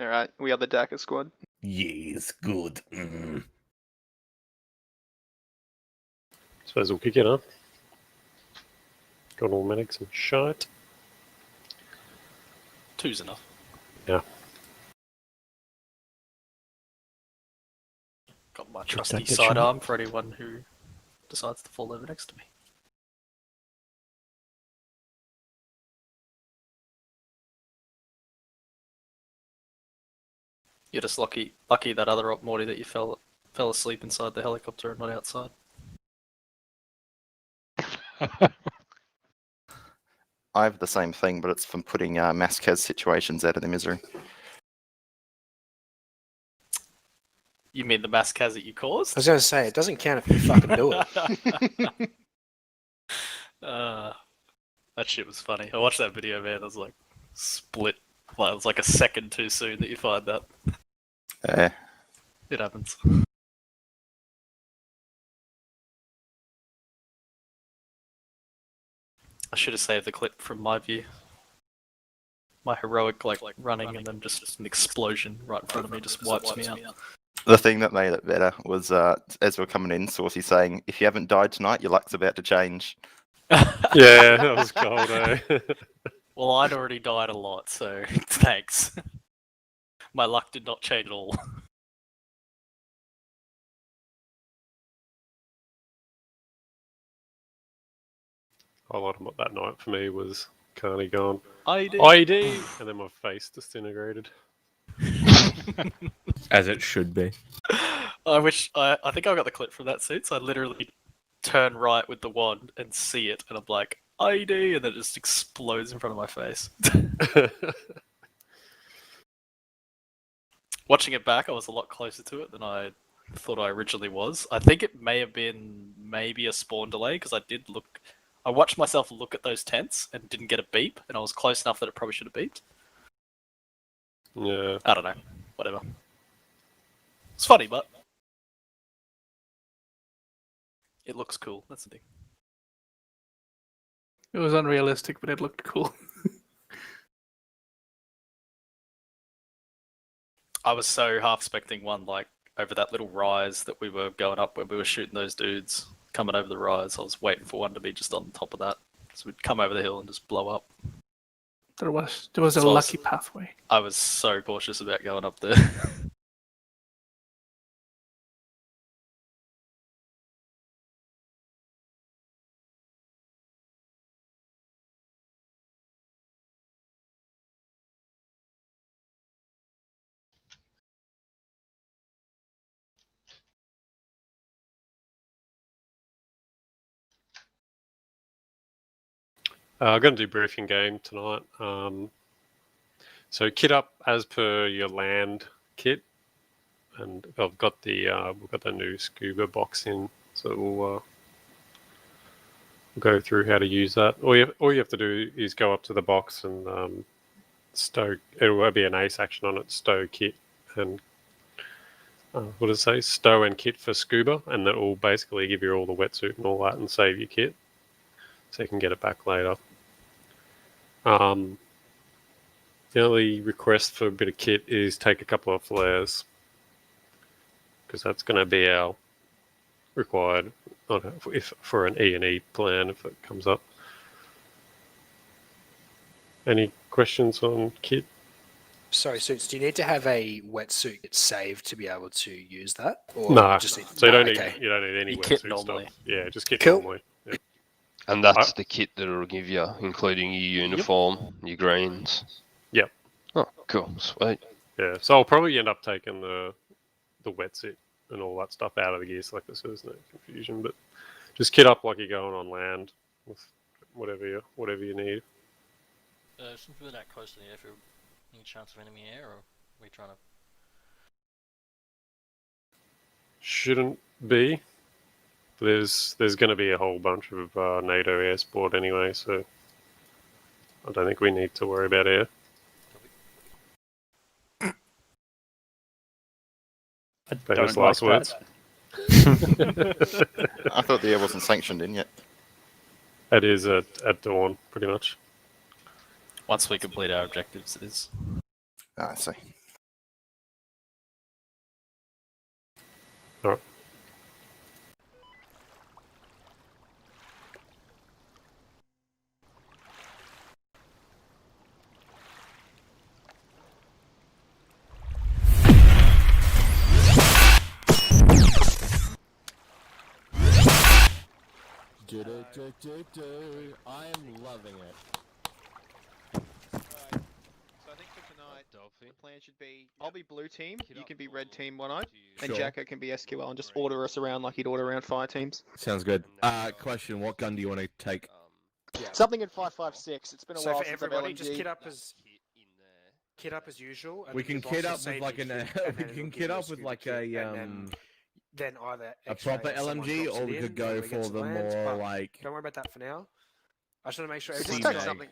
Alright, we are the Daka squad. Yes, good. Suppose we'll kick it, huh? Got all medics and shite. 2's enough. Yeah. Got my that trusty get sidearm for anyone who decides to fall over next to me. You're just lucky that other op, Morty, that you fell asleep inside the helicopter and not outside. I have the same thing, but it's from putting Mascaz situations out of their misery. You mean the Mascaz that you caused? I was going to say, it doesn't count if you fucking do it. That shit was funny. I watched that video, man. I was like, split. Like, it was like a second too soon that you find that. It happens. I should have saved the clip from my view. My heroic, like running and then just an explosion right in front of me just wipes me out. The thing that made it better was as we're coming in, Saucy saying, "If you haven't died tonight, your luck's about to change." Yeah, that was cold, eh? Well, I'd already died a lot, so thanks. My luck did not change at all. Highlight of that night for me was Carney gone, ID! and then my face disintegrated. As it should be. I think I got the clip from that suit, so I literally turn right with the wand and see it, and I'm like, ID! And then it just explodes in front of my face. Watching it back, I was a lot closer to it than I thought I originally was. I think it may have been maybe a spawn delay, because I watched myself look at those tents and didn't get a beep, and I was close enough that it probably should have beeped. Yeah. I don't know. Whatever. It's funny, but it looks cool. That's the thing. It was unrealistic, but it looked cool. I was so half expecting one like over that little rise that we were going up when we were shooting those dudes coming over the rise. I was waiting for one to be just on top of that, so we'd come over the hill and just blow up. There was a So lucky pathway. I was so cautious about going up there. I'm going to do briefing game tonight. So kit up as per your land kit, and I've got we've got the new scuba box in, so we'll go through how to use that. All you have to do is go up to the box and stow. It will be an ace action on it. Stow kit and what does it say? Stow and kit for scuba, and that will basically give you all the wetsuit and all that, and save your kit, so you can get it back later. The only request for a bit of kit is take a couple of flares, because that's going to be our required for an E&E plan if it comes up. Any questions on kit? Sorry, Suits, do you need to have a wetsuit saved to be able to use that? Or No, just need... so you don't okay. need any You kit wetsuit normally. stuff. Yeah, just kit Cool. normally. Yeah. And that's the kit that it'll give you, including your uniform, your greens. Yep. Oh, cool, sweet. Yeah, so I'll probably end up taking the wetsuit and all that stuff out of the gear select so there's no confusion. But just kit up like you're going on land with whatever you need. Since we're that close to the airfield, any chance of enemy air, or are we trying to? Shouldn't be. There's going to be a whole bunch of NATO air support anyway, so I don't think we need to worry about air. Famous last words. I thought the air wasn't sanctioned in yet. It is at dawn, pretty much. Once we complete our objectives, it is. I see. I am loving it. So I think for tonight, Dolphin. the plan should be I'll be blue team, you can be red team one-eyed, and Sure. Jacko can be SQL and just order us around like he'd order around fire teams. Sounds good. Question: what gun do you want to take? Yeah. Something in 5.56. It's been a So while for since I've everybody, LMG. just kit up as usual. And We can just kit also up save with like your an. kit, and We then it'll can give kit you up with scuba like kit, a and then either a X-ray proper or someone LMG, drops or it we in could go when we get for to the lands, more but like. Don't worry about that for now. I just want to make sure Just everyone's take got, something.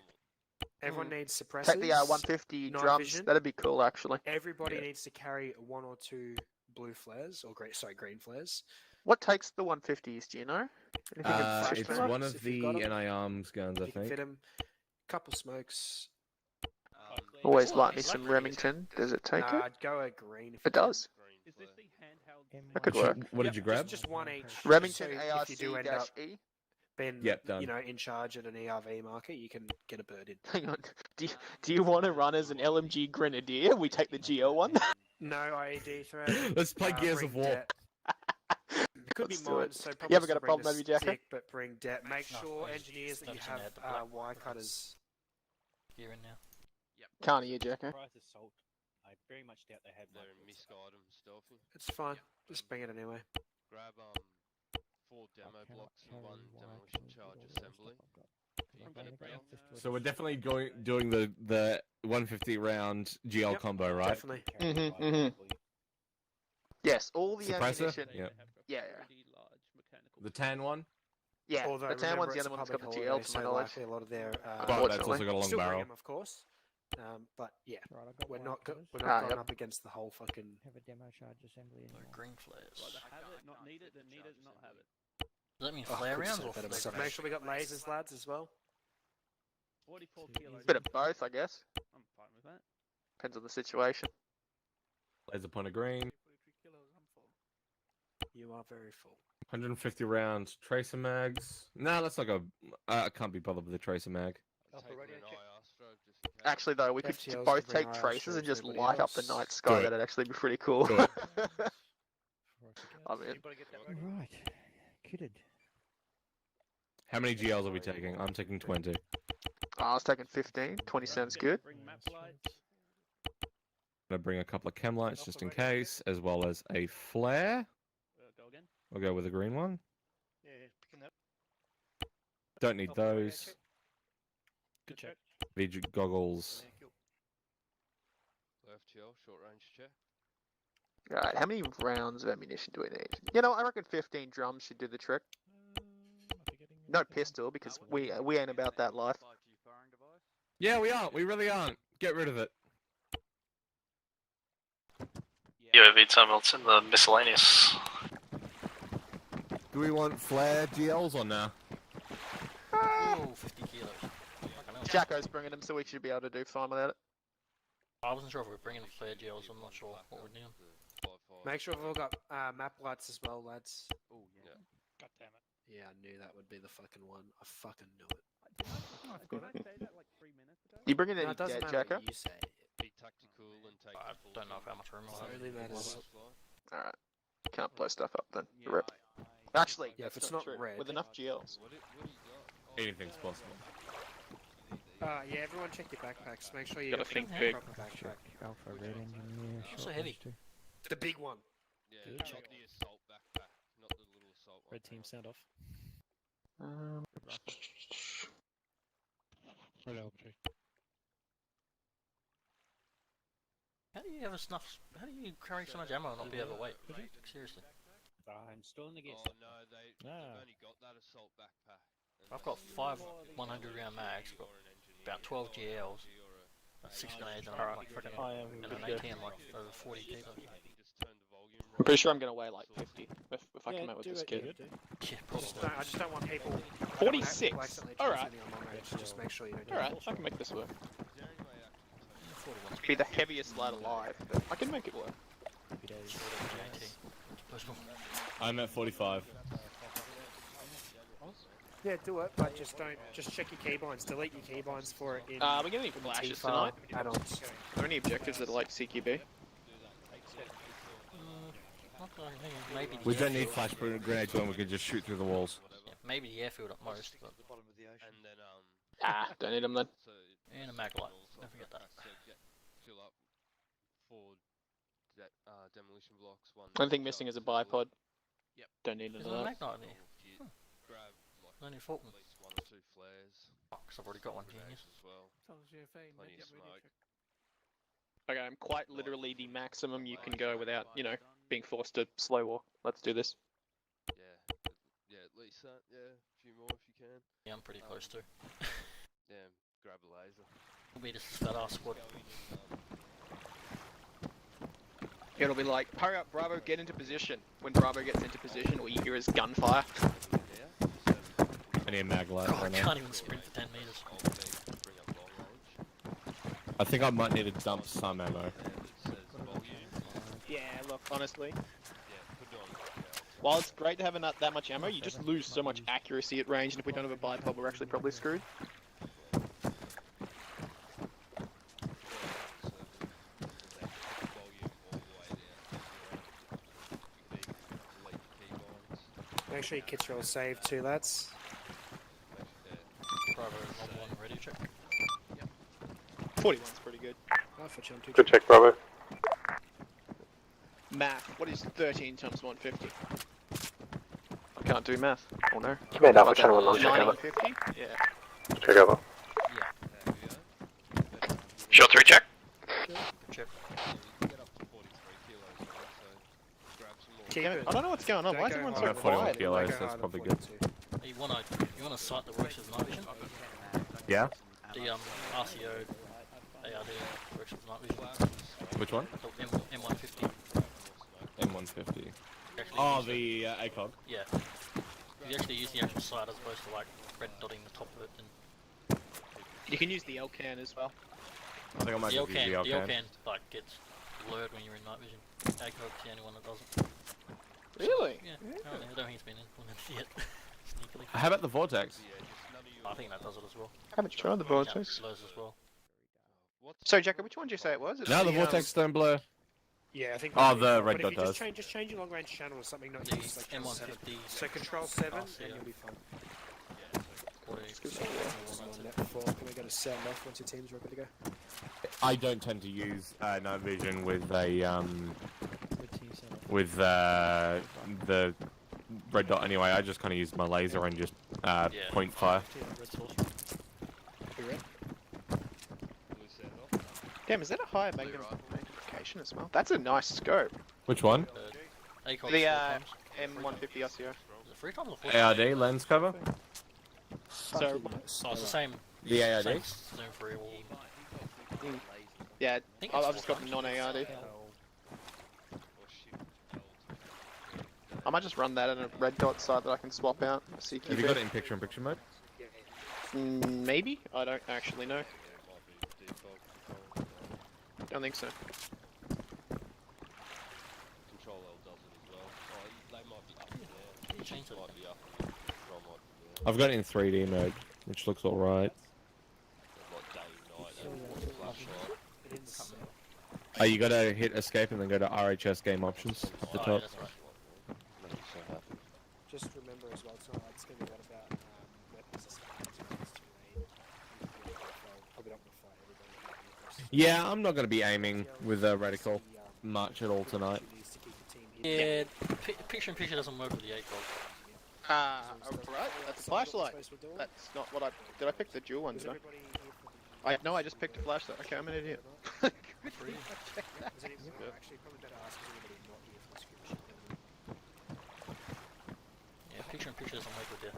everyone needs suppressors. Take the 150 night drums. vision. That'd be cool, actually. Everybody Yeah. needs to carry 1 or 2 blue flares or green flares. What takes the 150s? Do you know? Anything in flash It's flares, one of if you've the got 'em. NI arms guns, I You can think. fit them. Couple smokes. Always Oh, like me black some green. Remington. Does it take Nah, it? I'd go a green. If It does. Is this the handheld? That could work. What did you grab? Just one each. Remington so if you do end up ARC-E. being, Yep, done. in charge at an ERV market, you can get a bird in. Hang on. Do you want to run as an LMG Grenadier? We take the GL one. No IED threat. Let's play Gears of bring War. debt. It could Let's be do mine, it. so You probably haven't got a still bring problem, the have you, Jacko? stick, but bring debt. Make No, sure I engineers that you don't have think they had the wire black cutters. Gear in now. Can't hear Jacko. Price assault. I very much doubt they have. They're misc items, Dolphin. It's fine. Just bring it anyway. Grab 4 demo blocks and 1 demolition charge assembly. So we're definitely doing the 150 round GL Yep, combo, right? Definitely. Yes, all the Suppressor? ammunition. Yep. Yeah. The tan one. Yeah, Although the tan remember, one's the it's only a one that's got the public GL, holiday, to my so knowledge. likely a lot of their. But that's also got a long still barrel. bring them, of course. But yeah, we're not we're Ah, not going yep. up against the whole fucking. Have a demo charge assembly. No green flares. Rather have it, not need it, than need it, not have it. Does that mean Oh, flare couldn't rounds say or better flare myself. Make sure we got lasers, lads, as well. 44 kilos. Bit of both, I guess. I'm fine with that. Depends on the situation. Laser pointer green. You are very full. 150 rounds tracer mags. No, that's not go. I can't be bothered with the tracer mag. Actually, though, we could FTLs both could bring take IR tracers and to just everybody light up the else. night sky. Do it. That'd actually be pretty cool. Do it. I mean, Right. Kitted. How many GLs are we taking? I'm taking 20. I was taking 15. 20 sounds good. Bring map lights. I'm gonna bring a couple of chem lights just in case, as well as a flare. Go again. I'll go with a green one. Yeah, picking up. Don't need those. Good check. VG goggles. FTL, short range check. Alright, how many rounds of ammunition do we need? You know, I reckon 15 drums should do the trick. No pistol, because we ain't about that life. Yeah, we aren't. We really aren't. Get rid of it. UAV terminals in the miscellaneous. Do we want flare GLs or now? Ooh, 50 kilos. Fucking hell. Jacko's bringing them, so we should be able to do fine without it. I wasn't sure if we were bringing flare gels. I'm not sure what we're doing. Make sure we've all got map lights as well, lads. Oh, yeah. God damn it. Yeah, I knew that would be the fucking one. I fucking knew it. Did I say that like 3 minutes ago? You bringing No, any it doesn't dead, matter Jacko? what you say. Be tactical and take I the full don't know team. how much room It I have. only matters. Alright. Can't blow stuff up then. Rip. Actually, Yeah, if that's it's not true. red- With enough GLs. What do you got? Anything's possible. Yeah, everyone check your backpacks. Make sure you Gotta got think a big. proper backpack. Alpha red engineer. So short heavy. range too. The big one. Yeah, Good. not the assault backpack, not the little assault one. Red team sound off. How do you have enough? How do you carry so much ammo and not be overweight? Seriously. I'm still in the guess. Oh no, they've only got that assault backpack. And I've got that's 5 used 100 round mags, got for an engineer. about 12 GLs, 6 grenades, and Alright, like freaking I am and good an to go. AT and like over 40 kilos. Just turn the volume I'm pretty sure I'm gonna weigh like 50 if I come out with do this it, kid. Yeah, probably. I just don't want people. 46? Alright. Alright. Just make sure you don't do Alright, that. I can make this work. Is there any way I can 41's Be the heaviest lad alive, but I can make it work. possible. I'm at 45. Yeah, do it, but just don't. Just check your keybinds. Delete your keybinds for it in. We get any in the flashes T-far tonight? add-ons. Are there any objectives that are like CQB? Not that I'm thinking. Maybe We the don't need airfield. flash grenades when we can just shoot through the walls. Yeah, maybe the airfield at most, but And then Don't need them then. so and a mag light. also Don't forget that. So fill up 4 demolition blocks. One. Only thing missing is a bipod. Yep. Don't need Is none there a of mag that. light in here? Kit. Grab like I only thought at least 1 or 2 flares. because I've already got one. Grenades Genius. as well. Plenty of smoke. Okay, I'm quite literally the maximum you can go without, being forced to slow walk. Let's do this. Yeah, at least that. Yeah, a few more if you can. Yeah, I'm pretty close to. Yeah, grab a laser. We'll be just a fat ass squad. It'll be like, hurry up, Bravo, get into position. When Bravo gets into position, all you hear is gunfire. I need a mag light God, I right now. can't even sprint for 10 meters. Bring up long range. I think I might need to dump some ammo. Yeah, look, honestly, Yeah, put it on. while it's great to have that much ammo, you just lose so much accuracy at range, and if we don't have a bipod, we're actually probably screwed. Make sure your kits are all saved too, lads. Bravo, level 1 radio check. 41's pretty good. Oh, for chum too. Good check, Bravo. Math, what is 13 times 150? I can't do math. Oh no. Command Alpha, About Channel 1, that, check over. 950? Yeah. Check over. Yeah. Shot 3 check. Check. Keep Damn it, it. I don't know what's going on. Why is everyone I'm so at 41 quiet? kilos, Go that's hard probably on good. 42. You wanna sight that works with night vision? Yeah? The RCO ARD works with night vision. Which one? The M150. M150. Actually Oh, use the ACOG. Yeah. You actually use the actual sight as opposed to like red dotting the top of it. And You can use the L-can as well. I think I might the just use the L-can L-can. like gets blurred when you're in night vision. ACOG's the only one that doesn't. Really? Yeah. Apparently, I don't think it's been implemented yet. Sneakily. How about the Vortex? I think that does it as well. Haven't tried the Yeah, vortex. blurs as well. So, Jacob, which one did you say it was? It's No, the Vortex don't blur. Yeah, I think. Oh, that the is, red but dot if you does. just change your long range channel or something, not The use like channel 7. M150. So control 7, RCO. and you'll be fine. Or On net 4, can we go to send off once your team's ready to go? I don't tend to use night vision with a Good to yourself. with the red dot anyway. I just kind of use my laser and just point fire. You ready? Damn, is that a higher magnification as well? That's a nice scope. Which one? ACOG The, 4 times. M150 RCO. Is it 3 times or 4 times? ARD lens cover. So, Oh, it's the same. The ARD. Same zoom for all. yeah, think I've it's just 4 got the times. non-ARD. I might just run that in a red dot side that I can swap out. Have you got it in picture-in-picture mode? Maybe? I don't actually know. Don't think so. Control L does it as well. Oh, they might be up there. You change it. Might be up there. Control might be there. I've got it in 3D mode, which looks alright. Like day and night and flashlight. Oh, you gotta hit escape and then go to RHS game options at the Oh, yeah, top. that's right. Makes me so happy. Just remember as well, tonight it's going to be a lot about weapons as well as terrain. Probably not going to fight everybody. Yeah, I'm not gonna be aiming with a reticle much at all tonight. Yeah, picture-in-picture doesn't work with the ACOG. Alright, that's a flashlight. That's not what I... Did I pick the dual one, did I? No, I just picked a flashlight. Okay, I'm an idiot. Good thing I checked that. Actually, probably better ask is anybody not here for the description. Yeah, picture-in-picture doesn't work with the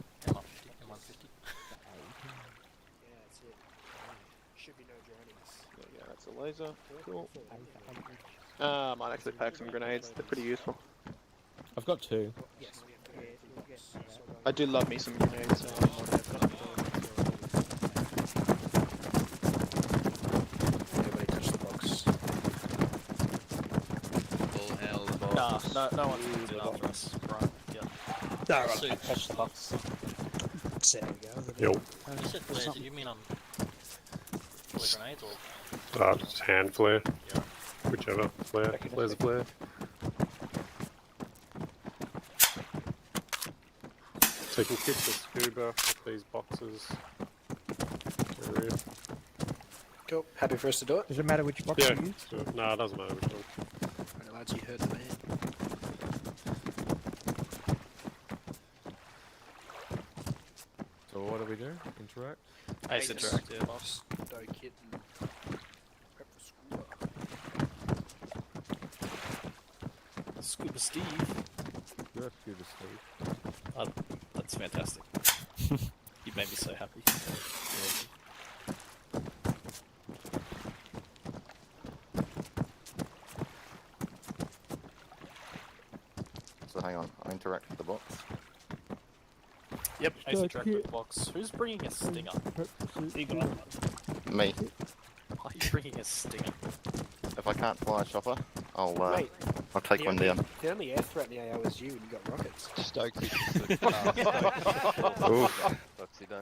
M150. Yeah, that's it. Should be no droniness. Yeah, that's a laser. Cool. I might actually pack some grenades. They're pretty useful. I've got 2. Yes. I do love me some grenades. Everybody touch the box. All hell the box. No one's moved in after us. Right, yeah. Alright, Suit. touch the box. There we go. Yo. You said flares, did you mean flare grenades or? Just hand flare. Yeah. Whichever. Flare. Flare's a flare. So you can kit the scuba with these boxes. Area. Cool. Happy for us to do it? Does it matter which box Yeah. you use? Sure. No, it doesn't matter which one. Alright, lads, you heard the man. So what do we do? Interact? Ace interact, yeah. Stow kit and prep the scuba. Scuba Steve. You're Scuba Steve. That's fantastic. You made me so happy. So hang on, I interact with the box. Yep, Ace Stow interact with kit. box. Who's bringing a stinger? Me. Why are you bringing a stinger? If I can't fly a chopper, I'll Mate, take the one only, down. the only air threat in the AO is you and you got rockets. Stoke it. Oof. Foxy day.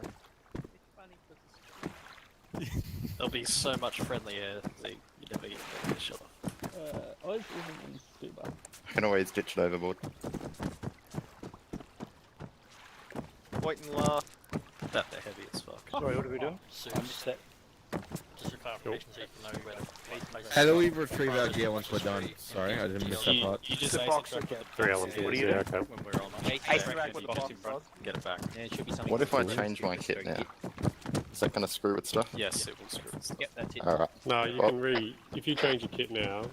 There'll be so much friendly air that you never get to shut off. I was even in scuba. I can always ditch it overboard. Point and laugh. That they're heavy as fuck. Sorry, what are we doing? I'm set. Just a clarification so you can know where to place How do we retrieve our gear once we're done? Sorry, I didn't miss that You, part. you just The ace box interact with the 3 box LMGs, What are you yeah, doing? okay. when we're on. Ace interact with the box in front. Get it back. Yeah, it should be something. What if I change my kit now? Is that going to screw with stuff? Yes, it will screw it. Yep, that's it. Alright. No, you Well- can if you change your kit now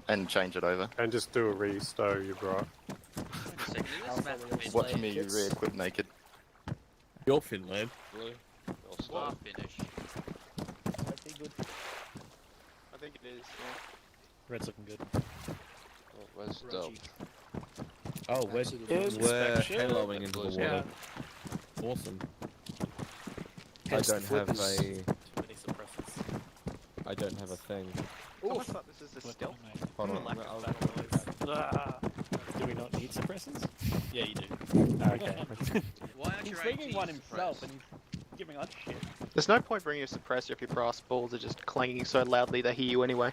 And change it over. and just do a restow, you're right. Watch me re-equip naked. You're Finland. Blue. I'll start. Finish. I think it is, yeah. Red's looking good. Oh, where's Del? Oh, we're Inspection. haloing into the water. Awesome. Hence the I don't have flippers. Too many suppressors. I don't have a thing. I almost thought this is a stealth. Hold on. Lack of I'll- battle noise. Ah. Do we not need suppressors? Yeah, you do. Okay. Why aren't He's your bringing AGs one himself suppressed? and he's giving us shit. There's no point bringing a suppressor if your brass balls are just clanging so loudly they hear you anyway.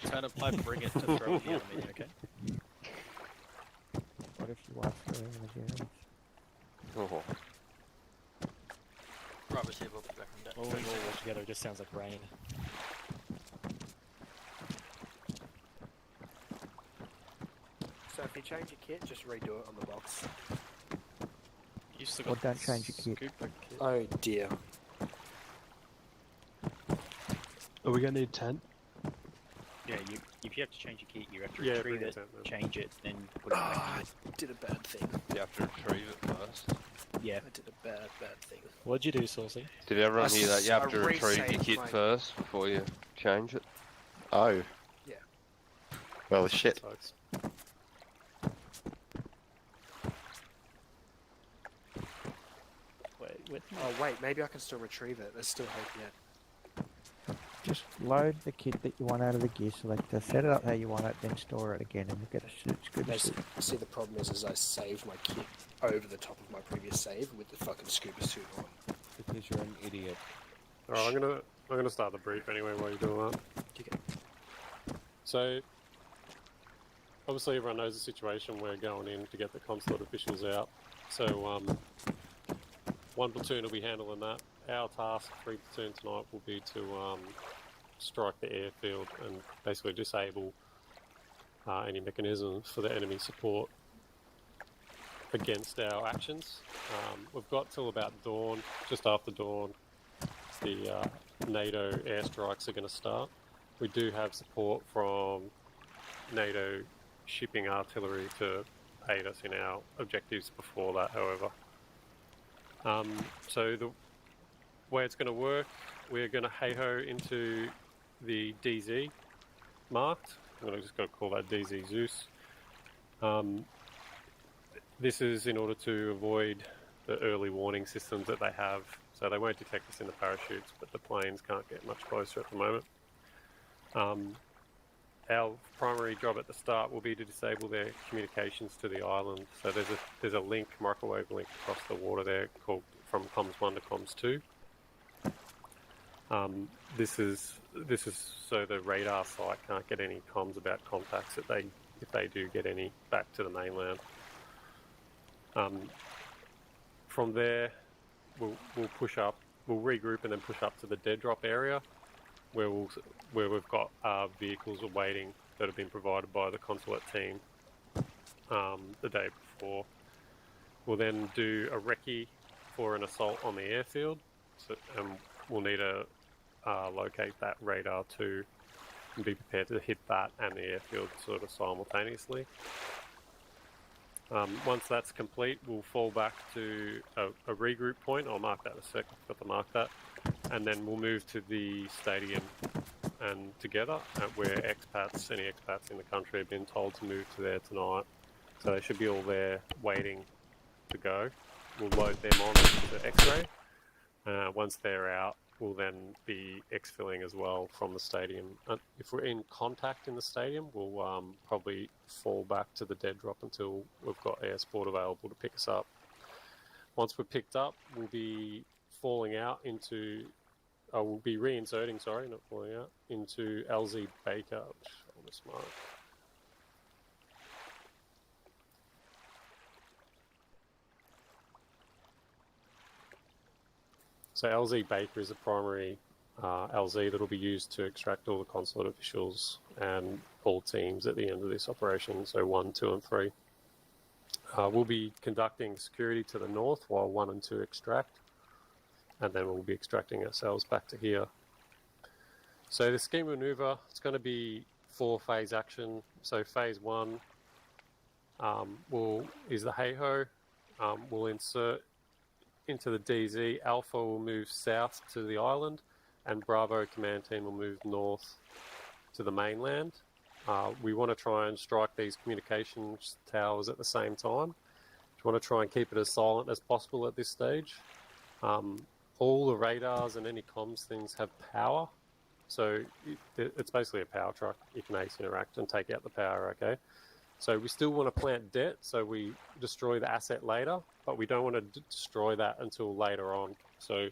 Turn up, I bring it to throw at the enemy, okay? What if you are throwing the gems? Oh, Right, receiver will be back on deck. All we all work together, it just sounds like rain. So if you change your kit, just redo it on the box. You still Or got don't change your kit. scuba kit. Oh dear. Are we gonna need tent? Yeah, if you have to change your kit, you have to Yeah, retrieve bring it, it down, then. change it, then put it back Ah, in. I did a bad thing. you have to retrieve it first. Yeah. I did a bad thing. What'd you do, Saucy? Did everyone hear that? You have to I retrieve your resaved kit my- first before you change it. Oh. Yeah. Well, shit. So it's Wait, Oh wait, maybe I can still retrieve it. There's still hope yet. Just load the kit that you want out of the gear selector, set it up how you want it, then store it again, and you'll get a scuba No, suit. see, the problem is I saved my kit over the top of my previous save with the fucking scuba suit on. Because you're an idiot. Alright, I'm gonna start the brief anyway while you're doing that. Okay. So obviously everyone knows the situation. We're going in to get the consulate officials out. So one platoon will be handling that. Our task, 3 platoon tonight, will be to strike the airfield and basically disable any mechanisms for the enemy support against our actions. We've got till about dawn. Just after dawn, the NATO airstrikes are going to start. We do have support from NATO shipping artillery to aid us in our objectives before that, however. So the way it's going to work, we're going to hey-ho into the DZ marked. I'm just going to call that DZ Zeus. This is in order to avoid the early warning systems that they have. So they won't detect us in the parachutes, but the planes can't get much closer at the moment. Our primary job at the start will be to disable their communications to the island. So there's a link, microwave link across the water there called from comms 1 to comms 2. This is so the radar site can't get any comms about contacts if they do get any back to the mainland. from there, we'll push up. We'll regroup and then push up to the dead drop area, where we've got vehicles awaiting that have been provided by the consulate team the day before. We'll then do a recce for an assault on the airfield, and we'll need to locate that radar too, and be prepared to hit that and the airfield sort of simultaneously. Once that's complete, we'll fall back to a regroup point. I'll mark that in a sec. I've got to mark that. And then we'll move to the stadium and together, where any expats in the country have been told to move to there tonight. So they should be all there waiting to go. We'll load them on to X-ray. Once they're out, we'll then be exfilling as well from the stadium. If we're in contact in the stadium, we'll probably fall back to the dead drop until we've got air support available to pick us up. Once we're picked up, we'll be falling out into... we'll be reinserting, sorry, not falling out, into LZ Baker, which I'll just mark. So LZ Baker is a primary LZ that will be used to extract all the consulate officials and all teams at the end of this operation, so 1, 2 and 3. We'll be conducting security to the north while 1 and 2 extract, and then we'll be extracting ourselves back to here. So the scheme maneuver, it's going to be 4-phase action. So phase 1 is the hey-ho. We'll insert into the DZ. Alpha will move south to the island, and Bravo command team will move north to the mainland. We want to try and strike these communications towers at the same time. We want to try and keep it as silent as possible at this stage. All the radars and any comms things have power, so it's basically a power truck. You can ACE interact and take out the power, okay? So we still want to plant debt, so we destroy the asset later, but we don't want to destroy that until later on. So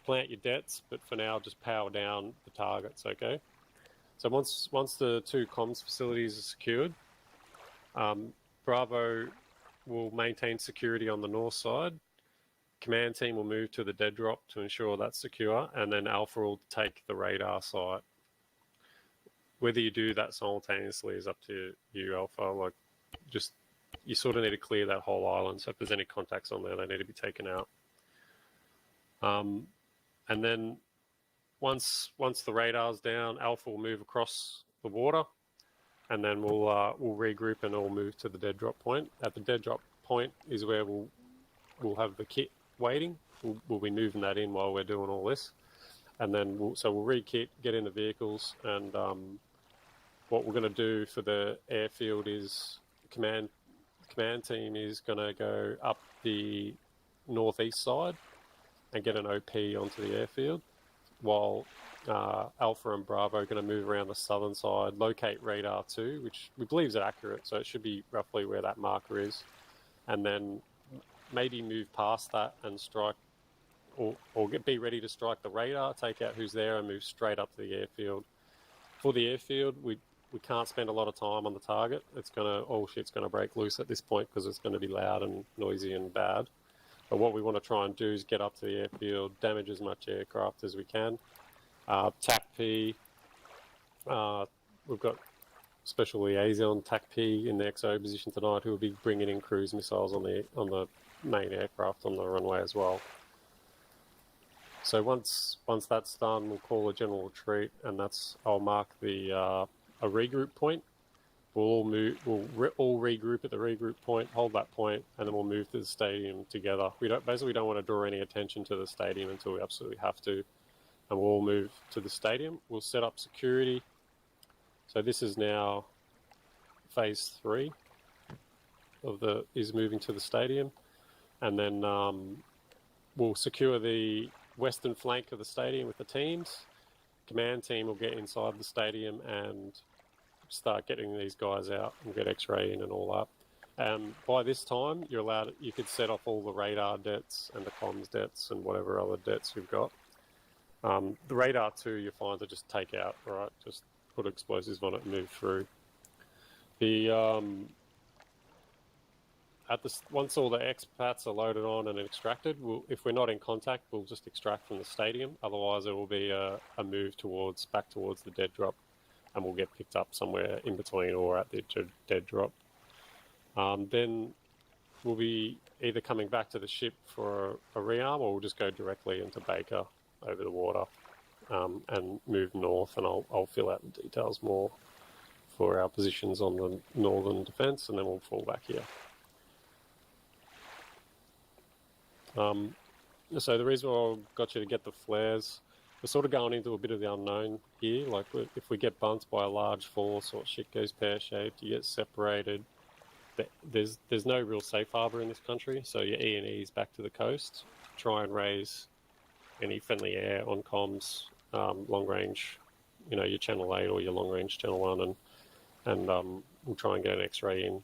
plant your debts, but for now just power down the targets, okay? So once the 2 comms facilities are secured, Bravo will maintain security on the north side. Command team will move to the dead drop to ensure that's secure, and then Alpha will take the radar site. Whether you do that simultaneously is up to you, Alpha. Like, just you sort of need to clear that whole island. So if there's any contacts on there, they need to be taken out. And then once the radar's down, Alpha will move across the water, and then we'll regroup and all move to the dead drop point. At the dead drop point is where we'll have the kit waiting. We'll be moving that in while we're doing all this, and then we'll re-kit, get in the vehicles, and what we're going to do for the airfield is command team is going to go up the northeast side and get an OP onto the airfield, while Alpha and Bravo are going to move around the southern side, locate radar 2, which we believe is accurate, so it should be roughly where that marker is, and then maybe move past that and strike, or be ready to strike the radar, take out who's there, and move straight up to the airfield. For the airfield, we can't spend a lot of time on the target. All shit's gonna break loose at this point because it's going to be loud and noisy and bad. But what we want to try and do is get up to the airfield, damage as much aircraft as we can. TAC-P, we've got special liaison TAC-P in the XO position tonight, who will be bringing in cruise missiles on the main aircraft on the runway as well. So once that's done, we'll call a general retreat, and I'll mark a regroup point. We'll all regroup at the regroup point, hold that point, and then we'll move to the stadium together. We don't want to draw any attention to the stadium until we absolutely have to, and we'll all move to the stadium. We'll set up security. So this is now phase 3 is moving to the stadium, and then we'll secure the western flank of the stadium with the teams. Command team will get inside the stadium and start getting these guys out and get X-ray in and all that. By this time, you could set off all the radar debts and the comms debts and whatever other debts you've got. The radar 2 you find to just take out, right? Just put explosives on it and move through. once all the expats are loaded on and extracted, if we're not in contact, we'll just extract from the stadium. Otherwise, it will be a move back towards the dead drop, and we'll get picked up somewhere in between or at the dead drop. Then we'll be either coming back to the ship for a rearm, or we'll just go directly into Baker over the water and move north, and I'll fill out the details more for our positions on the northern defence, and then we'll fall back here. So the reason why I got you to get the flares, we're sort of going into a bit of the unknown here. Like, if we get bumped by a large force or shit goes pear-shaped, you get separated. There's no real safe harbour in this country, so your E&Es back to the coast. Try and raise any friendly air on comms, long range, your channel 8 or your long range channel 1, and we'll try and get an X-ray in.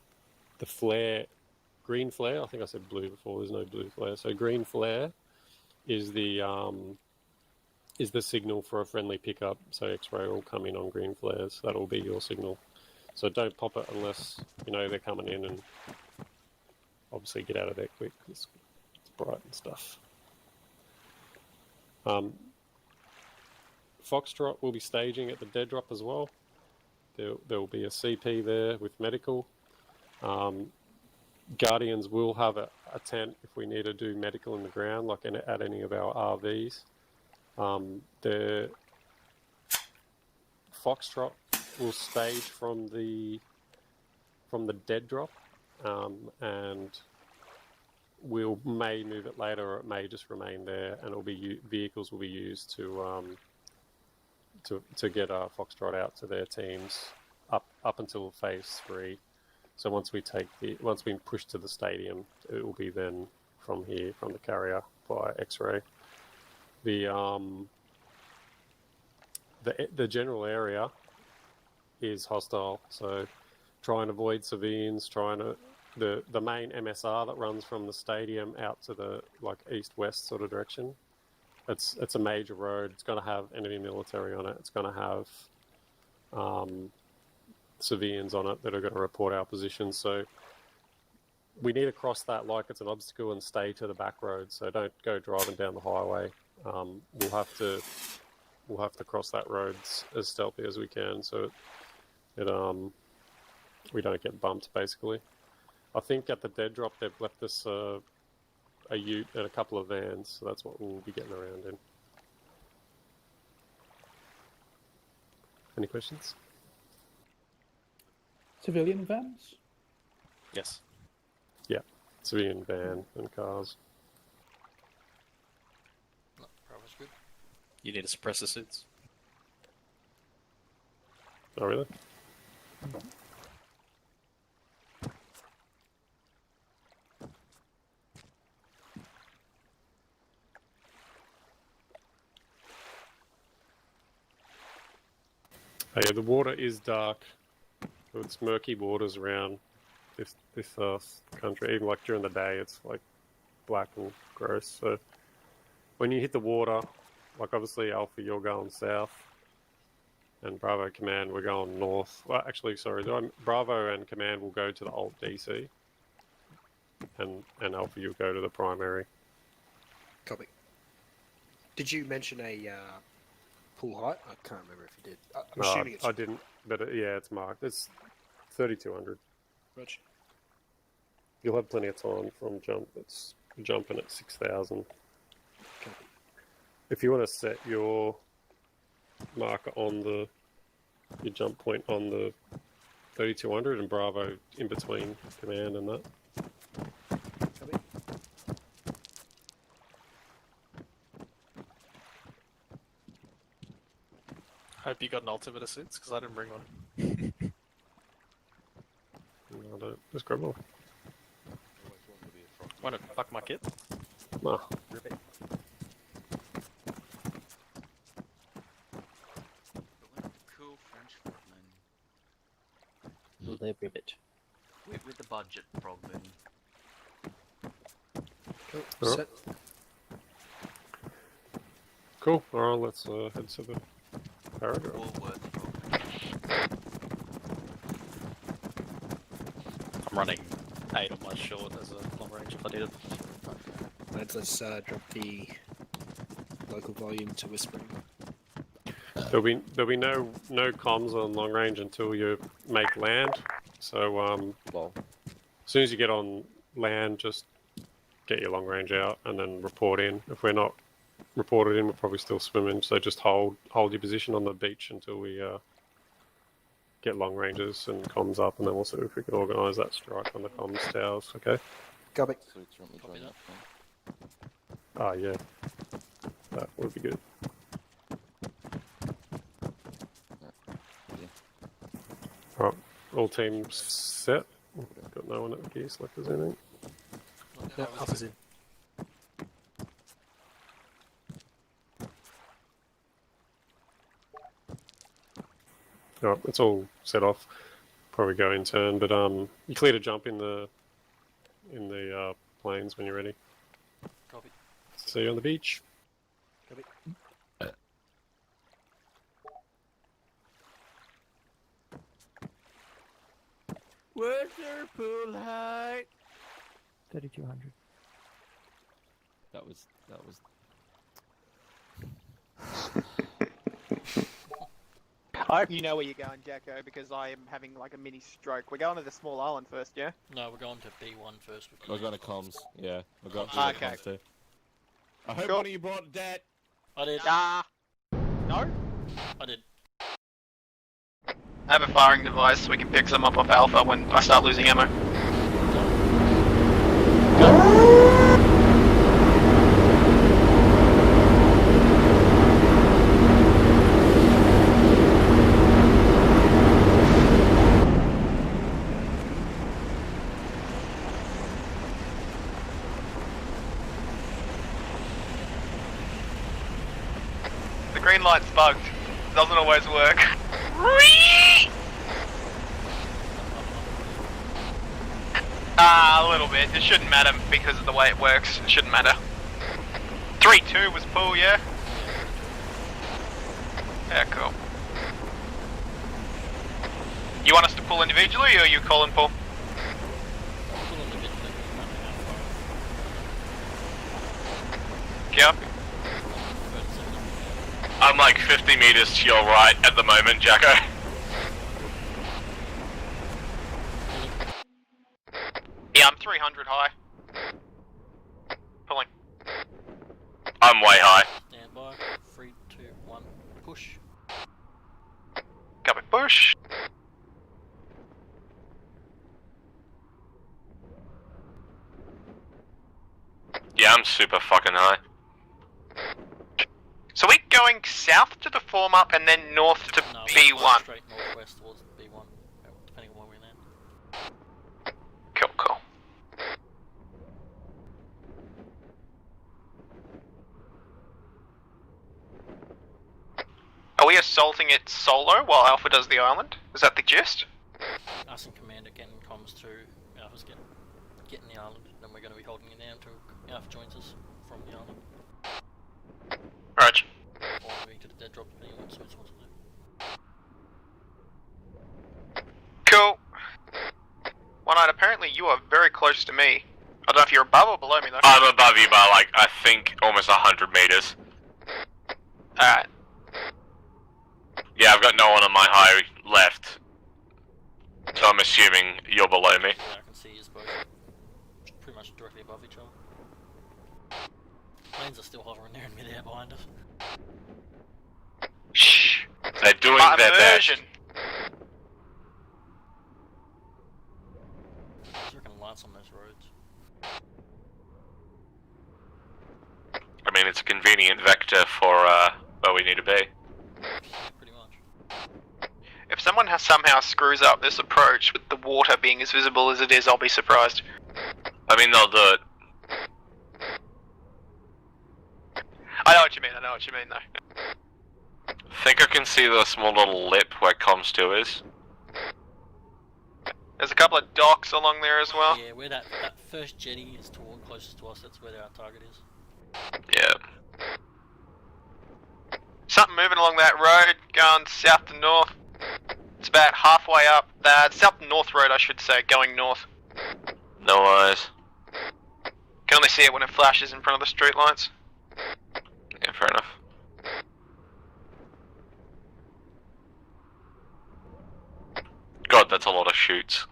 The flare, green flare, I think I said blue before, there's no blue flare. So green flare is the signal for a friendly pickup. So X-ray will come in on green flares. That'll be your signal. So don't pop it unless they're coming in, and obviously get out of there quick. It's bright and stuff. Foxtrot will be staging at the dead drop as well. There will be a CP there with medical. Guardians will have a tent if we need to do medical in the ground, like at any of our RVs. The Foxtrot will stage from the dead drop, and we may move it later, or it may just remain there, and vehicles will be used to get Foxtrot out to their teams up until phase 3. So once we push to the stadium, it will be then from here, from the carrier by X-ray. The general area is hostile, so try and avoid civilians. The main MSR that runs from the stadium out to the east-west sort of direction. It's a major road. It's going to have enemy military on it. It's going to have civilians on it that are going to report our position. So we need to cross that like it's an obstacle and stay to the back road. So don't go driving down the highway. We'll have to cross that road as stealthy as we can, so we don't get bumped. Basically, I think at the dead drop they've left us a ute and a couple of vans, so that's what we'll be getting around in. Any questions? Civilian vans? Yes. Yeah, civilian van and cars. No, Bravo's good. You need a suppressor suits. Oh, really? Oh, yeah, the water is dark. It's murky waters around this country. Even during the day, it's black and gross. So when you hit the water, obviously Alpha, you're going south, and Bravo Command, we're going north. Well, actually, sorry, Bravo and Command will go to the old DC, and Alpha, you'll go to the primary. Copy. Did you mention a pool height? I can't remember if you did. I'm assuming it's... I didn't, but yeah, it's marked. It's 3,200. Gotcha. You'll have plenty of time from jump. It's jumping at 6,000. Copy. If you want to set your marker on your jump point on the 3,200 and Bravo in between Command and that. Copy. Hope you got an altimeter suits, because I didn't bring one. No, I don't. Just grab one. Want to fuck my kit? No. Rip it. Cool French frogman. Will they ribbit? With the budget frogman. Cool. Alright. Set. Cool. Alright, let's head to the paragraph. Woolworth frogman. I'm running 8 on my short as a long range if I did it. Let's drop the local volume to whispering. There'll be no comms on long range until you make land. So as soon as you get on land, just get your long range out and then report in. If we're not reported in, we're probably still swimming. So just hold your position on the beach until we get long ranges and comms up, and then we'll see if we can organise that strike on the comms towers. Okay. Copy. Ah, yeah. That would be good. Alright, all teams set. Got no one at the gear selectors, anything. Yeah, Alpha's in. Alright, it's all set off. Probably go in turn, but you clear to jump in the planes when you're ready. Copy. See you on the beach. Copy. Where's your pool height? 3,200. That was. I hope you know where you're going, Jacko, because I am having like a mini stroke. We're going to the small island first, yeah? No, we're going to B1 first. We're going to comms. Yeah, we're going to Okay. comms too. I hope Sure. one of you brought that. I did. No? I did. I have a firing device so we can pick some up off Alpha when I start losing ammo. The green light's bugged. Doesn't always work. A little bit. It shouldn't matter because of the way it works. It shouldn't matter. 3-2 was pull, yeah? Yeah, cool. You want us to pull individually, or you calling pull? Yeah. I'm like 50 meters to your right at the moment, Jacko. Yeah, I'm 300 high. Pulling. I'm way high. Stand by. 3, 2, 1. Push. Copy, push. Yeah, I'm super fucking high. So we're going south to the form up and then north to No, B1. straight northwest towards B1, depending on where we land. Cool, cool. Are we assaulting it solo while Alpha does the island? Is that the gist? Us and Commander getting comms to Alpha's getting the island, then we're going to be holding it down until Alpha joins us from the island. Right. Or moving to the dead drop, depending on what Smith wants to do. Cool. One Night, apparently you are very close to me. I don't know if you're above or below me though. I'm above you by like, I think, almost 100 meters. Alright. Yeah, I've got no one on my high left. So I'm assuming you're below me. Yeah, I can see you both pretty much directly above each other. Planes are still hovering there in midair behind us. Shh. They're doing their best. I reckon lights on those roads. I mean, it's a convenient vector for where we need to be. Yeah, pretty much. If someone somehow screws up this approach with the water being as visible as it is, I'll be surprised. I mean, they'll do it. I know what you mean though. I think I can see the small little lip where comms 2 is. There's a couple of docks along there as well. Yeah, where that first jetty is closest to us, that's where our target is. Yeah. Something moving along that road, going south to north. It's about halfway up. South to north road, I should say, going north. No worries. Can only see it when it flashes in front of the street lights. Yeah, fair enough. God, that's a lot of shoots.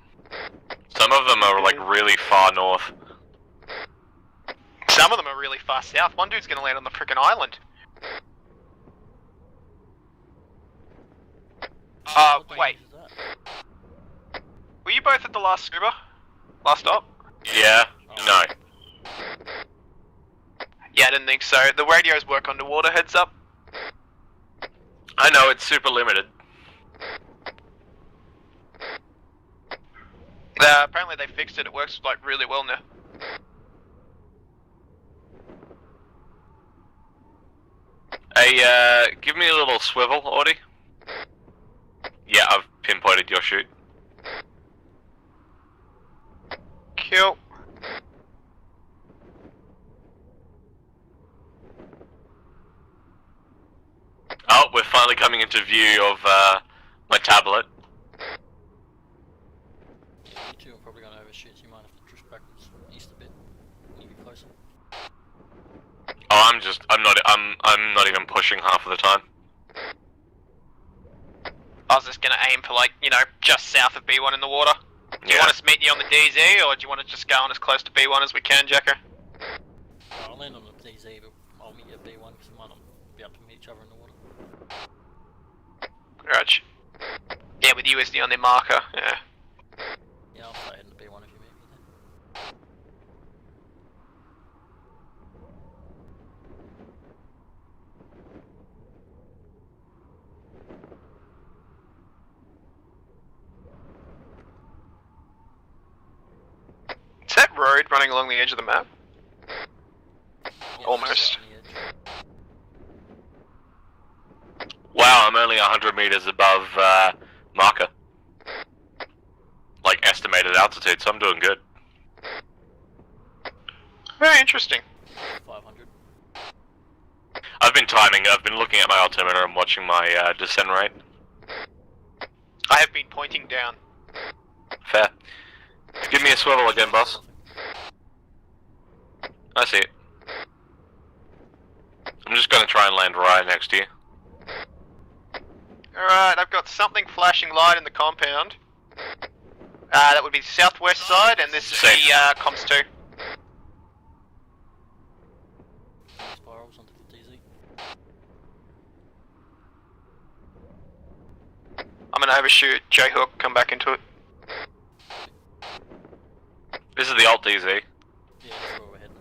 Some of them are like really far north. Some of them are really far south. One dude's gonna land on the frickin' island. Wait. Were you both at the last scuba? Last stop? Yeah? No. Yeah, I didn't think so. The radios work underwater, heads up. I know, it's super limited. Apparently they fixed it. It works like really well now. Hey, give me a little swivel, Audie. Yeah, I've pinpointed your shoot. Cool. Oh, we're finally coming into view of my tablet. Yeah, you two are probably going to overshoot, so you might have to drift backwards east a bit when you get closer. Oh, I'm not even pushing half of the time. I was just gonna aim for like, you know, just south of B1 in the water. Do you want us to meet you on the DZ, or do you want to just go on as close to B1 as we can, Jacker? I'll land on the DZ, but I'll meet you at B1 because we might not be able to meet each other in the water. Right. Yeah, with you as the only marker, yeah. Yeah, I'll stay heading to B1 if you meet me there. Is that road running along the edge of the map? Yeah, Almost. Wow, I'm only 100 meters above marker. Like estimated altitude, so I'm doing good. Very interesting. 500. I've been timing, I've been looking at my altimeter and watching my descent rate. I have been pointing down. Fair. Give me a swivel again, boss. I see it. I'm just gonna try and land right next to you. Alright, I've got something flashing light in the compound. That would be southwest side, and this is the comms 2. Spirals onto the DZ. I'm gonna overshoot J-hook, come back into it. This is the alt DZ. Yeah, that's where we're heading.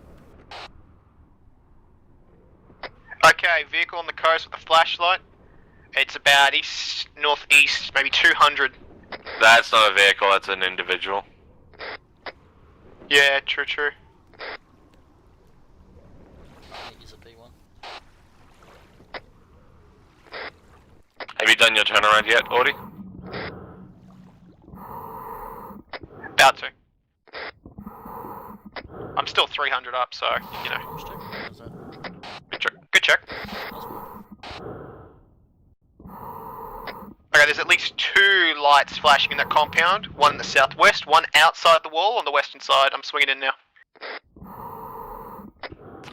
Okay, vehicle on the coast with a flashlight. It's about east, northeast, maybe 200. That's not a vehicle, that's an individual. Yeah, true, true. I'll meet you at B1. Have you done your turnaround yet, Audie? About to. I'm still 300 up, so, you know. Good check. Good check. Okay, there's at least 2 lights flashing in that compound. One in the southwest, one outside the wall on the western side. I'm swinging in now.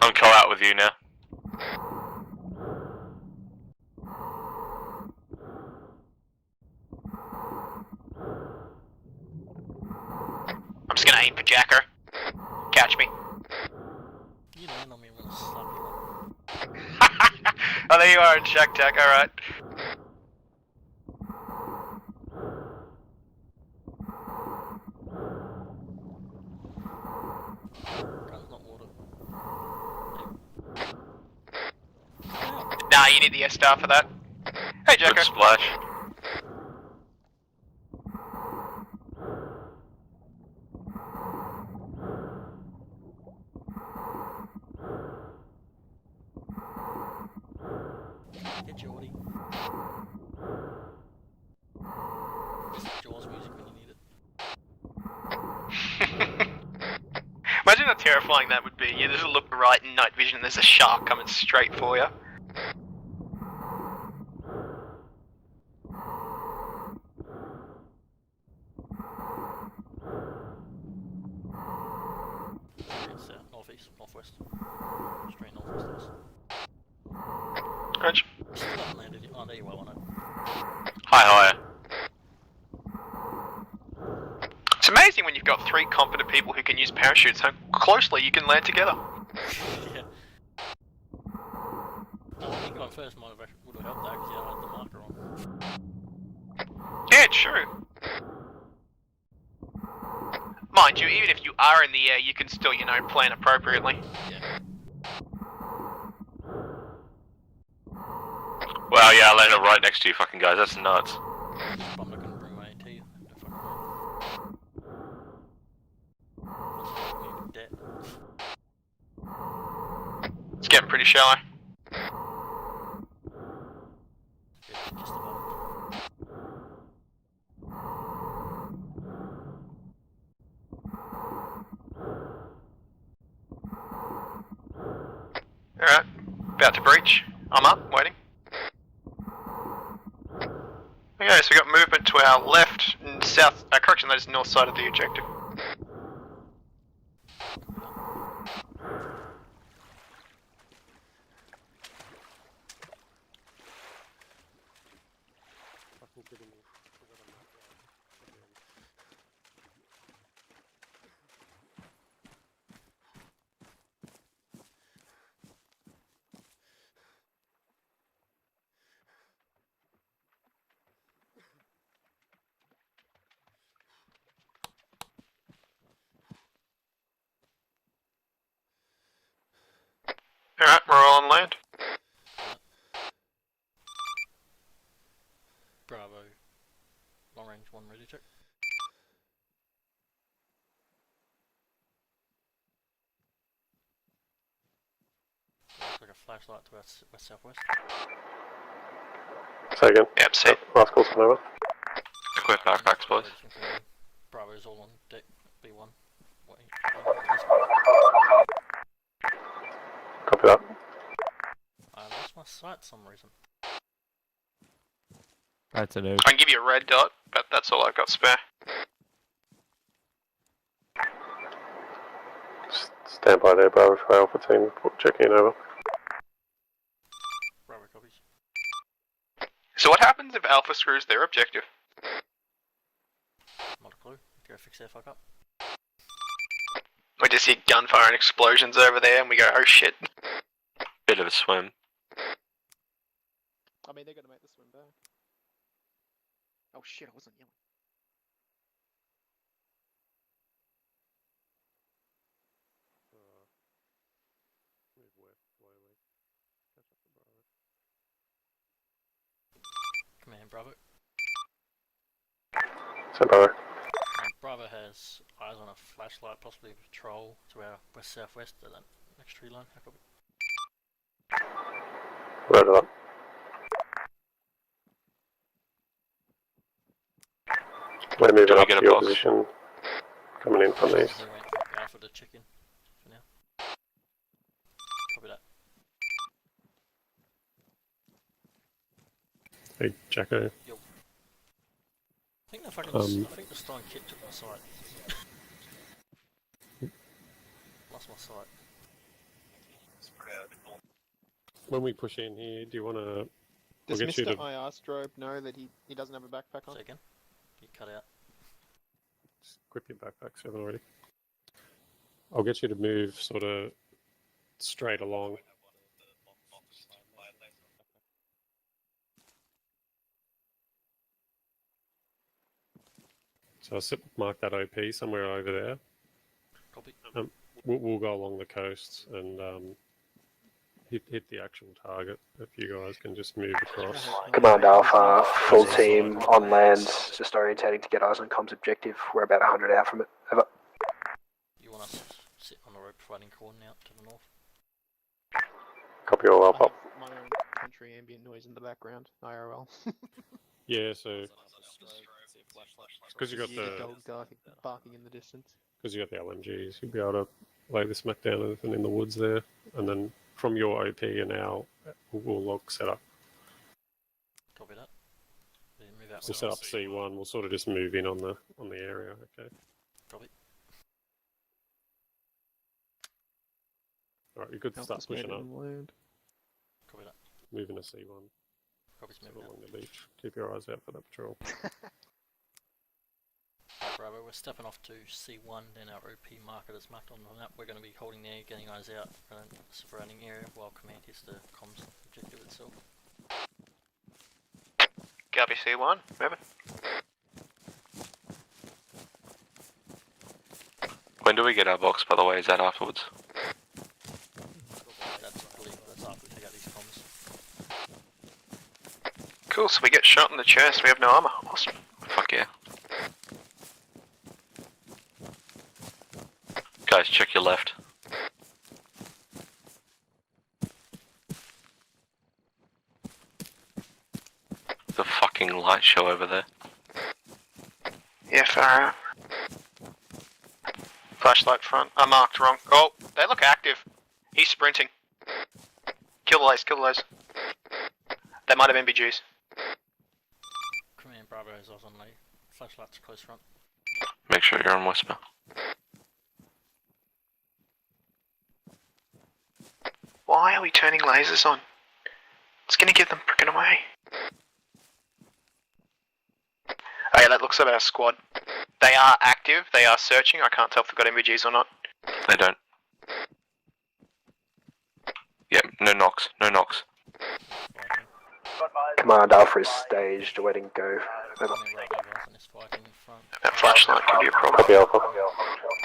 I'm co-out with you now. I'm just gonna aim for Jacker. Catch me. You land on me, I'm gonna slap you up. Oh, there you are in Shack Tack, alright. Gun's not water. Nah, you need the S-Star for that. Hey, Jacker. Good splash. Get Geordie. Jaws music when you need it. Imagine how terrifying that would be. You just look right in night vision and there's a shark coming straight for you. northeast, northwest. Straight northwest of us. Roger. Still haven't landed yet. Oh, there you are, one. Hi, higher. It's amazing when you've got 3 competent people who can use parachutes, how closely you can land together. Yeah. I think going first would have helped though, because you had the marker on. Yeah, true. Mind you, even if you are in the air, you can still, plan appropriately. Yeah. Wow, yeah, I landed right next to you fucking guys, that's nuts. I'm not gonna bring my AT. Dead. It's getting pretty shallow. Just about. Alright, about to breach. I'm up, waiting. Okay, so we got movement to our left and south, correction, that is north side of the objective. Alright, we're all on land. Bravo. Long range 1 ready check. Looks like a flashlight to our west southwest. Second. Yep, see. Last call's come over. Equip backpacks, boys. Bravo's all on deck. B1. Wait. Copy that. I lost my sight for some reason. That's a noob. I can give you a red dot, but that's all I've got spare. Stand by there, Bravo, for Alpha team. Checking in over. Bravo copies. So what happens if Alpha screws their objective? Not a clue. Go fix their fuck up. We just hear gunfire and explosions over there and we go, oh shit. Bit of a swim. I mean, they're gonna make the swim back. Oh shit, I wasn't yelling. Command Bravo. Stand by there. Bravo has eyes on a flashlight, possibly a patrol to our west-southwest of that next tree line. How copy? Roger that. We're moving up to your position. Coming in from the east. Alpha to check in for now. Copy that. Hey, Jacko. Yo. I think the fucking I think the stone kit took my sight. Lost my sight. When we push in here, do you want to... Does Mr. IR Strobe know that he doesn't have a backpack on? Say again? You cut out. Equip your backpack, 7 already. I'll get you to move sort of straight along. So I'll mark that OP somewhere over there. Copy. We'll go along the coast and hit the actual target. If you guys can just move across. Command Alpha, full team on land, just orientating to get eyes on comms objective. We're about 100 out from it. Over. You want us to sit on the rope providing coordinate to the north? Copy all up. My own country ambient noise in the background, IRL. Yeah, so because you got the dog barking in the distance. Because you got the LMGs, you'll be able to lay the smack down anything in the woods there, and then from your OP and our we'll log set up. Copy that. Move out. We'll set up C1. We'll sort of just move in on the area. Okay. Copy. Alright, you're good to start pushing up. Land. Copy that. Moving to C1. Copy's Have moving along out. the beach. Keep your eyes out for that patrol. Bravo, we're stepping off to C1, then our OP marker that's marked on the map. We're going to be holding there, getting eyes out around the surrounding area while command hits the comms objective itself. Copy C1, moving. When do we get our box, by the way? Is that afterwards? That's, I believe, that's after we take out these comms. Cool, so we get shot in the chest, we have no armor. Awesome. Fuck yeah. Guys, check your left. The fucking light show over there. Yeah, far out. Flashlight front. I marked wrong. Oh, they look active. He's sprinting. Kill the lace, kill the lace. They might have MBGs. Command Bravo is on late. Flashlights close front. Make sure you're on whisper. Why are we turning lasers on? It's gonna give them frickin' away. Oh yeah, that looks like our squad. They are active, they are searching. I can't tell if they've got MVGs or not. They don't. Yep, no knocks, no knocks. Command Alpha is staged, awaiting go. Over. That flashlight could be a problem. Copy Alpha.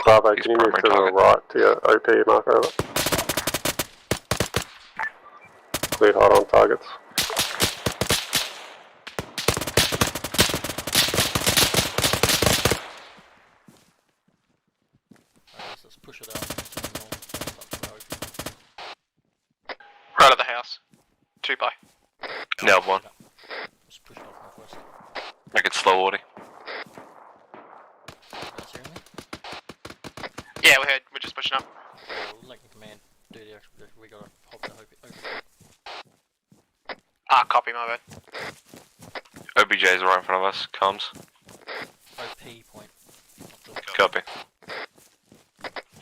Bravo, can you move to the right to your OP marker? Over. Clear hard on targets. Let's push it out. Right at the house. 2 by. Nailed one. Just push it off northwest. Make it slow, Audie. Guys hearing me? Yeah, we're here. We're just pushing up. We'll let command do the actual. We gotta hold the open. Ah, copy, my bad. OBJs are right in front of us. Comms. OP point. Copy.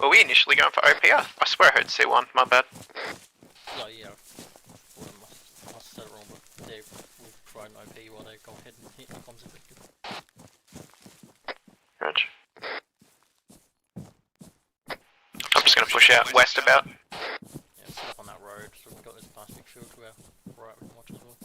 Were we initially going for OP? I swear I heard C1, my bad. Oh yeah. I must have said it wrong, but they will provide an OP while they go ahead and hit the comms objective. Roger. I'm just gonna push out west about. Yeah, set up on that road, so we've got this plastic field to our right we can watch as well.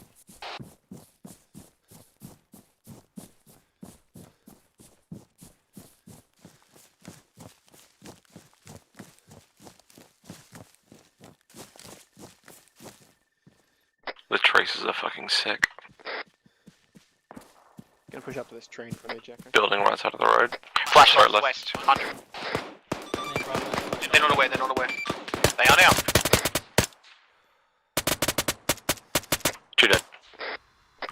The traces are fucking sick. Gonna push up to this tree in front of you, Jacko. Building right side of the road. Flashlight Right, left. west, 100. They're not aware, they're not aware. They are now. 2 dead.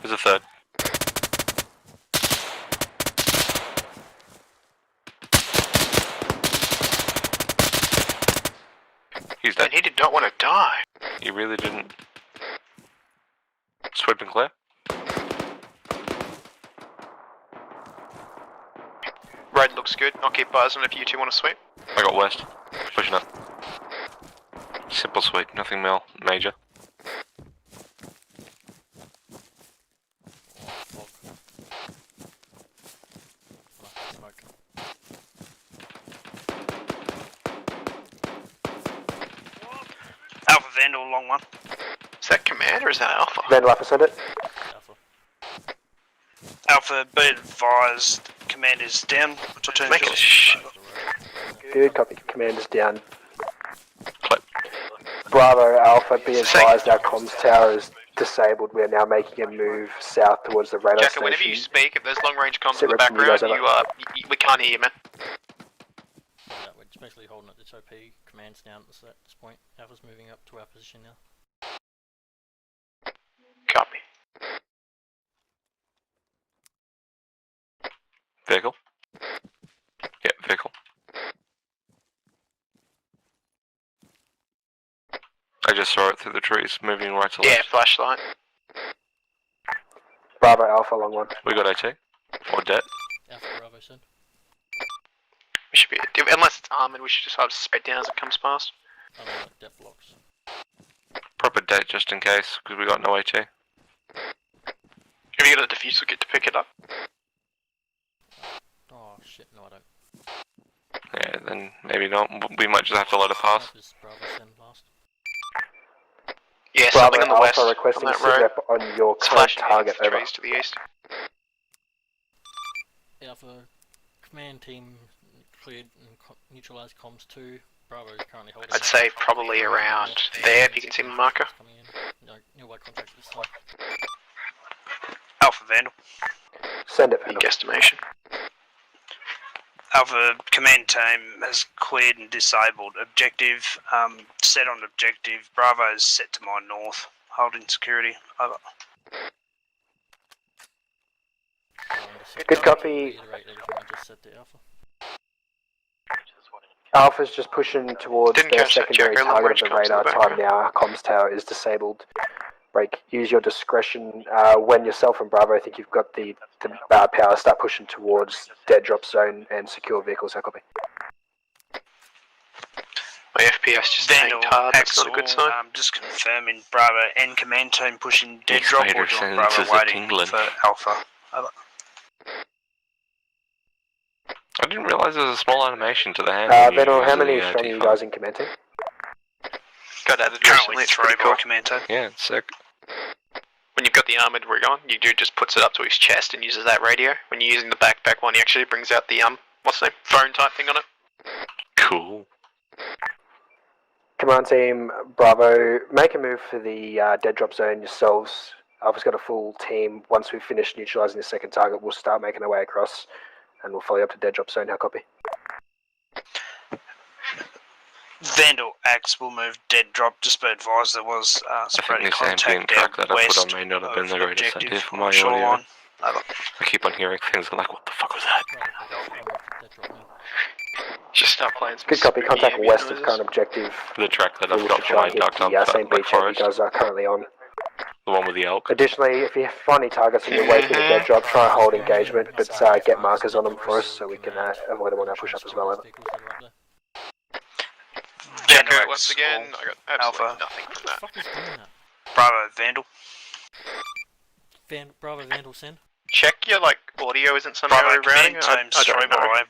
There's a third. He's dead. And he did not want to die. He really didn't. Sweep and clear. Road looks good. I'll keep buzz on if you two want to sweep. I got west. Pushing up. Simple sweep, nothing major. Alpha Vandal, long one. Is that command or is that alpha? Vandal Alpha, send it. Alpha, be advised, commander's down. Platoon Make it shit. Good, copy. Commander's down. Bravo Alpha, be advised our comms tower is disabled. We are now making a move south towards the radar Jacko, whenever you station. speak, if there's long range comms in Sit the rep from you background, guys, you we can't hear you, man. Yeah, we're especially holding at this OP. Command's down at this point. Alpha's moving up to our position now. Copy. Vehicle? Yeah, vehicle. I just saw it through the trees, moving right to left. Yeah, flashlight. Bravo Alpha, long one. We got AT. Or debt. Alpha Bravo said. We should be, unless it's armored, we should just have to spread down as it comes past. like depth blocks. Proper date just in case, because we got no AT. Have you got a diffuser kit to pick it up? Oh shit, no I don't. Yeah, then maybe not. We might just have to let it pass. Bravo send last. Yeah, Bravo something on the west. Alpha requesting on a that road. sit rep on your It's current flashing target. the Over. trees to the east. Alpha command team cleared and neutralized comms 2. Bravo is currently holding. I'd say probably around there if you can see my marker. Coming in. No, nearby contract this time. Alpha Vandal. Send it, Big Vandal. estimation. Alpha command team has cleared and disabled objective. Set on objective. Bravo is set to my north. Holding security. Over. Good copy. Reiterate everything I just said to Alpha. Alpha's just pushing towards Didn't their catch that, secondary Jacko. Long target range of the comms in the radar. Time background. now. Comms tower is disabled. Break. Use your discretion when yourself and Bravo think you've got the power. Start pushing towards dead drop zone and secure vehicles. How copy? My FPS just Vandal, tanked hard. That's Axel, not a good sign. just confirming Bravo and command team pushing dead drop, or Spider do you want Bravo senses are waiting tingling. for Alpha? Over. I didn't realise there was a small animation to the hand. when you Vandal, use how many the, strong are you T5. guys in command team? Got added Currently recently. It's 3 pretty by cool. command team. Yeah, it's sick. When you've got the armoured rig on, your dude just puts it up to his chest and uses that radio. When you're using the backpack one, he actually brings out the what's the name? Phone type thing on it. Cool. Command team, Bravo, make a move for the dead drop zone yourselves. Alpha's got a full team. Once we've finished neutralising the second target, we'll start making our way across and we'll follow you up to dead drop zone. How copy? Vandal Axe will move dead drop. Just be advised there was I think sporadic this ambient contact track out that I put west on may not have been of the greatest objective idea for on my the shoreline. audio. Over. I keep on hearing things I'm like, what the fuck was that? Dead drop now. Just start playing some Good copy. spooky Contact ambient west of noises. current objective. The track that We I've wish got to for try my and hit duck on the same Black beachhead you Forest. guys are currently on. The one with the elk. Additionally, if you find any targets on your way to the dead drop, try and hold engagement, but get markers on them for us so we can avoid them on our push-up as well. Over. Jacko, Vandal once Axe again, or I got absolutely Alpha. nothing from that. Fuck is doing that? Bravo Vandal. Bravo Vandal send. Check your audio isn't somehow Bravo routing. command team, I sorry don't by know. the way.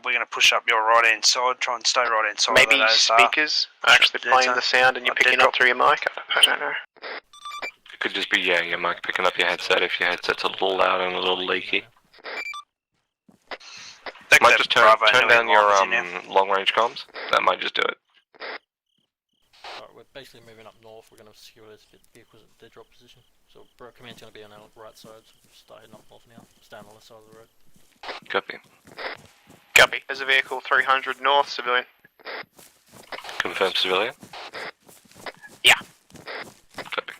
We're going to push up your right hand side. Try and stay right hand side. Maybe of that ASR. speakers are actually playing the sound and you're picking up through your mic. I don't know. It could just be, yeah, your mic picking up your headset if your headset's a little loud and a little leaky. Might just turn down your long range comms. That might just do it. Alright, we're basically moving up north. We're going to secure those vehicles at dead drop position. So command's going to be on our right side, so we'll start heading up north now. Stay on the left side of the road. Copy. Copy. There's a vehicle 300 north, civilian. Confirm civilian? Yeah. Copy.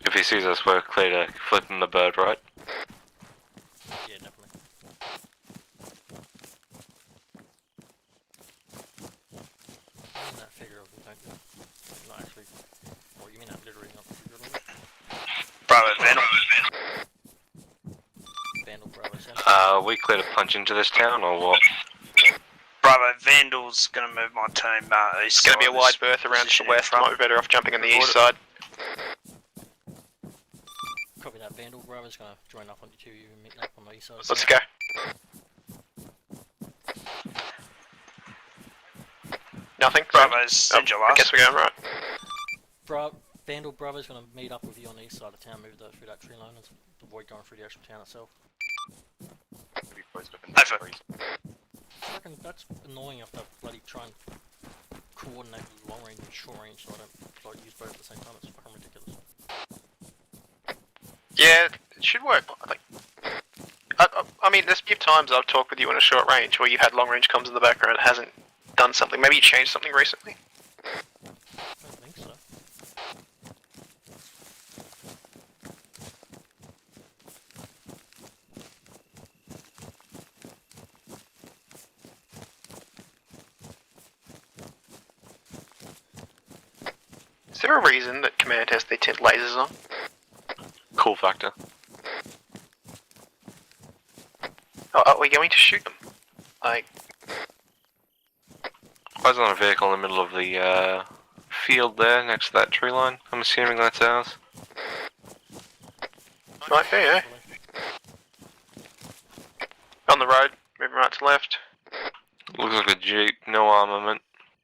If he sees us, we're clear to flip him the bird, right? Yeah, definitely. I mean that figuratively, don't you? Not actually. Well, you mean that literally, not figuratively? Bravo Vandal. Vandal, Bravo, send. We clear to punch into this town or what? Bravo Vandal's going to move my team east. It's going to be a wide berth around to the west. Might be better off jumping on the east side. Copy that, Vandal. Bravo's going to join up on you two. You meet up on the east side. Let's go. Nothing? Bravo's send your I last. guess we're going right. Vandal, Bravo's going to meet up with you on the east side of town, move through that tree line and avoid going through the actual town itself. Over. I reckon that's annoying enough to bloody try and coordinate long range and short range so I don't use both at the same time. It's fucking ridiculous. Yeah, it should work. I mean, there's few times I've talked with you in a short range where you've had long range comms in the background and it hasn't done something. Maybe you changed something recently. I don't think so. Is there a reason that command has their tint lasers on? Cool factor. Oh, are we going to shoot them? Like, I was on a vehicle in the middle of the field there, next to that tree line. I'm assuming that's ours. Might be, eh? On the road, moving right to left. Looks like a Jeep, no armament.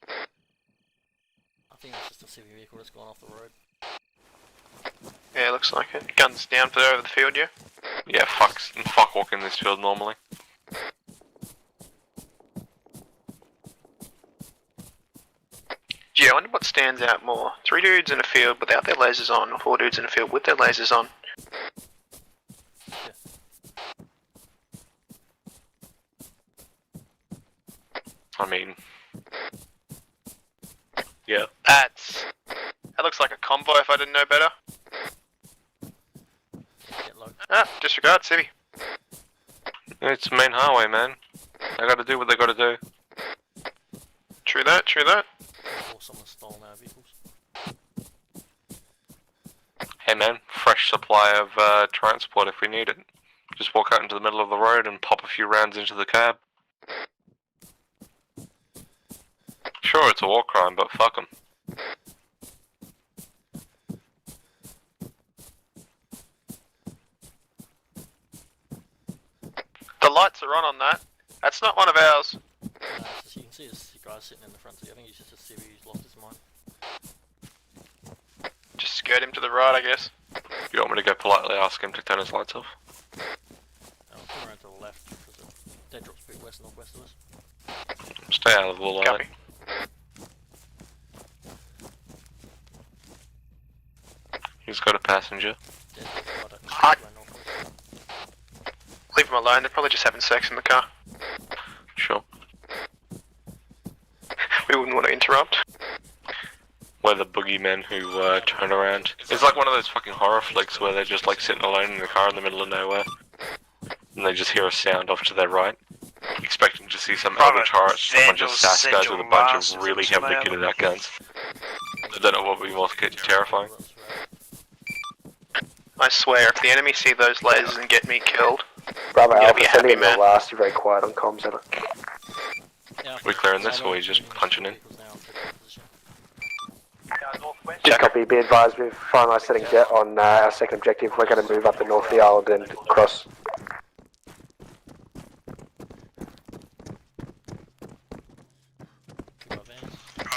I think it's just a civvy vehicle that's gone off the road. Yeah, looks like it. Guns down for over the field, yeah? Yeah, fuck walking this field normally. Gee, I wonder what stands out more. 3 dudes in a field without their lasers on, or 4 dudes in a field with their lasers on. I mean... Yeah. That looks like a convoy if I didn't know better. Ah, disregard, civvy. It's the main highway, man. They gotta do what they gotta do. True that, true that. Or someone's stolen our vehicles. Hey man, fresh supply of transport if we need it. Just walk out into the middle of the road and pop a few rounds into the cab. Sure, it's a war crime, but fuck 'em. The lights are on that. That's not one of ours. You can see this guy sitting in the front seat. I think he's just a civvy who's lost his mind. Just skirt him to the right, I guess. You want me to go politely ask him to turn his lights off? I'll turn around to the left because the dead drop's a bit west northwest of us. Stay out of the light. Copy. He's got a passenger. Leave them alone, they're probably just having sex in the car. Sure. We wouldn't want to interrupt. We're the boogeymen who turn around. It's like one of those fucking horror flicks where they're just like sitting alone in the car in the middle of nowhere. And they just hear a sound off to their right. Expecting to see some eldritch horror, someone just sass guys with a bunch of really heavily kitted out guns. I don't know what would be more terrifying. I swear, if the enemy see those lasers and get me killed, Bravo I'm gonna Alpha, be a sending happy in the man. last. You're very quiet on comms, Evan. We clearing this or are we just punching in? Just copy, be advised, we've finalised setting jet on our second objective. We're going to move up the north of the island and cross.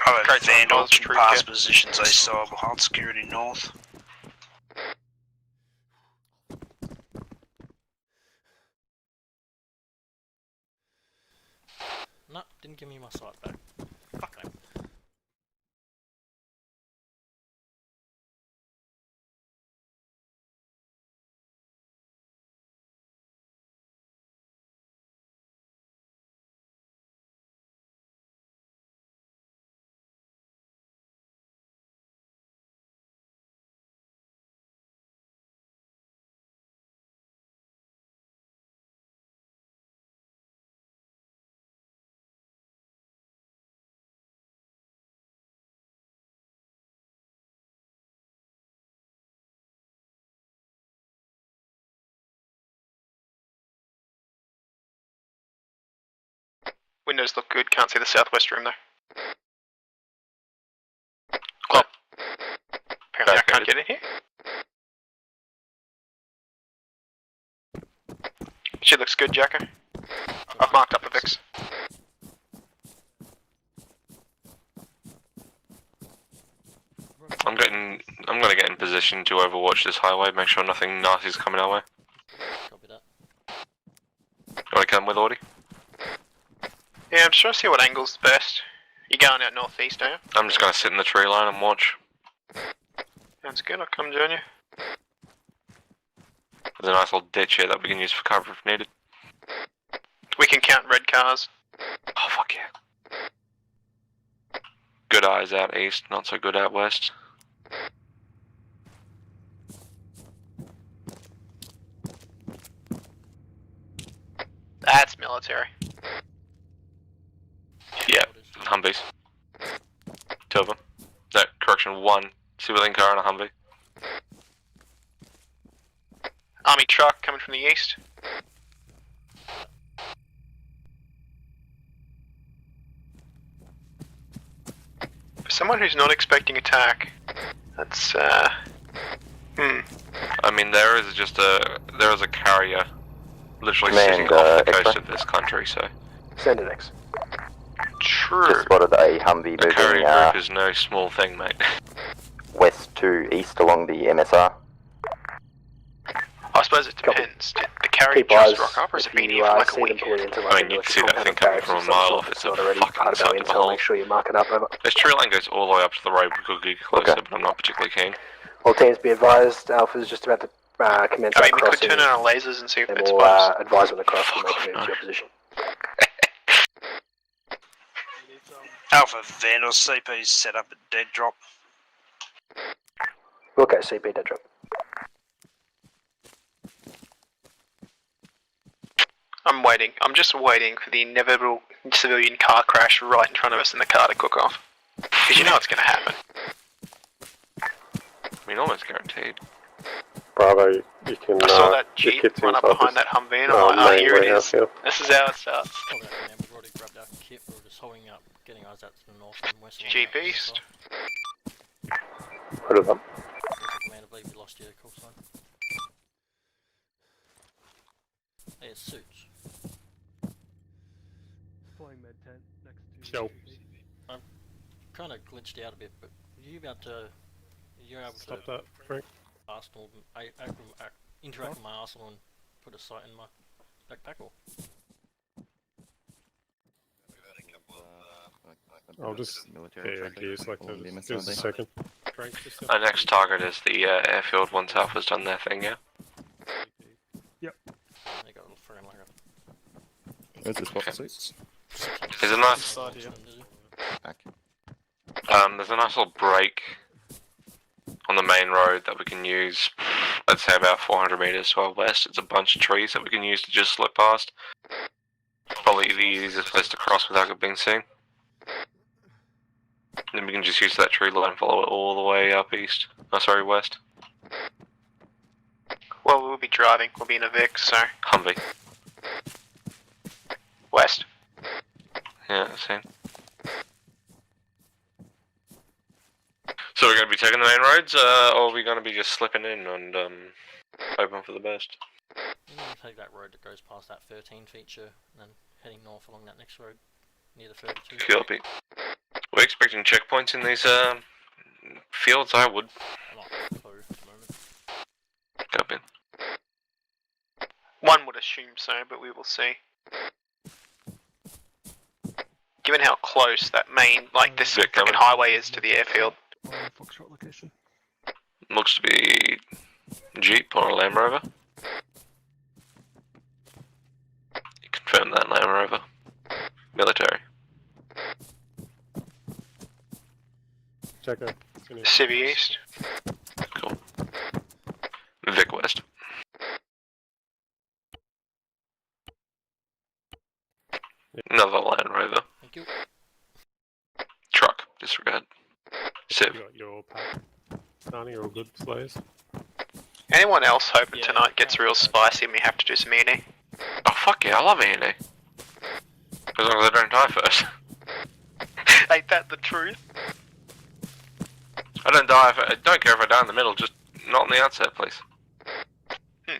Alright, Vandal, past positions, ASOR, behind security north. No, didn't give me my sight back. Fuck no. Windows look good, can't see the southwest room though. Clear. Apparently I can't get in here. She looks good, Jacko. I've marked up a Vix. I'm gonna get in position to overwatch this highway, make sure nothing nasty's coming our way. Copy that. You wanna come with Audie? Yeah, I'm just trying to see what angle's the best. You're going out northeast, are you? I'm just gonna sit in the tree line and watch. Sounds good, I'll come join you. There's a nice little ditch here that we can use for cover if needed. We can count red cars. Oh fuck yeah. Good eyes out east, not so good out west. That's military. Yeah, Humvees. 2 of them. No, correction, 1 civilian car and a Humvee. Army truck coming from the east. For someone who's not expecting attack, that's I mean, there is a carrier literally Command, sitting off the X-ray. coast of this country, so. Send it X. true. Just spotted a Humvee The carrier moving group is no small thing, mate. west to east along the MSR. I suppose it depends. Did the carrier Keep just eyes rock up, or has it if been you here for like a see them week? pulling into I like mean, a you'd see that compound thing of coming barracks from of a some mile sort. off. It's It's not a already fucking part of our inside of a intel. hole. Make sure you mark it up. Over. This tree line goes all the way up to the road. We could get closer, but I'm not particularly keen. All teams be advised. Alpha's just about to commence I our mean, we could crossing. turn on our lasers and see if And it's we'll bugs. advise on the cross. We'll make a move to your position. Alpha, Vandal CP's set up at dead drop. Okay, CP dead drop. I'm waiting. I'm just waiting for the inevitable civilian car crash right in front of us in the car to cook off. Because you know it's going to happen. I mean, almost guaranteed. Bravo, you can. I saw that your Jeep kit's run up inside behind this, that Humvee and I'm like, oh, main here it warehouse is. here. This is how it starts. Oh, that, man, we've already grabbed our kit. We're just holding up, getting eyes out to the north and west. along Jeep that east. Put it up. Command, I believe we lost your call sign. Hey, it's suits. Flying med tent next to. Yo. I'm kind of glitched out a bit, but are you about to? You're able Stop to that, Frank. Arsenal, interact with my Arsenal and put a sight in my backpack, or? I'll just gears like that. Just a second. Frank, just Our next target is the airfield once Alpha's done their thing, yeah? Yep. They got a little friggin' like a. Where's the spot suits? There's a nice, there's a nice little break on the main road that we can use, I'd say about 400 meters to our west. It's a bunch of trees that we can use to just slip past. Probably the easiest place to cross without it being seen. Then we can just use that tree line and follow it all the way up east. Oh, sorry, west. Well, we'll be driving. We'll be in a Vic, so. Humvee. West. Yeah, same. So we're going to be taking the main roads, or are we going to be just slipping in and hoping for the best? I'm going to take that road that goes past that 13 feature and then heading north along that next road near the 32. Copy. We're expecting checkpoints in these fields, I would. I'm not at the moment. Copy. One would assume so, but we will see. Given how close that main, like this fucking highway is to the airfield. Foxtrot location. Looks to be Jeep or a Land Rover. You confirm that Land Rover. Military. Check out. Civi East. Cool. Vic West. Another Land Rover. Thank you. Truck. Disregard. Civ. You got your pack. Arnie, all good, please. Anyone else hoping tonight gets real spicy and we have to do some E&E? Oh fuck yeah, I love E&E. As long as I don't die first. Ain't that the truth? I don't die I don't care if I die in the middle, just not on the outset, please.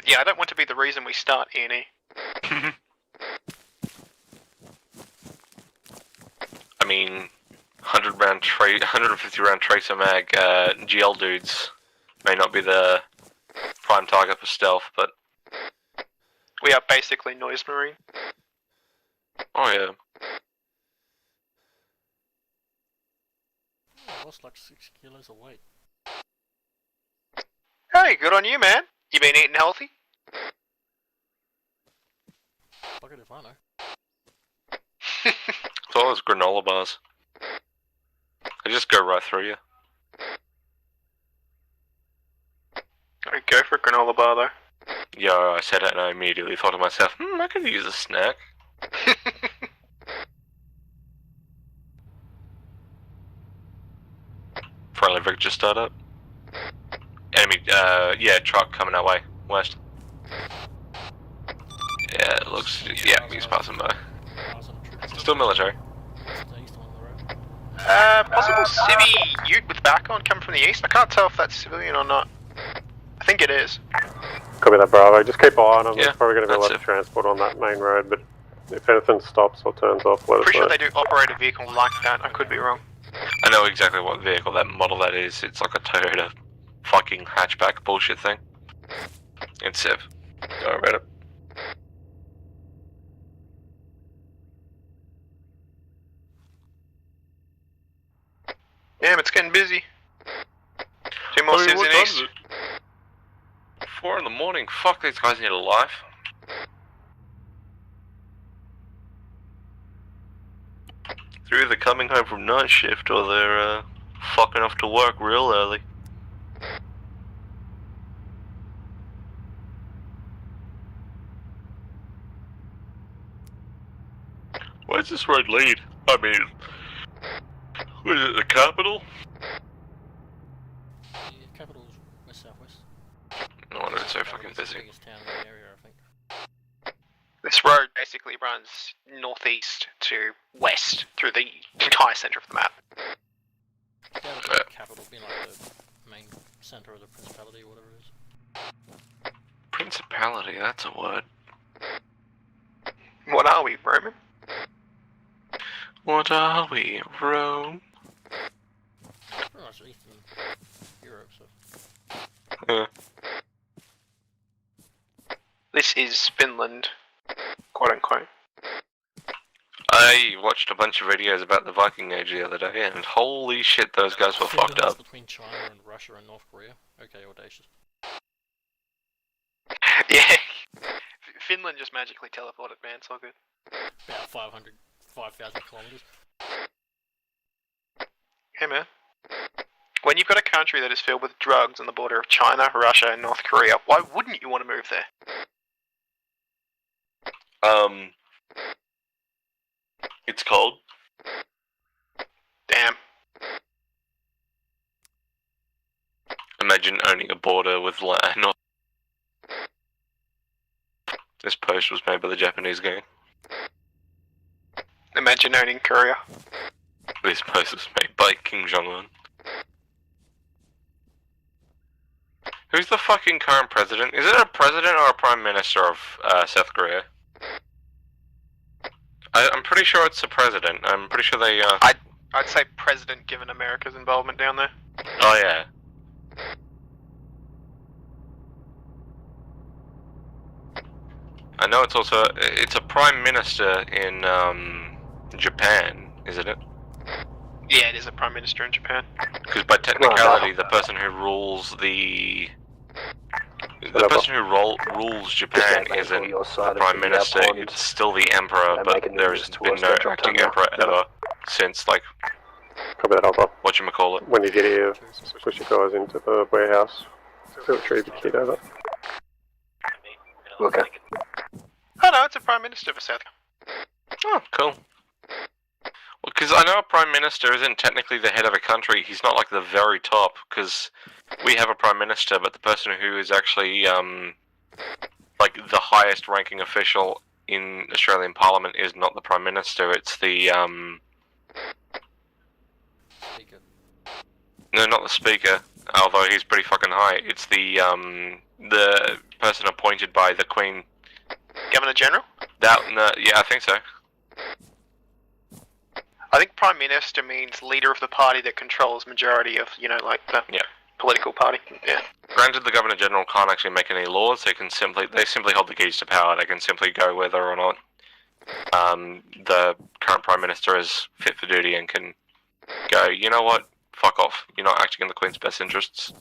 Yeah, I don't want to be the reason we start E&E. I mean, 150 round tracer mag, GL dudes may not be the prime target for stealth, but We are basically noise marine. oh yeah. I lost like 6 kilos of weight. Hey, good on you, man. You been eating healthy? Fuck it if I know. It's all those granola bars. They just go right through you. Alright, go for a granola bar though. Yo, I said it and I immediately thought to myself, I could use a snack. Friendly Vic just started up. Enemy, yeah, truck coming our way, west. Yeah, it looks, yeah, he's passing by. Still military. Possible civvy ute with back on coming from the east. I can't tell if that's civilian or not. I think it is. Copy that, Bravo. Just keep an eye on them. Yeah, There's probably going to be a lot of transport on that main road, but if anything stops or turns off, let us Pretty know. sure they do operate a vehicle like that. I could be wrong. I know exactly what vehicle that model that is. It's like a Toyota fucking hatchback bullshit thing. It's Civ. Don't worry about it. Damn, it's getting busy. 2 more civs in east. 4 in the morning. Fuck, these guys need a life. They're either coming home from night shift or they're fucking off to work real early. Where's this road lead? I mean, what is it, the capital? Yeah, capital's west-southwest. No wonder it's so fucking busy. Biggest town in the area, I think. This road basically runs northeast to west through the entire centre of the map. Yeah, the capital being like the main centre of the principality or whatever it is. Principality, that's a word. What are we, Roman? What are we, Rome? Pretty much Eastern Europe, so. Yeah. This is Finland, quote unquote. I watched a bunch of videos about the Viking Age the other day, and holy shit, those guys were fucked up. Between China and Russia and North Korea. Okay, audacious. Yeah. Finland just magically teleported, man. It's all good. About 5,000 kilometers. Hey, man. When you've got a country that is filled with drugs on the border of China, Russia, and North Korea, why wouldn't you want to move there? It's cold. Damn. Imagine owning a border with land. This post was made by the Japanese gang. Imagine owning Korea. This post was made by Kim Jong-un. Who's the fucking current president? Is it a president or a prime minister of South Korea? I'm pretty sure it's the president. I'm pretty sure they, I'd say president, given America's involvement down there. Oh, yeah. I know it's also... It's a prime minister in, Japan, isn't it? Yeah, it is a prime minister in Japan. Because by technicality, the person who rules the... The person who rules Japan isn't the Prime Minister, it's still the Emperor, but there's been no acting Emperor ever since, like, Copy that, Alpha. whatchamacallit. When you get here, push your guys into the warehouse. Feel retrieve your kit over. Okay. Oh no, it's a prime minister for South Korea. Oh, cool. Well, because I know a Prime Minister isn't technically the head of a country, he's not like the very top, because we have a Prime Minister, but the person who is actually, like, the highest ranking official in Australian Parliament is not the Prime Minister, it's the, Speaker. No, not the Speaker, although he's pretty fucking high, it's the person appointed by the Queen. Governor General? Yeah, I think so. I think prime minister means leader of the party that controls majority of, you know, like the political party. Yeah. Granted, the Governor General can't actually make any laws. They simply hold the keys to power. They can simply go whether or not the current Prime Minister is fit for duty and can go, you know what, fuck off. You're not acting in the Queen's best interests.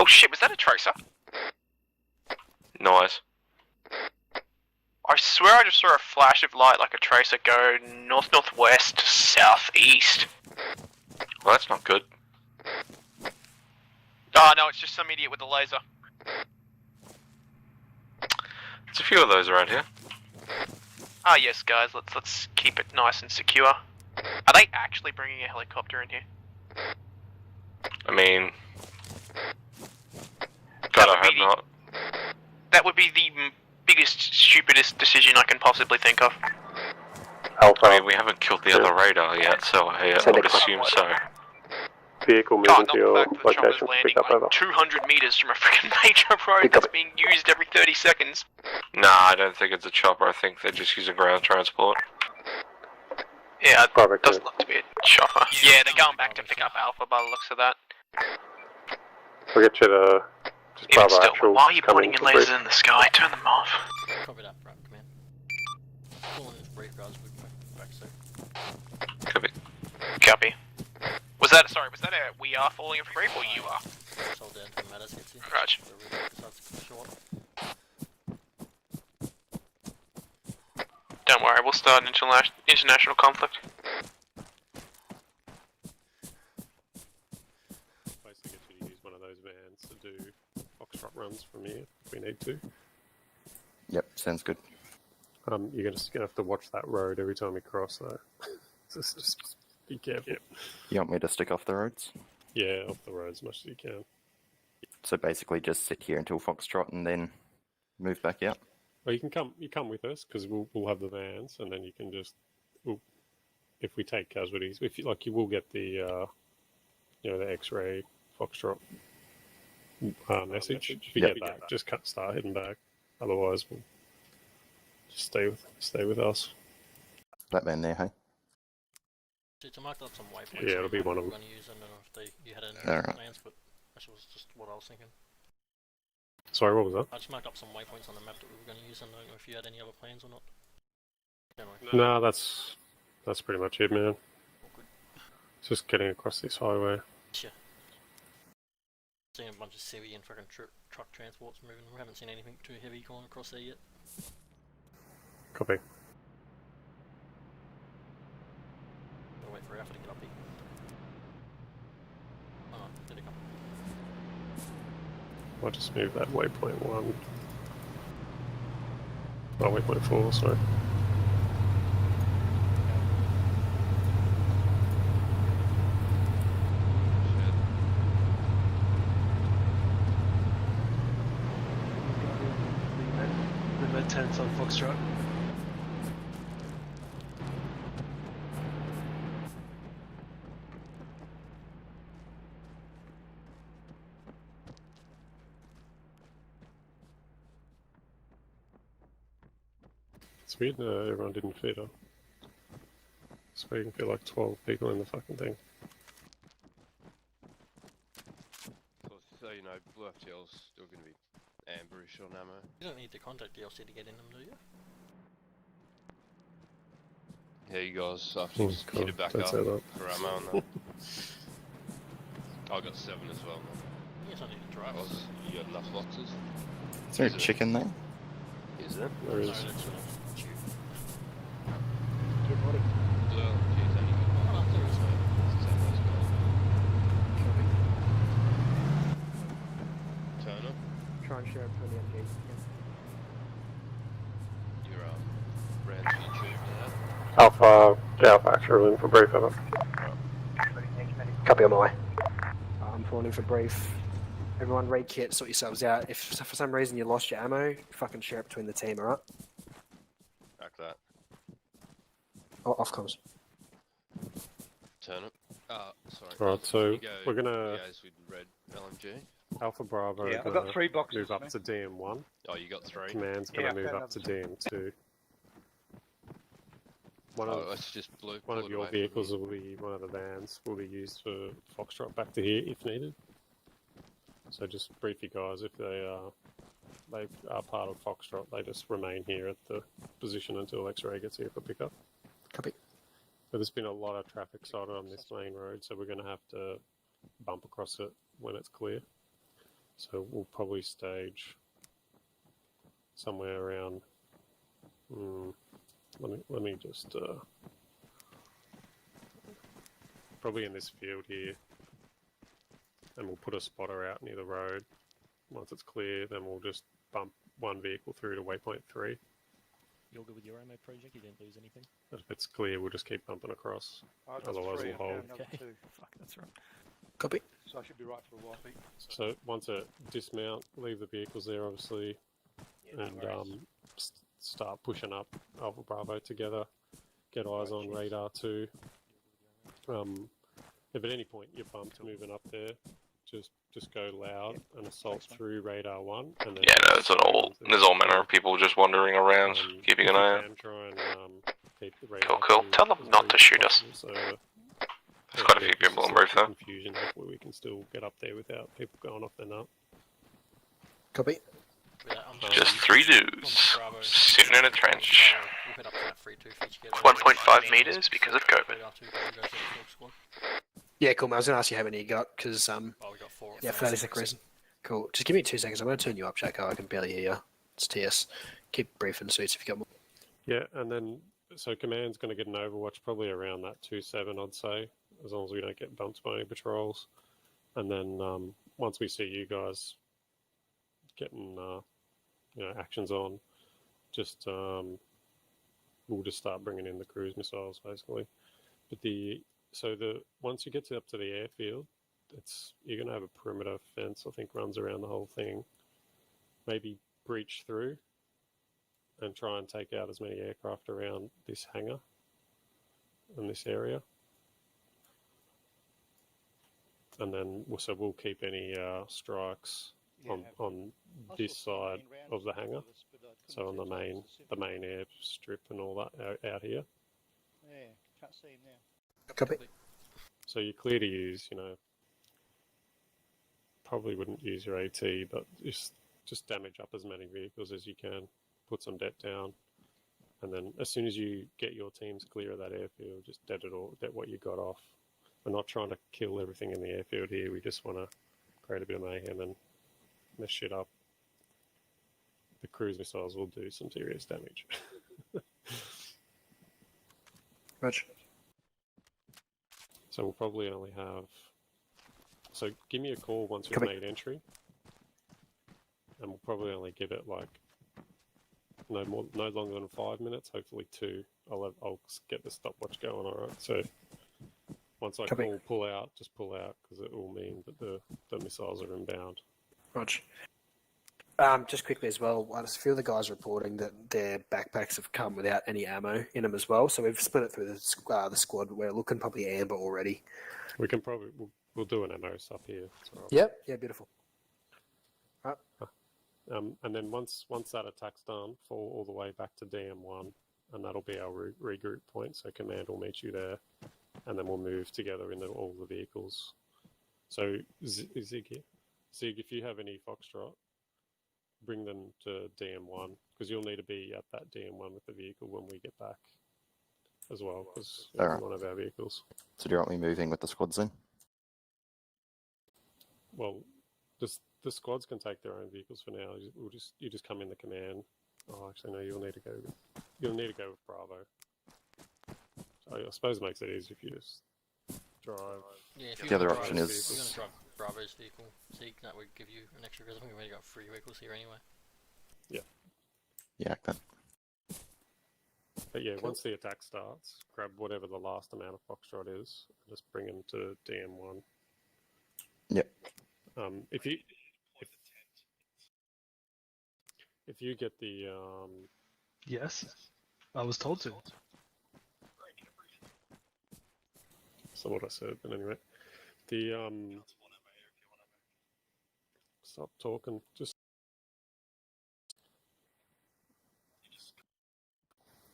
Oh shit, was that a tracer? Nice. I swear I just saw a flash of light like a tracer go north-northwest to southeast. Well, that's not good. Oh no, it's just some idiot with a laser. There's a few of those around here. Ah yes, guys, let's keep it nice and secure. Are they actually bringing a helicopter in here? I mean, God, I hope not. That would be the biggest, stupidest decision I can possibly think of. Alpha. I mean, we haven't killed the other radar yet, so I would assume so. Vehicle moving to your location. Pick up over. 200 meters from a freaking major road that's being used every 30 seconds. Nah, I don't think it's a chopper. I think they're just using ground transport. Yeah, it doesn't look to be a chopper. Yeah, they're going back to pick up Alpha by the looks of that. We'll get you to just Even Bravo still, actual. why are you pointing your lasers in the sky? Turn them off. Copy that, front command. Calling in for brief, guys. We'll be back soon. Copy. Copy. Was that a we are falling in for brief or you are? It's all down to matters gets in. Right. So we decides to show up. Don't worry, we'll start an international conflict. Basically get you to use one of those vans to do Foxtrot runs from here if we need to. Yep, sounds good. You're just gonna have to watch that road every time we cross though. just be careful. You want me to stick off the roads? Yeah, off the road as much as you can. So basically just sit here until Foxtrot and then move back out? Well, you can come with us because we'll have the vans, and then you can just, if we take casualties, if you, you will get the, the X-ray Foxtrot message. If you get that, just start heading back. Otherwise, we'll just stay with us. That van there, hey? To mark up some waypoints. Yeah, it'll be one of them. We're going to use. I don't know if you had any Alright. plans, but that was just what I was thinking. Sorry, what was that? I just marked up some waypoints on the map that we were going to use. I don't know if you had any other plans or not. No, that's pretty much it, man. It's just getting across this highway. Sure. Seen a bunch of heavy and fucking truck transports moving. We haven't seen anything too heavy going across there yet. Copy. Gotta wait for Alpha to get up here. Oh, did it come? I'll just move that waypoint 1. Oh, waypoint 4, sorry. The med tents on Foxtrot. It's weird everyone didn't feed up. So you can feel like 12 people in the fucking thing. So, you know, Blue FTL's still going to be amberish on ammo. You don't need to contact DLC to get in them, do you? Yeah, you guys have to just hit it back up for ammo on that. I got 7 as well. You guys don't need to drive. You got enough boxes? Is there a chicken there? Is there? There is. Good body. Well, geez, only got one. there is. Turner, Try and share it for the MG. you're round to your tube now. Alpha actually in for brief over. Copy on my way. I'm falling in for brief. Everyone raid kit, sort yourselves out. If for some reason you lost your ammo, fucking share it between the team, alright? Back that. Oh, off comms. Turner. Sorry. Alright, so You go we're gonna liaise with red LMG. Alpha Bravo. Yeah, I've got 3 boxes. Move up to DM1. Oh, you got 3. Command's gonna move up to DM2. Let's just One of your vehicles will be, one of the vans will be used for Foxtrot back to here if needed. So just brief you guys, if they are part of Foxtrot, they just remain here at the position until X-Ray gets here for pickup. Copy. But there's been a lot of traffic sighted on this main road, so we're going to have to bump across it when it's clear. So we'll probably stage somewhere around. Let me just probably in this field here, and we'll put a spotter out near the road. Once it's clear, then we'll just bump one vehicle through to waypoint 3. You're good with your ammo project? You didn't lose anything? But if it's clear, we'll just keep bumping across. Otherwise, we'll hold. Okay. Fuck, that's right. Copy. So I should be right for a while. So once it dismount, leave the vehicles there, obviously, and start pushing up Alpha Bravo together. get eyes on radar too. If at any point you're bumped moving up there, just go loud and assault through radar 1. And then Yeah, no, there's all manner of people just wandering around, keeping an eye out. Try and keep the radar Cool. Tell them not to shoot us. So, There's quite a few people on roof though. Confusion. Hopefully we can still get up there without people going off their nut. Copy. Just 3 dudes sitting in a trench. We'll head up to that 3-2 feature gate. 1.5 meters because of COVID. Yeah, cool, man. I was going to ask you how many you got, because, we got 4. yeah, for that is a reason. Cool. Just give me 2 seconds. I'm going to turn you up, Jacko. I can barely hear you. It's TS. Keep briefing suits if you got more. Yeah, and then, so Command's going to get an overwatch probably around that 2-7, I'd say, as long as we don't get bumped by any patrols. And then once we see you guys getting, actions on, just we'll just start bringing in the cruise missiles, basically. But once you get up to the airfield, you're going to have a perimeter fence, I think, runs around the whole thing. Maybe breach through and try and take out as many aircraft around this hangar in this area. And then we'll keep any strikes on this side of the hangar, so on the main airstrip and all that out here. Yeah, can't see him now. Copy. So you're clear to use, probably wouldn't use your AT, but just damage up as many vehicles as you can, put some det down, and then as soon as you get your teams clear of that airfield, just det what you got off. We're not trying to kill everything in the airfield here, we just want to create a bit of mayhem and mess shit up. The cruise missiles will do some serious damage. Roger. So we'll probably only have... So give me a call once we've made entry. And we'll probably only give it like no longer than 5 minutes, hopefully 2. I'll get the stopwatch going, alright? So once I call pull out, just pull out, because it will mean that the missiles are inbound. Roger. Just quickly as well, a few of the guys reporting that their backpacks have come without any ammo in them as well. So we've split it through the squad. We're looking probably amber already. We can probably we'll do an ammo stuff here. Right. Yep. Yeah. Beautiful. Right. And then once that attack's done, fall all the way back to DM1, and that'll be our regroup point. So command will meet you there, and then we'll move together into all the vehicles. So Zig, if you have any Foxtrot, bring them to DM1, because you'll need to be at that DM1 with the vehicle when we get back as well, because it's one of our vehicles. So do you want me moving with the squads then? Well, the squads can take their own vehicles for now. You just come in the command. Oh, actually, no, you'll need to go with Bravo. So I suppose it makes it easier if you just drive. Yeah, if the other option you're is... going to drive Bravo's vehicle, Zeke, that would give you an extra, because I think we've already got 3 vehicles here anyway. Yeah. Yeah, then. But yeah, once the attack starts, grab whatever the last amount of Foxtrot is, and just bring them to DM1. Yep. If you get the Yes, I was told to. So what I said, but anyway, stop talking. Just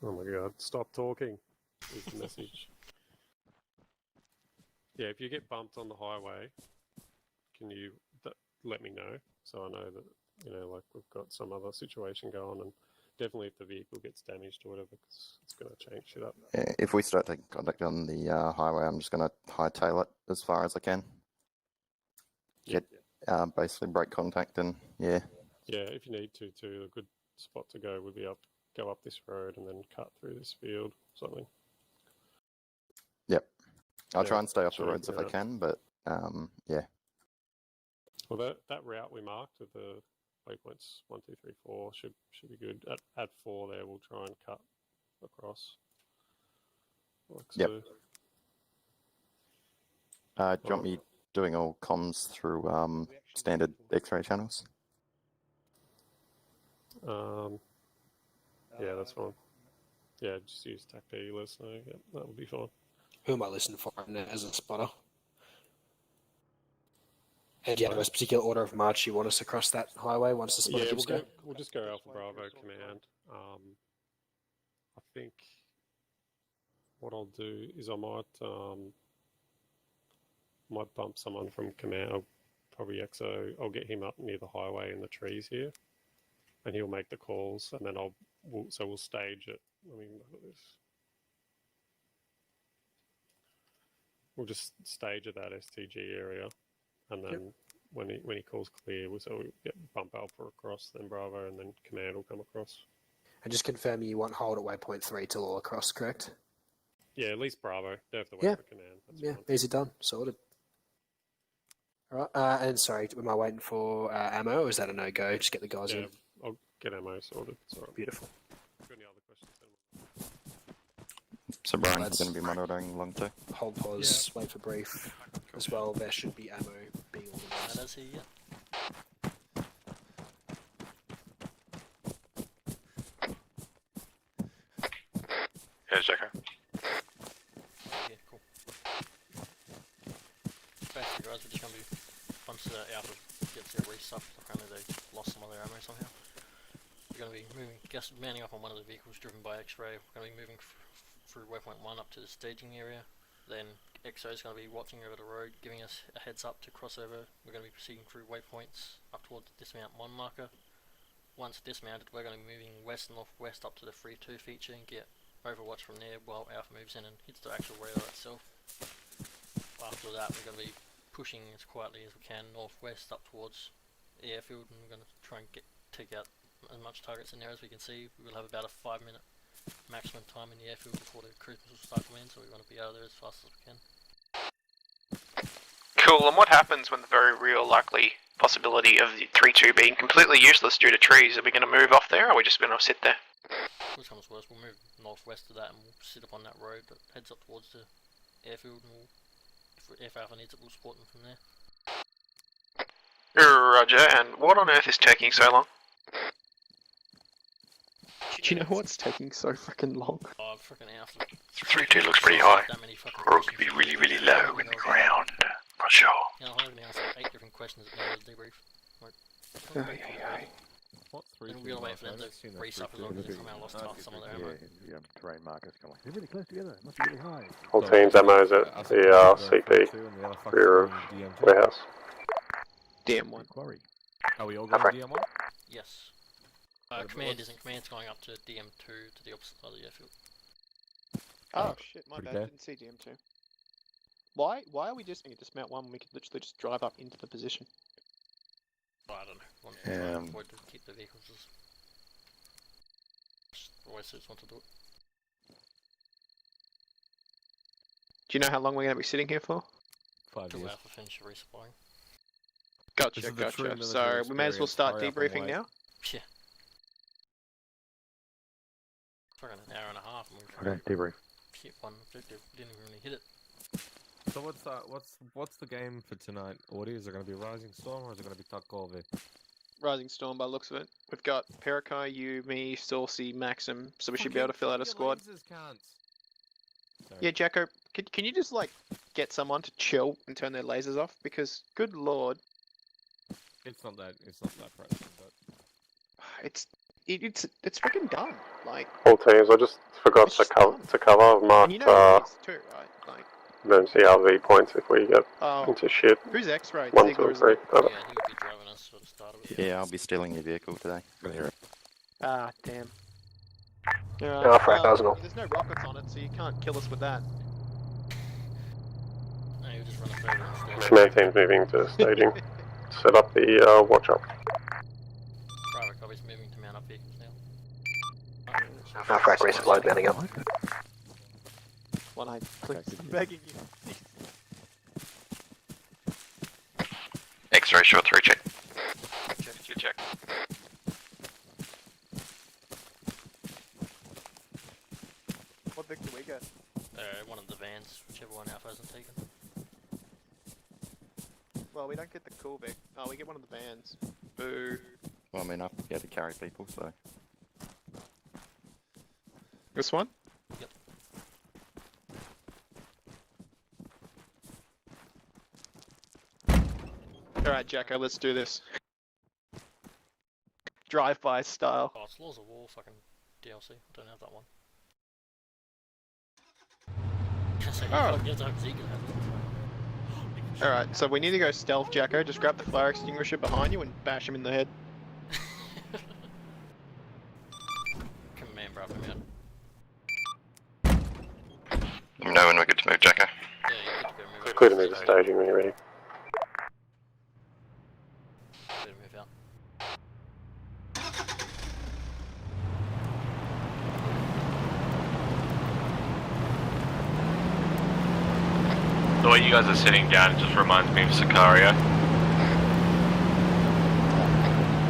oh my god, stop talking. Is the message. Yeah, if you get bumped on the highway, can you let me know, so I know that like we've got some other situation going, and definitely if the vehicle gets damaged or whatever, because it's going to change shit up. If we start taking contact on the highway, I'm just going to hightail it as far as I can. Basically break contact and yeah. Yeah, if you need to, a good spot to go would be go up this road and then cut through this field or something. Yep. I'll try and stay off the roads if I can, but yeah. Well, that route we marked with the waypoints 1, 2, 3, 4 should be good. At 4 there, we'll try and cut across. Like so. Yep. Do you want me doing all comms through standard X-ray channels? Yeah, that's fine. Yeah, just use TAC-P, let us know. Yep, that would be fine. Who am I listening for as a spotter? And do you have a particular order of march you want us across that highway once the spotter gives go? We'll just go Alpha Bravo command. I think what I'll do is I might bump someone from command. I'll probably EXO. I'll get him up near the highway in the trees here, and he'll make the calls, and then we'll stage it. Let me look at this. We'll just stage at that STG area, and then when he calls clear, we'll get bump Alpha across, then Bravo, and then command will come across. And just confirm you want hold at waypoint 3 till all across, correct? Yeah, at least Bravo. They have to wait for command. That's fine. Easy done. Sorted. All right. And sorry, am I waiting for ammo, or is that a no-go? Just get the guys in. I'll get ammo sorted. It's all right. Beautiful. Got any other questions? So Brian's going to be monitoring long too. Hold pause, wait for brief. As well, there should be ammo being organised. Does he? Yeah. Here's Jacko. Yeah, cool. Basically, guys, we're just going to be, once the Alpha gets their resupped, apparently they lost some of their ammo somehow. We're going to be moving, manning up on one of the vehicles driven by X-Ray. We're going to be moving through waypoint 1 up to the staging area. Then XO is going to be watching over the road, giving us a heads up to cross over. We're going to be proceeding through waypoints up towards the dismount 1 marker. Once dismounted, we're going to be moving west-northwest up to the 3-2 feature and get overwatch from there while Alpha moves in and hits the actual radar itself. After that, we're going to be pushing as quietly as we can northwest up towards the airfield, and we're going to try and take out as much targets in there as we can see. We will have about a 5-minute maximum time in the airfield before the cruisers will start coming in, so we want to be out of there as fast as we can. Cool, and what happens when the very real likely possibility of the 3-2 being completely useless due to trees? Are we going to move off there, or are we just going to sit there? Worst comes worst, we'll move northwest of that and we'll sit up on that road that heads up towards the airfield, and if Alpha needs it, we'll support them from there. Roger, and what on earth is taking so long? Do you know what's taking so fucking long? Oh, freaking Alpha. 3-2 looks pretty high. Or it could be really, really low in the ground. Not sure. Yeah, I'm going to ask like 8 different questions at the end of the debrief. Like, What's 3-2? then we'll wait for them to resup as well, because they somehow lost some of their ammo. Yeah, terrain markers come on. They're really close together. It must be really high. All teams ammo's at the CP rear of warehouse. DM1. Quarry. Are we all going DM1? Yes. Command isn't. Command's going up to DM2 to the opposite side of the airfield. Oh shit, my bad, didn't see DM2. Why are we just going to dismount 1 when we could literally just drive up into the position? I don't know. Want to keep the vehicles as... Always just want to do it. Do you know how long we're going to be sitting here for? 5 years. Till Alpha finish resupplying. Gotcha. So we may as well start debriefing now? Yeah. Fucking an hour and a half and Okay, debrief. Hit one objective, didn't even really hit it. So what's the game for tonight, Audie? Is it going to be Rising Storm or is it going to be Tuck-Golvi? Rising Storm by the looks of it. We've got Perikai, you, me, Saucy, Maxim, so we should be able to fill out a squad. Yeah, Jacko, can you just like get someone to chill and turn their lasers off? Because good lord. It's not that pressing, but it's freaking done. Like All teams, I just forgot to cover. I've marked and you know it's too, right? Like emergency RV points if we get into shit. Who's X-ray? 1, 2, 3. Yeah, he would be driving us for the start of it. Yeah, I'll be stealing your vehicle today. Ah, damn. Alright, there's no rockets on it, so you can't kill us with that. No, you just run us over instead. Command team's moving to staging. Set up the watch up. Bravo copy's moving to mount up vehicles now. Frac resupply mounting up. One I clicked. I'm begging you. X-ray short 3 check. Check. What Vic do we get? One of the vans, whichever one Alpha hasn't taken. Well, we don't get the cool Vic. Oh, we get one of the vans. Boo. Well, I mean, I'll be able to carry people, so. This one? Yep. Alright, Jacko, let's do this. Drive-by style. Oh, it's Laws of War fucking DLC. I don't have that one. So you have to hope Zeke can have it. Alright, so we need to go stealth, Jacko. Just grab the fire extinguisher behind you and bash him in the head. Command Bravo out. Let me know when we're good to move, Jacko. Yeah, you're good to go move out. Clear to move the staging when you're ready. Clear to move out. The way you guys are sitting down, it just reminds me of Sicario.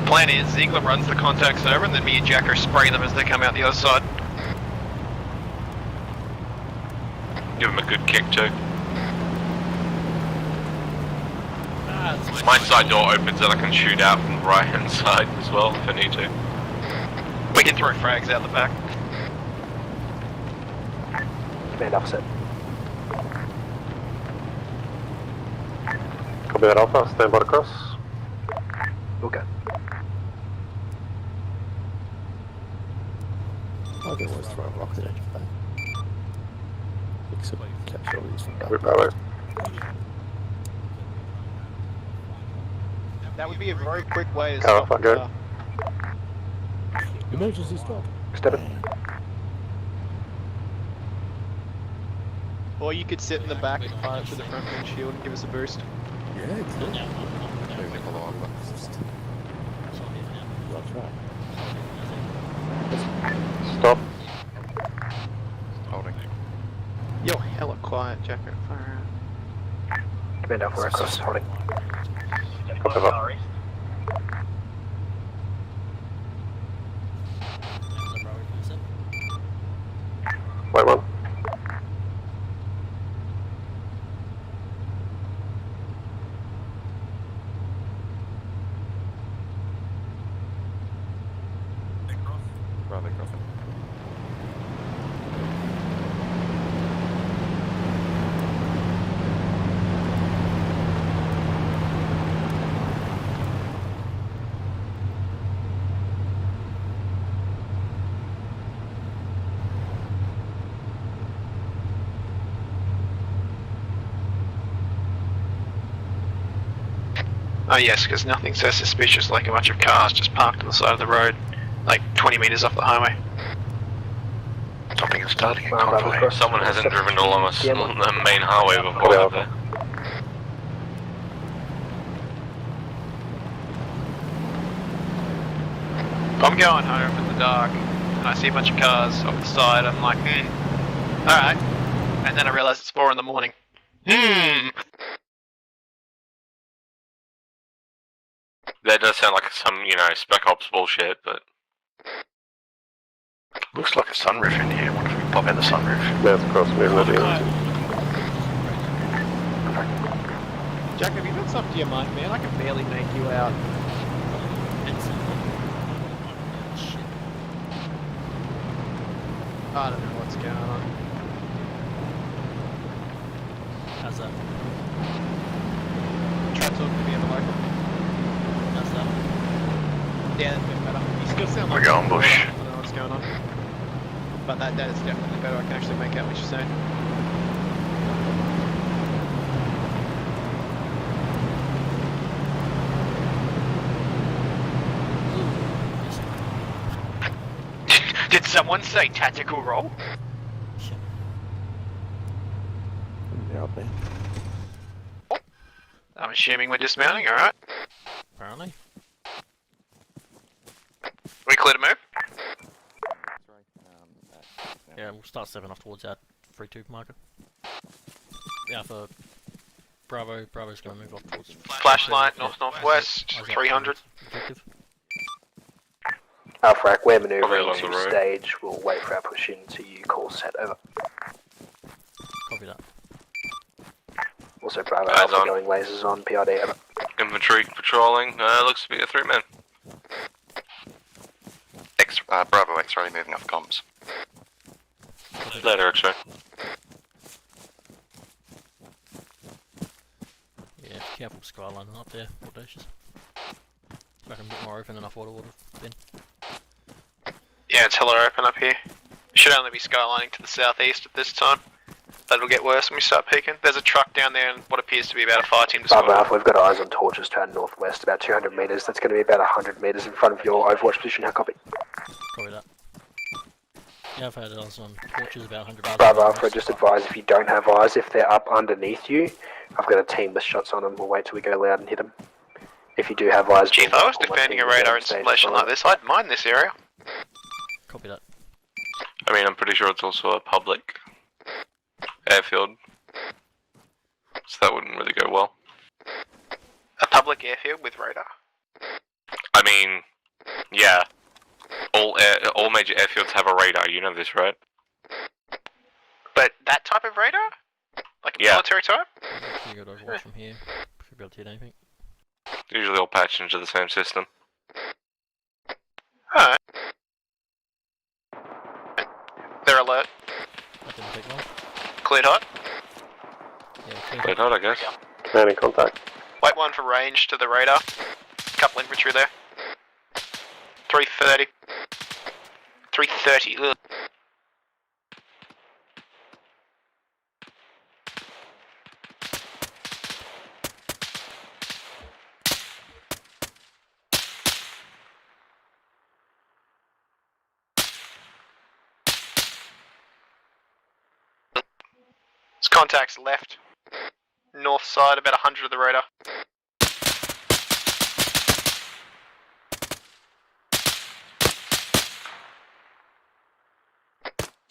Plan is Ziegler runs the contacts over, and then me and Jacko spray them as they come out the other side. Give him a good kick too. My side door opens and I can shoot out from the right hand side as well if I need to. We can throw frags out the back. Command opposite. Copy that Alpha, stand by to cross. Okay. I can always throw a rocket at your back. Except capture all these from Copy Bravo. That would be a very quick way to Car stop off, the go. Emergency stop. Step it. Or you could sit in the back and fire it to the front windshield and give us a boost. Yeah, exactly. That's right. Stop. Holding. You're hella quiet, Jacko. Fire out. Command Alpha cross, holding. Copy that. Wait one. Bravo crossing. Oh yes, because nothing's so suspicious like a bunch of cars just parked on the side of the road, like 20 meters off the highway. Stopping and starting a Bravo convoy. cross. Someone hasn't driven along the main highway before, Copy have Alpha. they? I'm going home in the dark, and I see a bunch of cars off the side. I'm like, alright. And then I realize it's 4 in the morning. That does sound like some, spec ops bullshit, but Looks like a sunroof in here. What if we pop out the sunroof? That's cross, moving at the end. Jack, have you got something to your mic, man? I can barely make you out. I don't know what's going on. How's that? Try talking to me in the local. How's that? Yeah, that's a bit better. You still sound like We're going bush. I don't know what's going on. But that is definitely better. I can actually make out what you're saying. Did someone say tactical roll? They're up there. I'm assuming we're dismounting, alright? Apparently. We clear to move? Yeah, we'll start stepping off towards that 3-2 marker. Yeah, for Bravo, Bravo's gonna move off towards... Flashlight, north-northwest, 300. Objective. Alpha, we're Probably maneuvering along the to road. stage. We'll wait for our push in to you call set over. Copy that. Also, Bravo Eyes Alpha on. going lasers on PRD over. infantry patrolling. Looks to be a 3-man. Bravo X-ray moving off comms. Later, X-ray. Yeah, careful skyline up there, audacious. Reckon a bit more open enough water then. Yeah, it's hella open up here. Should only be skylining to the southeast at this time. But it'll get worse when we start peaking. There's a truck down there and what appears to be about a fire team to Bravo squad. Alpha, we've got eyes on torches to our northwest, about 200 metres. That's going to be about 100 metres in front of your overwatch position. How copy? Copy that. Yeah, I've had eyes on torches about 100 metres. Bravo Alpha, just advise if you don't have eyes, if they're up underneath you, I've got a team with shots on them. We'll wait till we go loud and hit them. If you do have eyes... Gee, if I was defending a radar installation like this, I'd mine this area. Copy that. I mean, I'm pretty sure it's also a public airfield, so that wouldn't really go well. A public airfield with radar? I mean, yeah. All major airfields have a radar, you know this, right? But that type of radar? Like a Yeah. military type? You got overwatch from here. Should be able to hit anything. Usually all patched into the same system. Alright. They're alert. That didn't take long. Cleared hot. Yeah, Cleared hot, I guess. Commanding contact. Wait one for range to the radar. Couple infantry there. 330. 330. Ugh. It's contacts left. North side, about 100 of the radar.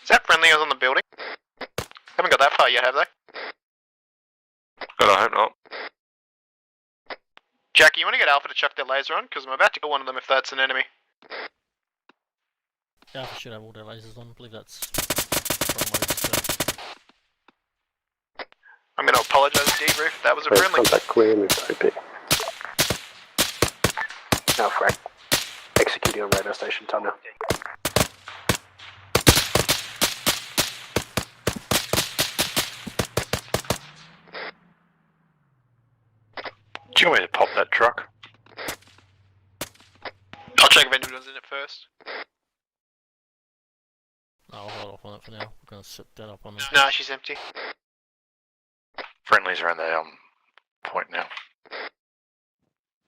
Is that friendly on the building? Haven't got that far yet, have they? God, I hope not. Jackie, you want to get Alpha to chuck their laser on? Because I'm about to kill one of them if that's an enemy. Alpha should have all their lasers on. I believe that's from what it's I'm going to apologise, debrief. That was a friendly. Contact clear, move to OP. Now, Frank. Executing on radar station. Time now. Do you want me to pop that truck? I'll check if anyone's in it first. I'll hold off on it for now. We're going to set that up on them. Nah, she's empty. Friendlies are in the point now.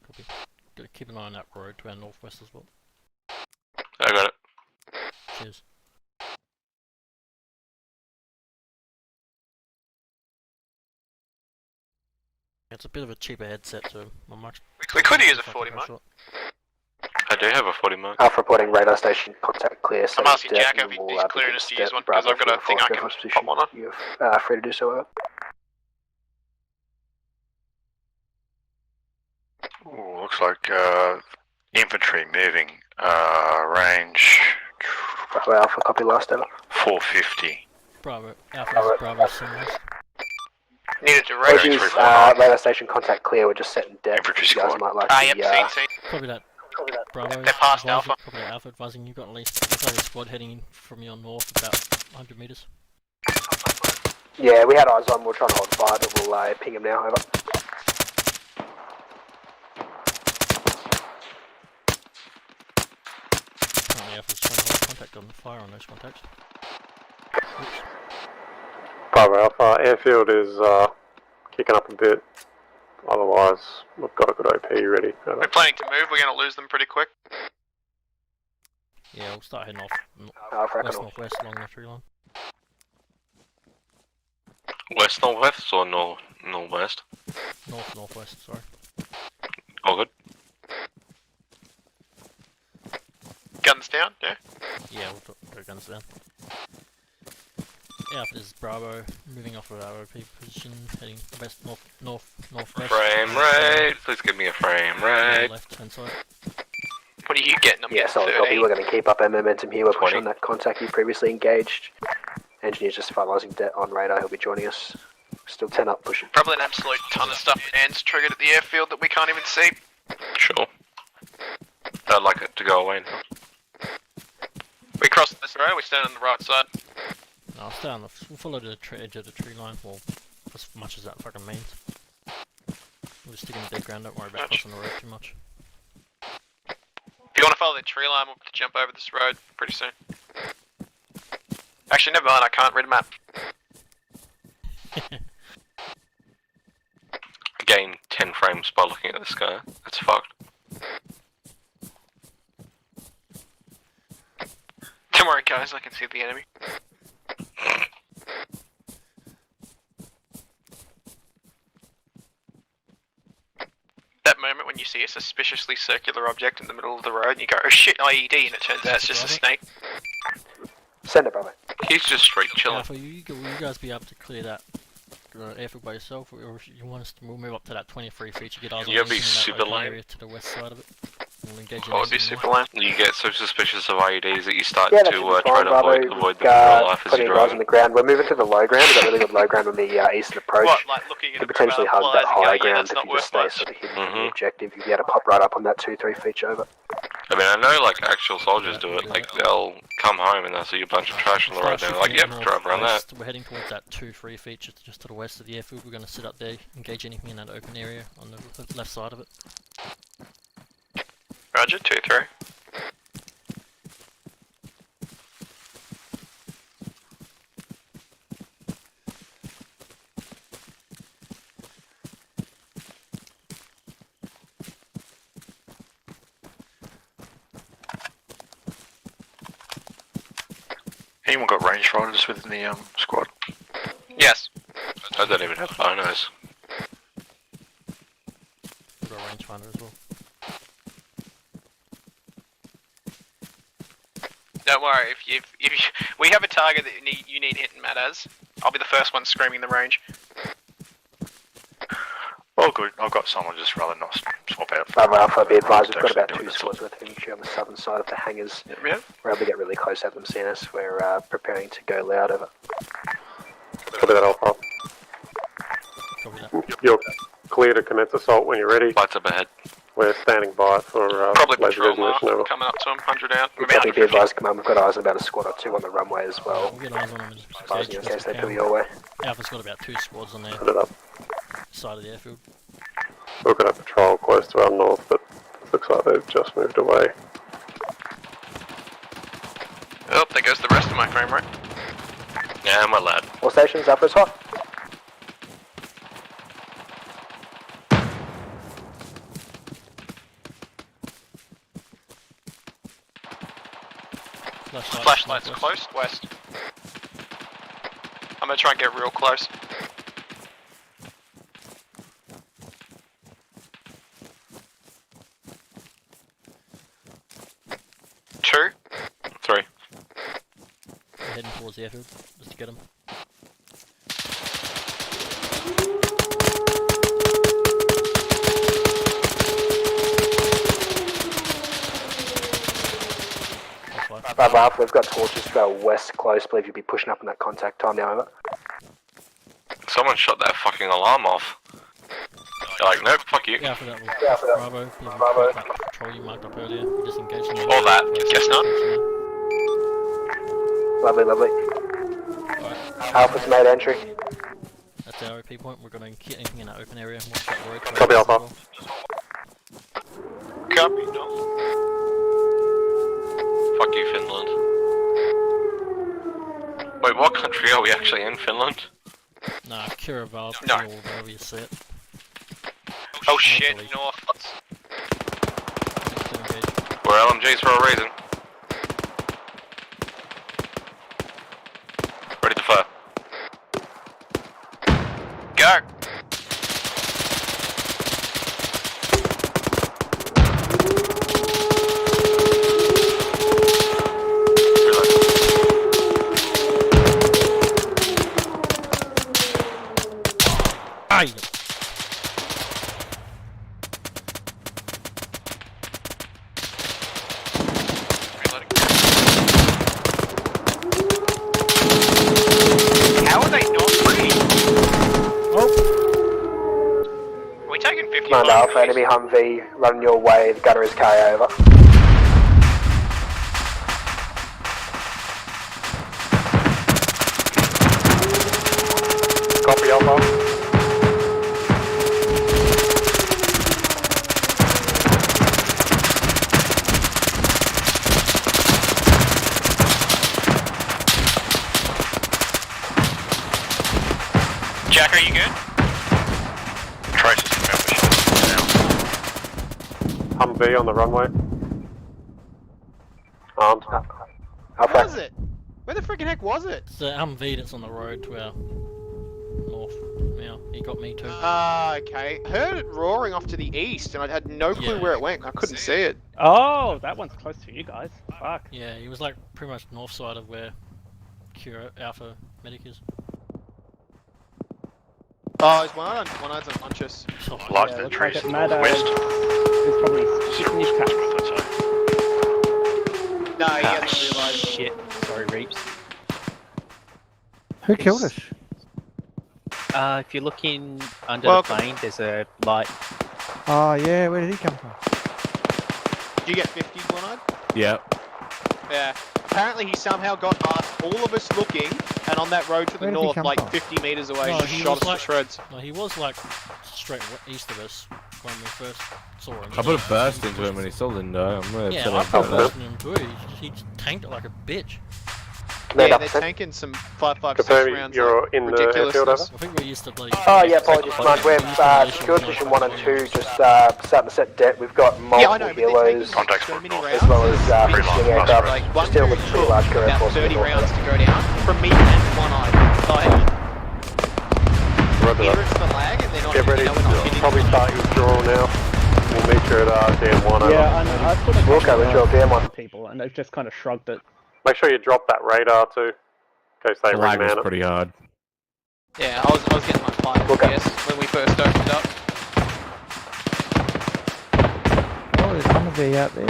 Copy. Gotta keep an eye on that road to our northwest as well. I got it. Cheers. It's a bit of a cheaper headset, so I'm much. We could use a 40 mic. I do have a 40 mark. Alpha reporting radar station. Contact clear. I'm asking Jack if he's clearing us to use one, because I've got a thing I can pop one on. You're free to do so. Ooh, looks like infantry moving. Range Bravo Alpha, copy last ever. 450. Bravo. Alpha, Bravo, sunrise. Needed to radar. Radar station contact clear. We're just setting deck. Infantry You guys squad. might like Yep, the, seen. Copy that. Bravo. They're past advising, Alpha. Copy that. Alpha advising you've got at least looks like a squad heading in from your north about 100 metres. Yeah, we had eyes on. We're trying to hold fire, but we'll ping him now. Over. Currently Alpha's trying to hold contact on the fire on those contacts. Oops. Bravo Alpha, airfield is kicking up a bit. Otherwise, we've got a good OP ready. Over. We're planning to move, we're going to lose them pretty quick. Yeah, we'll start heading off west-northwest along the tree line. West northwest or northwest? Northwest, sorry. All good. Guns down, yeah? Yeah, we'll go guns down. Alpha is Bravo, moving off of our OP position, heading west, northwest. Frame rate, please give me a frame rate. Left hand side. What are you getting? I'm Yeah, solid copy. We're going to keep up our momentum here. We're pushing on that contact you previously engaged. Engineer's just finalising det on radar. He'll be joining us. Still 10 up, pushing. Probably an absolute ton of stuff and triggered at the airfield that we can't even see. Sure. I'd like it to go away now. We crossed this road, we stand on the right side. I'll stay on the. We'll follow the edge of the tree line, well, as much as that fucking means. We'll just stick in the dead ground, don't worry about crossing the road too much. If you want to follow the tree line, we'll have to jump over this road pretty soon. Actually, never mind, I can't read a map. Gain 10 frames by looking at the sky. That's fucked. Don't worry guys, I can see the enemy. That moment when you see a suspiciously circular object in the middle of the road and you go, oh shit, IED, and it turns out it's just a snake. Send it, brother. He's just straight chilling. Will you guys be able to clear that airfield by yourself, or if you want us to move up to that 23 feet, you get eyes on You'll be that super open lame. area to the west side of it. We'll engage What would be super lame? You get so suspicious of IEDs that you start Yeah, that to should be try fine, to Bravo. avoid them in real life as Plenty you of guys on drive. the ground. We're moving to the low ground. We've got really good low ground on the eastern approach. What, like looking at Could a potentially hug that pliers and high going, yeah, ground that's if not you worth just stay much. sort of hidden from the objective. You'll be able to pop right up on that 2-3 feet over. I mean, I know like actual soldiers do it. Like they'll come home and they'll see a bunch of trash on the road. And they're like, "Yep, drive around that." We're heading towards that 2-3 feet just to the west of the airfield. We're going to sit up there, engage anything in that open area on the left side of it. Roger, 2-3. Anyone got range riders within the squad? Yes. I don't even have binos. We've got a rangefinder as well. Don't worry, if we have a target that you need hitting, Matt, as I'll be the first one screaming the range. Oh, good. I've got someone just rather not swap out. Bravo Alpha, be advised, we've got Actually about do 2 it, squads worth of infantry on the southern side of the hangars. Yeah. We're able to get really close at them seeing us. We're preparing to go loud over. Copy that, Alpha. Copy that. You're clear to commence assault when you're ready. Lights up ahead. We're standing by for Probably laser patrol mark, resolution over. coming up to him, 100 out. We'll probably be advised, come on, we've got eyes on about a squad or 2 on the runway as well. We'll get eyes on them and Advising in engage case they as pull we your way. can. Alpha's got about 2 squads on their Put it up. side of the airfield. We've got a patrol close to our north, but it looks like they've just moved away. Oh, there goes the rest of my frame rate. Yeah, my lad. All stations, Alpha's hot. Flashlights close, west. I'm gonna try and get real close. Two. 3. We're heading towards the airfield just to get them. Bravo Alpha, we've got torches to go west close. Believe you'll be pushing up on that contact time now, over. Someone shut that fucking alarm off. They're like, nope, fuck you. Yeah, for that one. Bravo. That patrol you marked up earlier. We just engaged them. All that, guess not. Lovely, lovely. Alpha's made entry. That's the ROP point. We're going to get anything in that open area. Watch that road. Copy, Alpha. Copy, no. Fuck you, Finland. Wait, what country are we actually in, Finland? Nah, Kiraval, No. or wherever you see it. Oh shit, north. We're LMGs for a reason. Ready to fire. Go! Aye! How are they not free? Oh! Are we taking 50? Command Alpha, enemy Humvee running your way. The gunner is KO, over. Copy Alpha. Jack, are you good? Traces from our mission. Humvee on the runway. Armed. Where was it? Where the freaking heck was it? It's the Humvee that's on the road to our north. Yeah, he got me too. Okay. I heard it roaring off to the east, and I had no clue where it went. I couldn't see it. Oh, that one's close to you guys. Fuck. Yeah, he was like pretty much north side of where Cura Alpha Medic is. Oh, is one-eyed unconscious. Light Yeah, the looks trees like it. northwest. It's probably shitting his pants. No, he hasn't realised. Shit. Sorry, Reeps. Who killed us? If you're looking under Welcome. the plane, there's a light. Oh yeah, where did he come from? Did you get 50, one-eyed? Yeah. Yeah. Apparently he somehow got past all of us looking, and on that road to the Where did he north, come like from? 50 metres away, No, just he shot was us like- to shreds. No, he was like straight east of us when we first saw him. I put a burst into him and he still didn't die. I'm really Yeah, upset I about put a that. burst in him too. He tanked it like a bitch. Yeah, they're tanking some 5.56 Confirm rounds. you're like, in the airfield, ridiculousness. I think we used to play. Oh yeah, apologies, man. We're secure position 1 and 2, just starting to set debt. We've got multiple helos, Contacts so from many north. rounds. as well as Free line, fixing aircraft. Like, Just dealing with pretty large career about force. 30 rounds to go down from me and one-eyed. Like, Roger either that. it's the lag and they're not, Get ready. we're not hitting Probably start your withdrawal now. We'll meet you at DM1. Yeah, I know. I've put a We'll go withdraw DM1. people, and they've just kind of shrugged it. Make sure you drop that radar too. In case they The lag was reman it. pretty hard. Yeah, I was getting like 5 FPS when we first opened up. Oh, there's Humvee out there.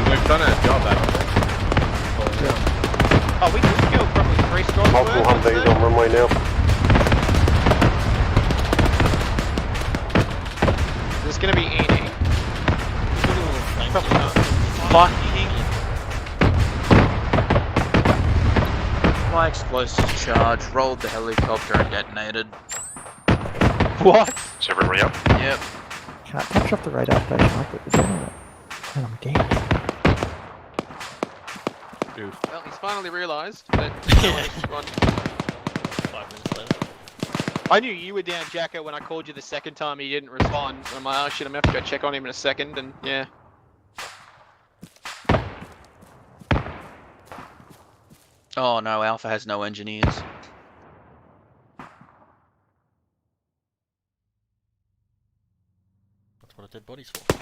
We've done our job, haven't Oh, we killed probably 3 squads Multiple worth, I'd Humvees say. on runway now. This is gonna be eating. Probably not. Fucking. My explosive charge rolled the helicopter and detonated. What? Is everybody up? Yep. Can't touch off the radar station. I put the gun on it. And I'm dead. Well, he's finally realised that. 5 minutes later. I knew you were down, Jacko, when I called you the second time he didn't respond. I'm like, oh shit, I'm gonna have to go check on him in a second, and yeah. Oh no, Alpha has no engineers. That's what a dead body's for.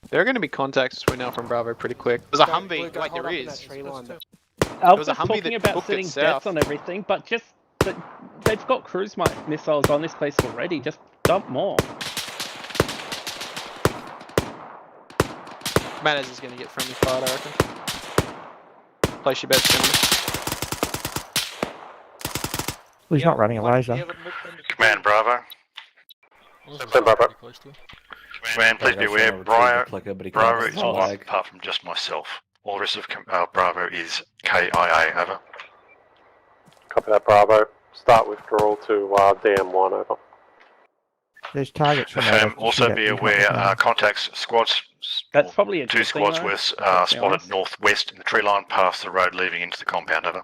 There are going to be contacts between Alpha and Bravo pretty quick. There's a Humvee. Wait, there is. Alpha's a Humvee talking that about booked it setting south. bets on everything, but they've got cruise missiles on this place already. Just dump more. Manners is going to get friendly fire, I reckon. Place your bets, gentlemen. Well, he's not running a laser. Command Bravo. Stand by, Pretty close to him. Command, please be aware, Bravo is Oh, one apart from just myself. All the rest of Bravo is KIA, over. Copy that, Bravo. Start withdrawal to DM1, over. There's targets from there. Also be aware, contacts squads. That's probably a Two good squads thing, were to be spotted honest. northwest in the tree line past the road leading into the compound, over.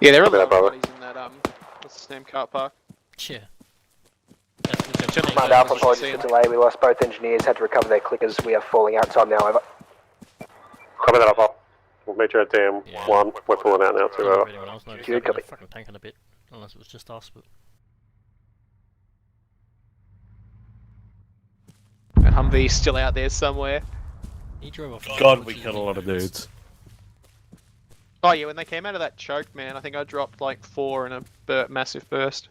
Yeah, there are a Copy lot that, of Bravo. bodies in that, what's his name, car park. Yeah. Command Alpha, apologies for delay. We lost both engineers, had to recover their clickers. We are falling out time now, over. Copy that, Alpha. We'll meet you at DM1. We're pulling out now too, I don't know over. if anyone else noticed Good, that, but copy. they're fucking tanking a bit. Unless it was just us, but... That Humvee's still out there somewhere. He drove off. God, we killed a lot of dudes. Oh yeah, when they came out of that choke, man, I think I dropped like 4 in a massive burst.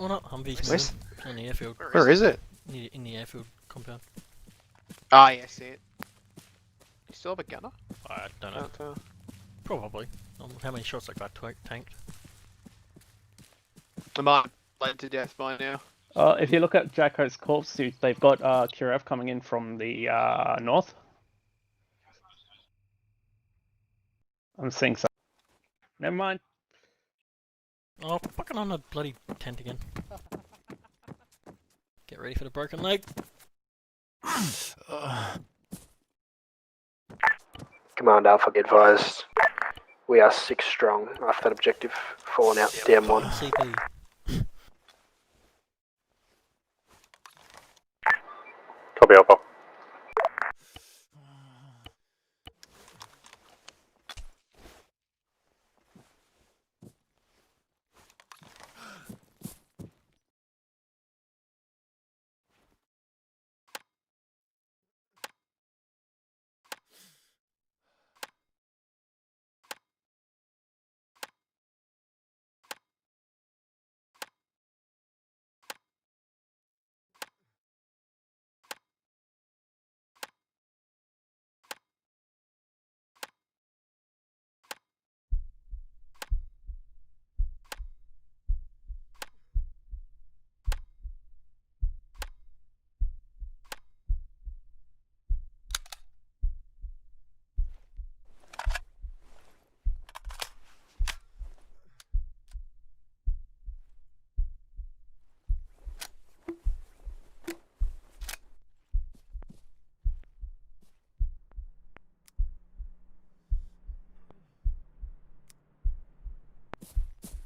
Oh no, Humvee's Where's- moving. It's on the airfield. Where is it? In the airfield compound. Ah, yeah, I see it. You still have a gunner? I don't know. Can't tell. Probably. How many shots that guy tanked? I might bled to death by now. If you look at Jacko's corpse suit, they've got Kirev coming in from the north. I'm seeing some. Never mind. Oh, fucking on the bloody tent again. Get ready for the broken leg. Command Alpha, be advised. We are 6 strong after that objective. Falling out, DM1. CP. Copy Alpha.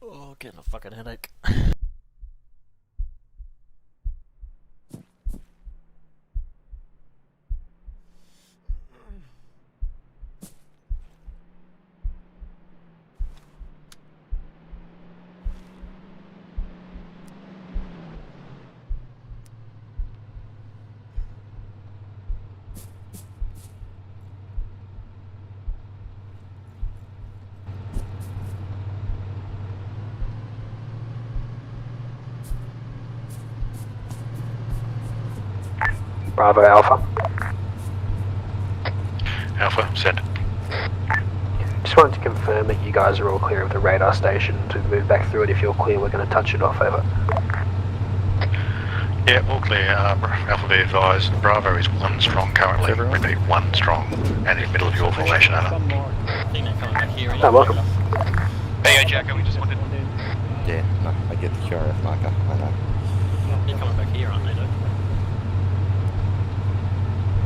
Oh, getting a fucking headache. Bravo Alpha. Alpha, send. Just wanted to confirm that you guys are all clear of the radar station to move back through it. If you're clear, we're going to touch it off, over. Yeah, all clear. Alpha, be advised. Bravo is 1 strong currently. Repeat, 1 strong. And in the middle of your formation, over. I think they're coming back here. Oh, welcome. Hey, Jacko, we just wanted. Yeah, no, I get the QRF marker, I know. They're coming back here, aren't they, though?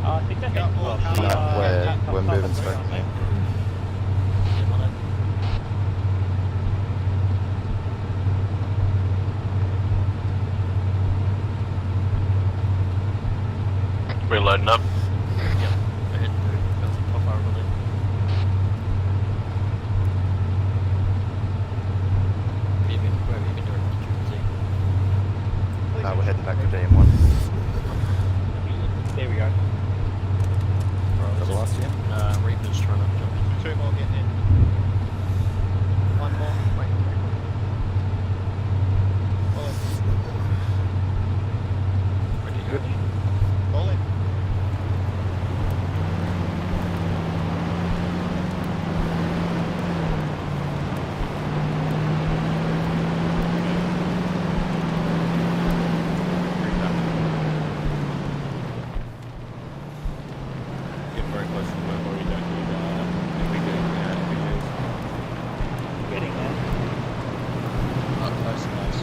I think they're heading towards No, we're moving straight from here. We're loading up. Yep, we're heading through. Got some pop over there. Where have you been doing? No, we're heading back to DM1. There we go. That the last year? Reaper's trying to jump in. 2 more getting in. 1 more. Wait. Ready to go. All in. Getting very close to the point where we don't need visuals. Getting there. Not close enough, so.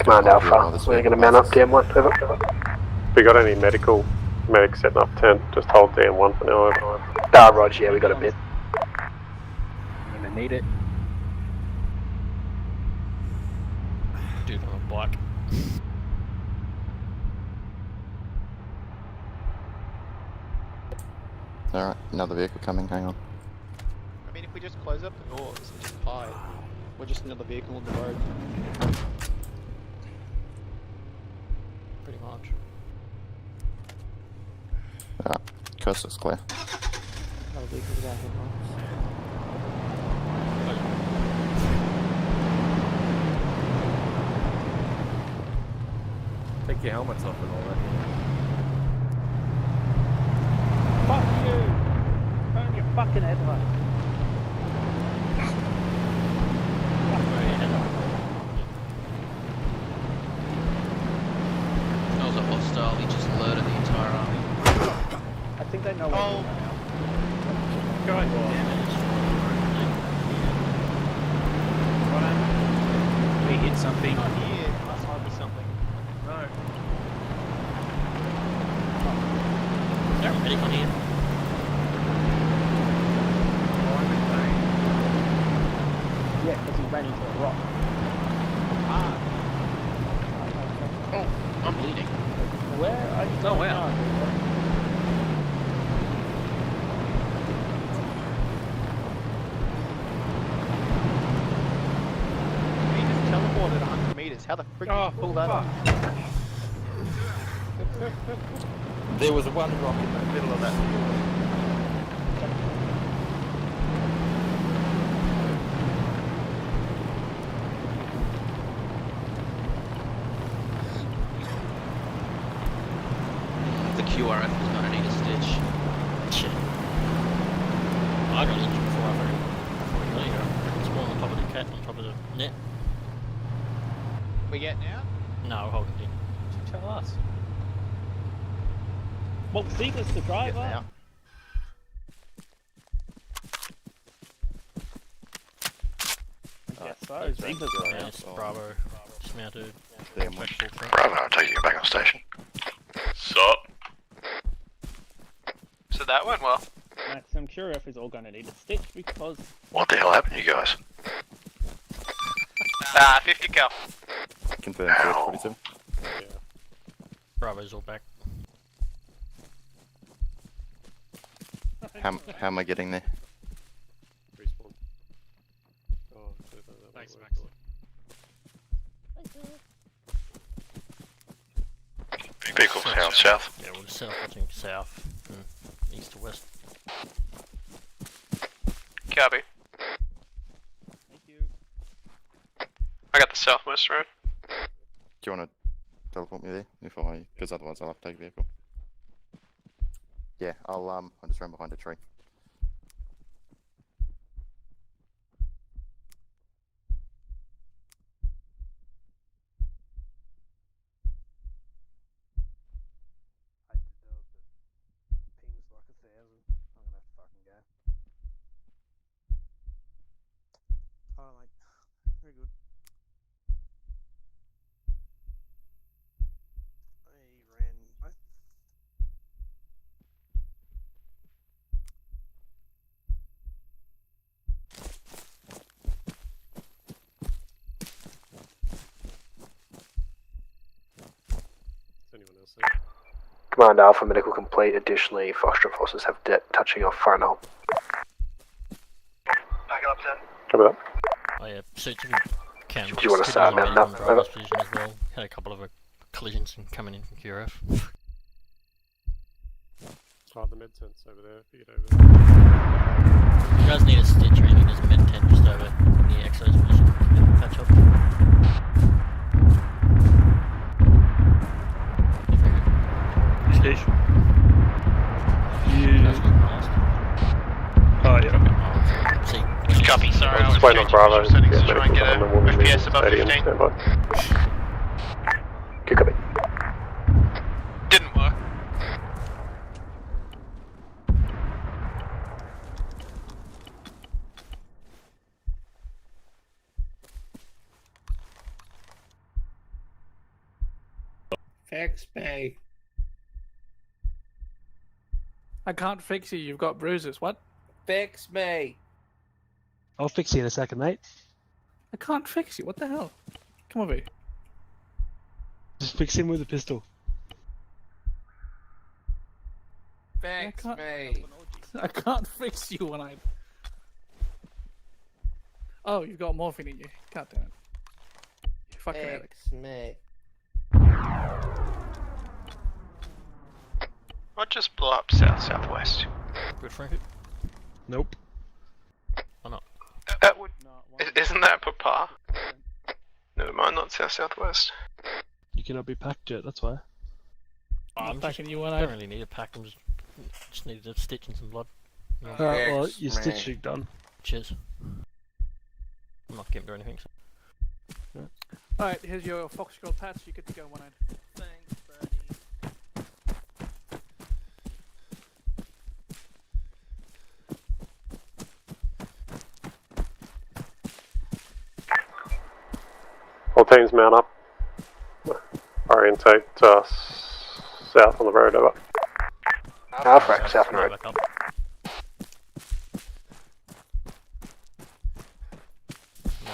Command Alpha, we're going to mount up DM1, over. If we got any medics setting up tent, just hold DM1 for now, over. Roger, yeah, we got a bit. I'm gonna need it. Dude on a bike. Alright, another vehicle coming, hang on. I mean, if we just close up the doors and just hide, we're just another vehicle on the road. Pretty much. Alright, coast looks clear. Another vehicle without headlights. take your helmets off and all that. Fuck you! Turn your fucking headlight. That was a hostile, he just alerted the entire army. I think they know what Oh. Go on. We hit something. Not here. Must might be something. No. Is there a medic on here? Yeah, because he ran into a rock. Oh, I'm bleeding. Where are you Oh, going wow. now? He just teleported 100 meters. How the frick did you pull that off? There was one rock in the middle of that field. The QRF is gonna need a stitch. Shit. I got injured before I really got spawned on top of the cat, on top of the net. We get now? No, hold it in. Tell us. Well, Zega's the driver. Now. Yes, so Zega's the driver. Yes, Bravo. Dismounted. Damn Full front. Bravo, I'm taking you back on station. Sup? So that went well. Maxim QRF is all going to need a stitch because... What the hell happened, you guys? 50 cal. Confirmed, 47. Bravo's all back. How am I getting there? Respawn. Oh, Thanks, Max. Vehicles down south. Yeah, we'll just set up, I think, south and east to west. Copy. Thank you. I got the southwest road. Do you want to teleport me there? Because otherwise I'll have to take a vehicle. Yeah, I'll just run behind a tree. I hate to do it, but ping's like 1,000. I'm gonna have to fucking go. Oh, mate. Very good. I ran. Anyone else there? Command Alpha, medical complete. Additionally, Foxtrot forces have touching off Farnell. Back it up, Ted. Copy that. Oh yeah, searching cameras. Do you want to start Medic mounting on up? Bravo's position as well. Had a couple of collisions coming in from QRF. Oh, the med tent's over there. If you get over there. You guys need a stitch or anything, there's a med tent just over in the Exo's position. Catch up. Station. That's good, last. Oh, yeah. See, Copy, sorry, I was Just waiting on changing Bravo. visual settings to Yeah, try and get a medical command, FPS above stadium, 15. stand by. Good copy. Didn't work. Fix me. I can't fix you. You've got bruises. What? Fix me. I'll fix you in a second, mate. I can't fix you. What the hell? Come over here. Just fix him with a pistol. Fix can't- me. I can't fix you when I. Oh, you've got morphine in you. God damn it. You fucking addict. Fix me. What just blew up south-southwest? good Frankie. Nope. Why not? That would... Isn't that Papa? Never mind, not south-southwest. You thinking it'll be packed yet, that's why. I'm packing you one. I don't really need a pack. Just need a stitch and some blood. Alright, well, your stitching done. Cheers. I'm not getting to anything. So. Alright, here's your Foxtrot patch. You get to go one end. Thanks, buddy. All teams mount up. Orientate south on the road, over. Alpha, south on the road.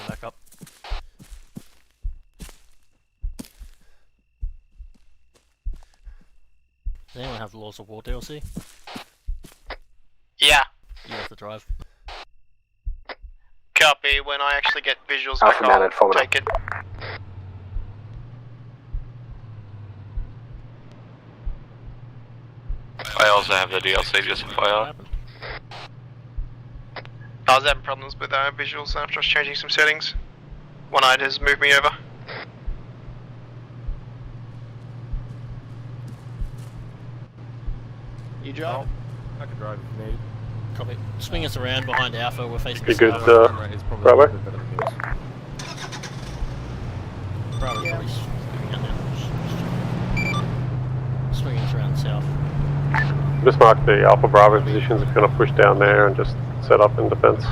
Back up. Does anyone have the Laws of War DLC? Yeah. You have to drive. Copy. When I actually get visuals Alpha back, mounted, I'll follow take it. I also have the DLC, just FYI. I was having problems with visuals after I was changing some settings. One eye has moved me over. You drive? I can drive if you need. Copy. Swing us around behind Alpha. We're facing Be the good, Bravo. Bravo. Bravo's probably swinging out now. Swinging us around south. Just mark the Alpha Bravo positions if you're going to push down there and just set up in defense.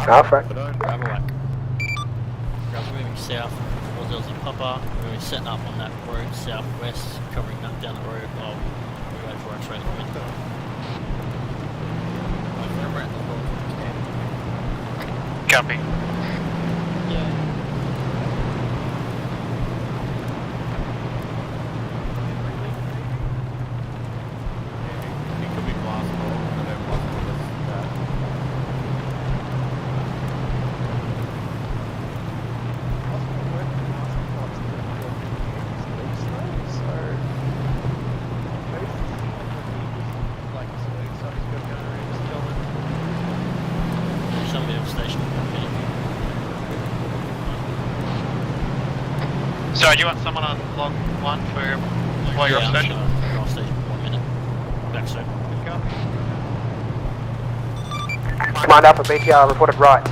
Alpha. Bravo whack. Bravo's moving south towards LZ Papa. We're going to be setting up on that road southwest, covering that down the road while we wait for our train to come in. Copy. So do you want someone on log 1 for while you're off station? You're off station for 1 minute. Back soon. Command Alpha, BTR reported right.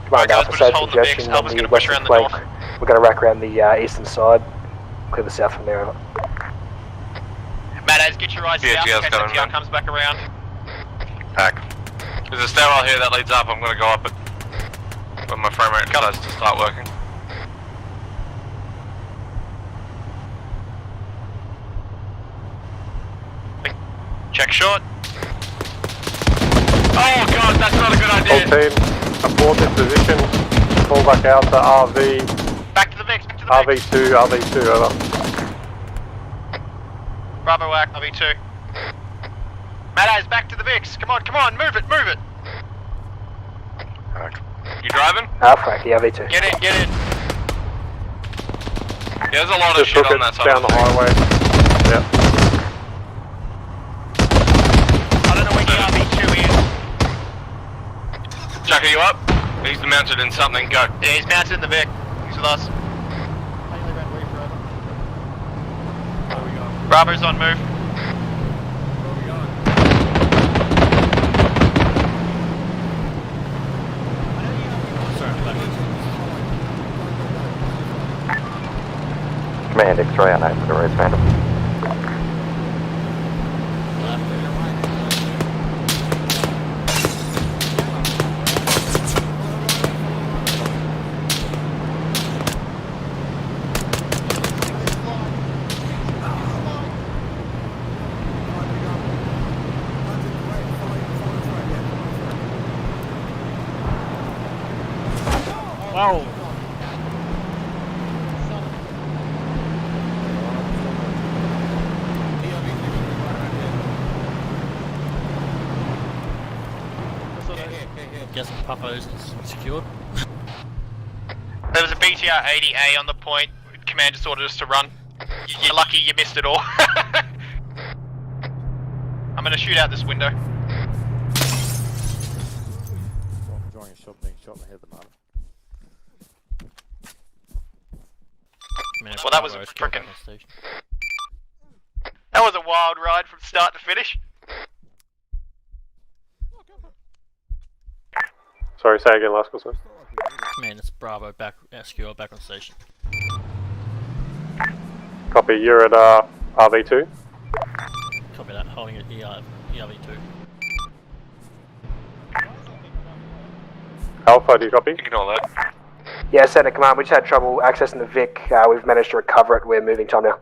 Command Alpha, safe suggestion on the western flank. We're going to rack around the eastern side, clear the south from there, over. Matt, get your eyes south in case the TR comes back around. Pack. There's a stairwell here that leads up. I'm going to go up it when my frame rate decides to start working. Check short. Oh god, that's not a good idea. All team, abort this position. Fall back out to RV. Back to the VIX, RV2, over. Bravo whack, RV2. Matt Eyes, back to the VIX. Come on, move it. You driving? Alpha, yeah, V2. Get in. Yeah, there's a lot of Just shit hook on it that side down of the highway. Yep. I don't know where the RV2 is. Jack, are you up? He's mounted in something, go. Yeah, he's mounted in the VIC. He's with us. Bravo's on move. Command X-ray on 8 for the road, Phantom. Wow. guessing Papo's is secured. There was a BTR 80A on the point. Command just ordered us to run. You're lucky you missed it all. I'm gonna shoot out this window. Enjoying a shot being shot in the head at the moment. Well, that was a frickin'... That was a wild ride from start to finish. Sorry, say again, last question. Man, it's Bravo back, SQL back on station. Copy, you're at RV2. Copy that, holding at ERV2. Alpha, do you copy? Ignore that. Yeah, Center Command, we just had trouble accessing the Vic. We've managed to recover it. We're moving time now.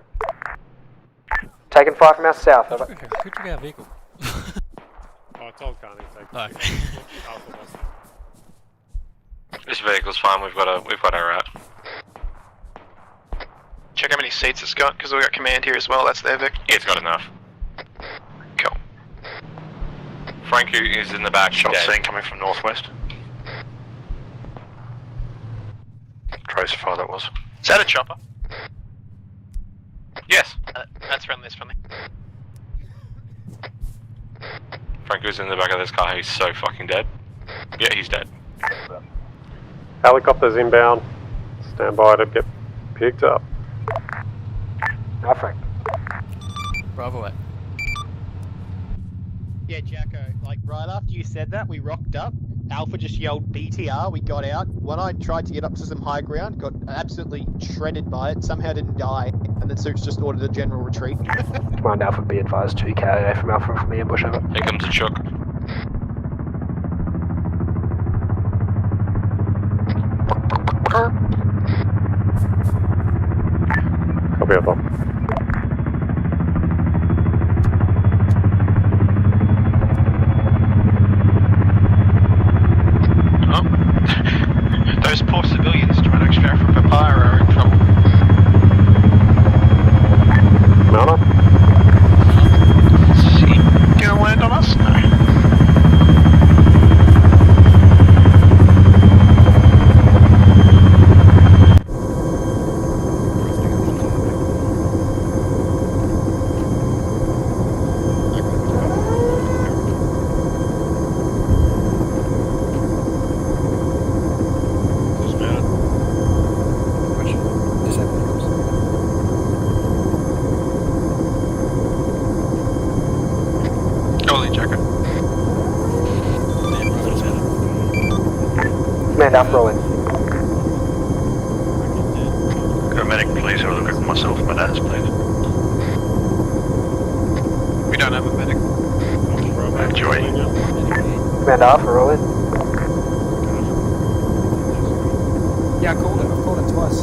Taking fire from our south. Who took our vehicle? Oh, I told Carney to take Okay. Alpha was. This vehicle's fine. We've got a route. Check how many seats it's got, because we've got command here as well. That's their Vic. Yeah, it's got enough. Cool. Frank is in the back. Shot dead. seen coming from northwest. Trace fire that was. Is that a chopper? Yes. That's friendly, that's friendly. Franco's in the back of this car. He's so fucking dead. Yeah, he's dead. Helicopters inbound. Stand by to get picked up. Now, Frank. Bravo at. Yeah, Jacko, like right after you said that, we rocked up. Alpha just yelled BTR, we got out. When I tried to get up to some high ground, got absolutely shredded by it, somehow didn't die, and then Suits just ordered a general retreat. Command Alpha, be advised, 2 KIA from Alpha from the ambush, over. Here comes a chook. Copy, Alpha. Those poor civilians trying to extract from Papaya are in trouble. Mana? Is he gonna land on us? No. Command Alpha, roll in. Go medic, please. I'll look at myself, my dad's, please. We don't have a medic. Enjoy. Command Alpha, roll in. Yeah, I called it. I've called it twice.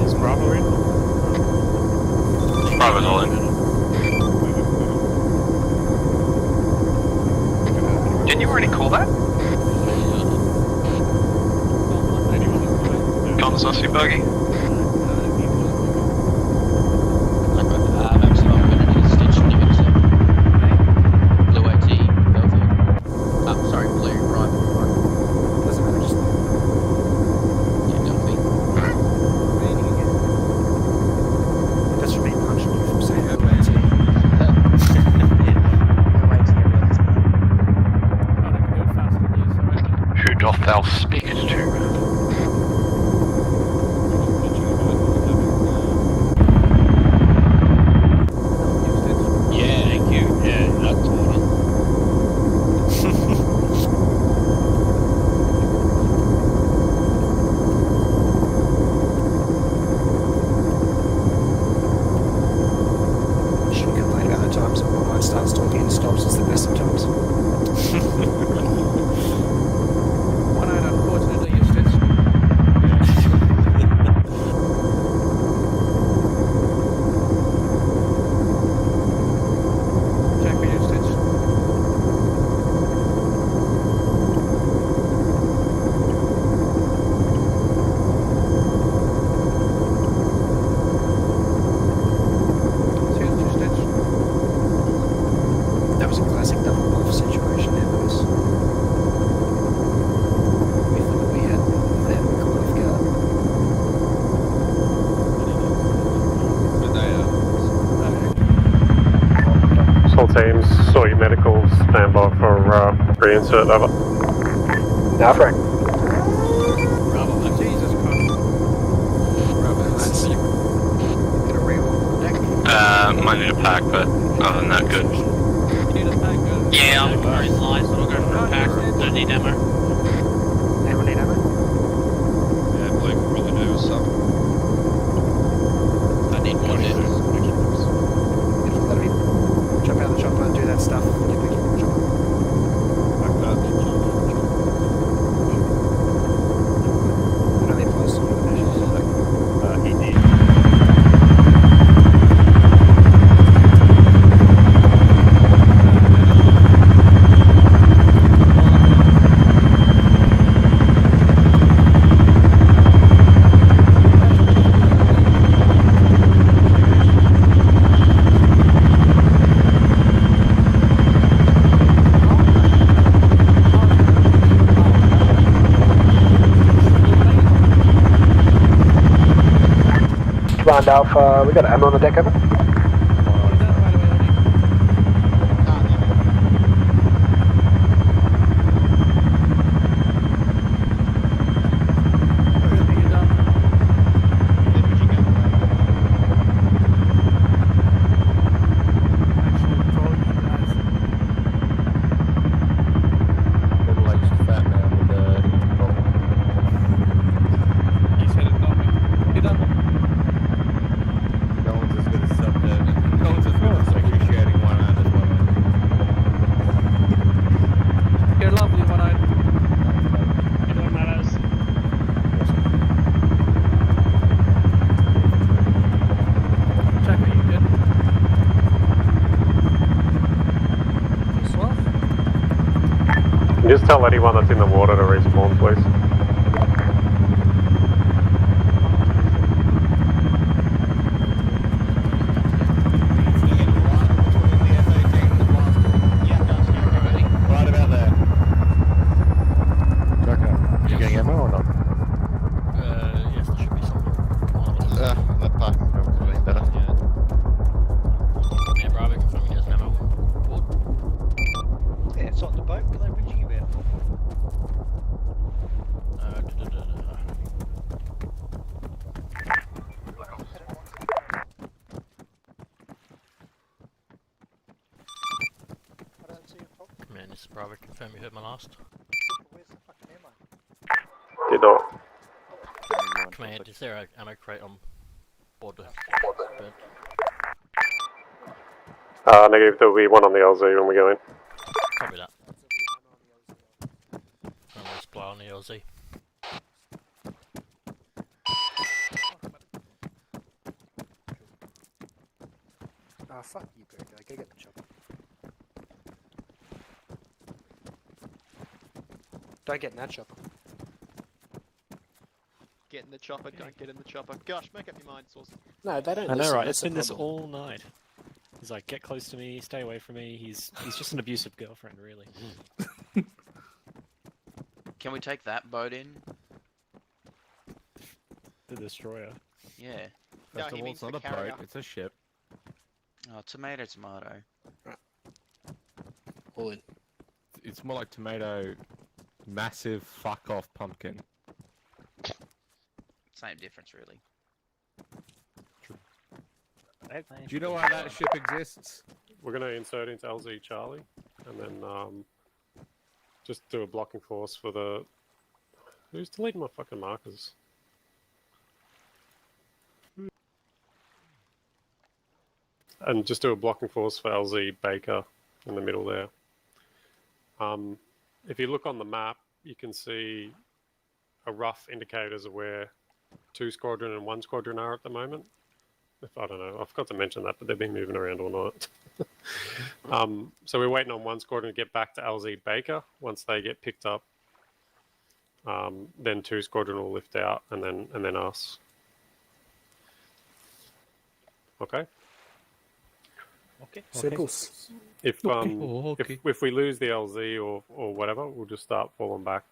Is Bravo in? Bravo's all in. Didn't you already call that? Sausage buggy. Blue AT, Belfield. Sorry, blue, right. Doesn't matter, just... Yeah, Delphi. That's from me punching you from saying Blue AT. Who doth thou speak it to? Starts talking and stops is the best of times. One out, unfortunately, you stitched. Check for you, Stitch. That was a classic double buff situation. teams, sort your medicals, stand by for reinsert, over. Now, Frank. Bravo, Jesus Christ. Bravo, that's get a real deck. Might need a pack, but other than that, good. You need a pack, good. Yeah, I'm very light, so I'll go for a pack. Don't need ammo. Anyone need ammo? Yeah, Blake will probably do with some. I need more dip. Let me jump out of the chopper and do that stuff. Get back in the chopper. Like that. I don't need plus. He did. Command Alpha, we got ammo on the deck, over. Middle-aged fat man with a intercom. He said it, not me. You done? No one's as good as no one's as good at appreciating one-eyed as one-eyed. You're lovely, one-eyed. You know what matters? Check, are you good? Swell? Can you just tell anyone that's in the water to respawn, please? Right about there. Joker, you getting ammo or not? Yes, there should be some. That parking job could have been better. Yeah, Bravo confirming he has an ammo board. Yeah, it's on the boat. What are they bridging about? I don't see a problem. Man, this is Bravo confirm you heard my last. Where's the fucking ammo? Did not. Command, is there an ammo crate on board the bird? Negative, there'll be one on the LZ when we go in. Copy that. I'm supply on the LZ. Ah, fuck you, Bird. I gotta get the chopper. Don't get in that chopper. Get in the chopper, don't get in the chopper. Gosh, make up your mind, Sauce. No, they don't I know, listen, right? that's It's the been this problem. all night. He's like, get close to me, stay away from me. He's just an abusive girlfriend, really. Can we take that boat in? The destroyer. Yeah. No, First he of all, means it's not the a carrier. boat, it's a ship. Oh, tomato, tomato. All in. It's more like tomato, massive fuck off pumpkin. Same difference, really. Do you know why that ship exists? We're going to insert into LZ Charlie, and then just do a blocking force for the... Who's deleting my fucking markers? And just do a blocking force for LZ Baker in the middle there. If you look on the map, you can see a rough indicators of where 2 squadron and 1 squadron are at the moment. I don't know, I forgot to mention that, but they've been moving around all night. So we're waiting on 1 squadron to get back to LZ Baker. Once they get picked up, then 2 squadron will lift out, and then us. Okay. Okay. Simples. If Okay. if we lose the LZ or whatever, we'll just start falling back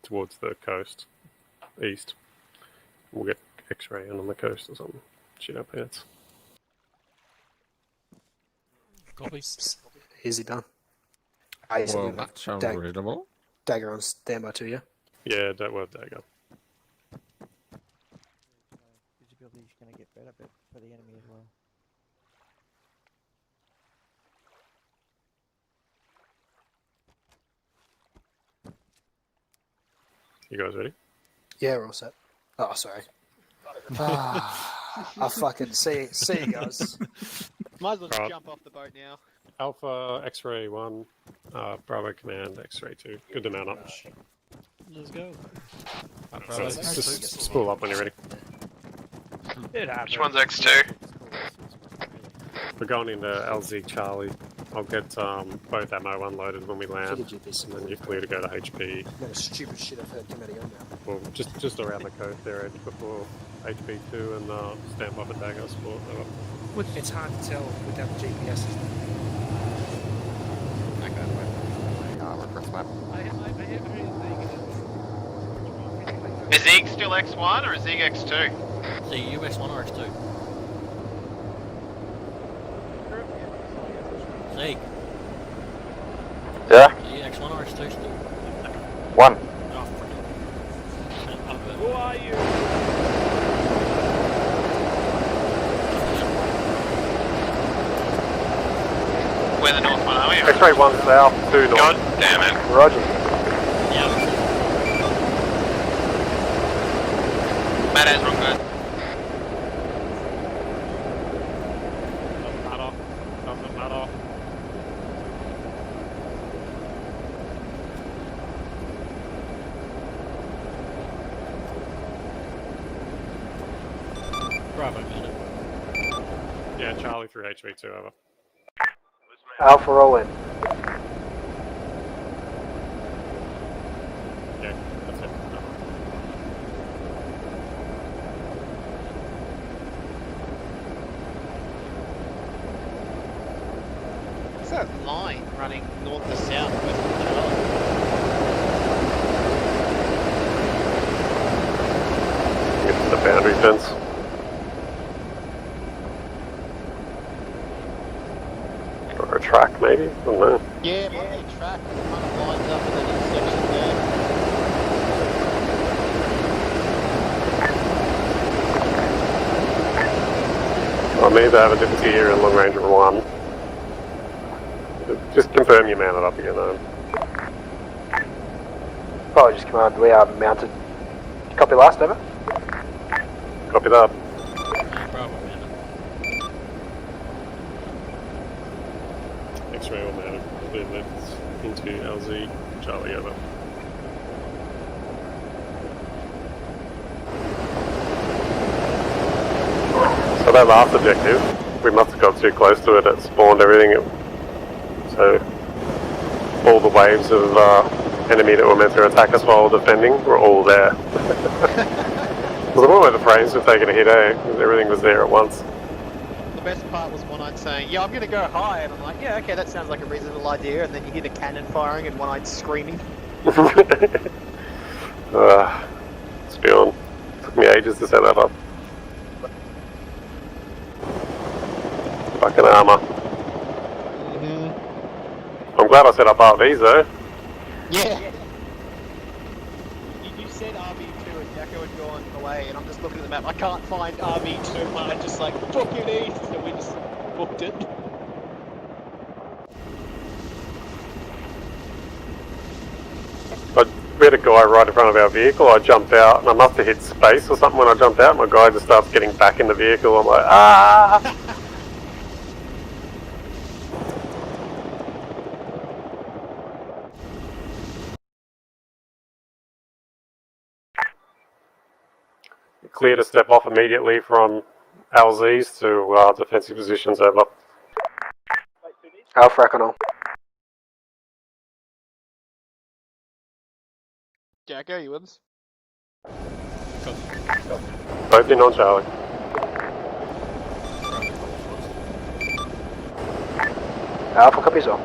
towards the coast, east. We'll get X-ray in on the coast or something. Shit our pants. Copy. Is he done? Ah, yes, Well, we've got that's unreadable. Dagger on standby too, yeah? Yeah, don't worry, Dagger. Visibility is going to get better, but for the enemy as well. You guys ready? Yeah, we're all set. Oh, sorry. I fucking see you guys. Might as well just Right. jump off the boat now. Alpha, X-ray 1, Bravo Command, X-ray 2. Good to mount up. Let's go. So just spool up when you're ready. Which one's X2? We're going into LZ Charlie. I'll get both ammo unloaded when we land, and then you're clear to go to HP. No stupid shit I've heard come out of your mouth. Well, just around the coast there, Edge, before HP2 and stand by for Dagger support. It's hard to tell without the GPS system. Request map. Is Zeke still X1 or is Zeke X2? So you X1 or X2? Zeke. Yeah? Are you X1 or X2 still? 1. Oh, freaking. Who are you? Where the north one are we? X-ray 1 south, 2 north. God damn it. Roger. Matt has wrong good. Doesn't matter. Bravo, man. Yeah, Charlie through HV2, over. Alpha roll in. Yeah, that's it. What's that line running north to south west of Charlie? Get to the boundary fence. Or a track, maybe? I don't know. Yeah, might be a track that kind of lines up in that intersection there. I may have a difficulty here in long range 1. Just confirm you mounted up again. Apologies, Command. We are mounted. Copy last, over. Copy that. Bravo, man. X-ray all mounted. Clear left into LZ. Charlie, over. So that last objective, we must have got too close to it. It spawned everything. So all the waves of enemy that were meant to attack us while defending were all there. It was the one where the frames were taking a hit, because everything was there at once. The best part was One-Eyed saying, yeah, I'm going to go high, and I'm like, yeah, okay, that sounds like a reasonable idea, and then you hear the cannon firing and One-Eyed screaming. It's beyond. Took me ages to set that up. Fucking armor. I'm glad I set up RVs though. Yeah. You said RV2 and Jacko had gone away, and I'm just looking at the map. I can't find RV2, and I just like, book it east, and we just booked it. We had a guy right in front of our vehicle. I jumped out and I must have hit space or something when I jumped out. My guy just starts getting back in the vehicle. I'm like, ah! Clear to step off immediately from LZs to defensive positions, over. Alpha Econom. Jacko, you with us? Both in on Charlie. Alpha copies all.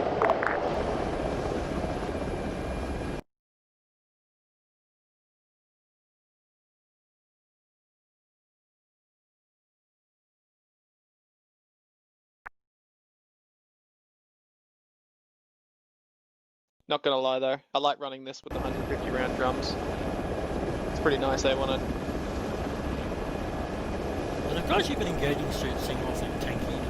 Not gonna lie though, I like running this with the 150 round drums. It's pretty nice, eh, one. And the guys you've been engaging seem awfully tanky than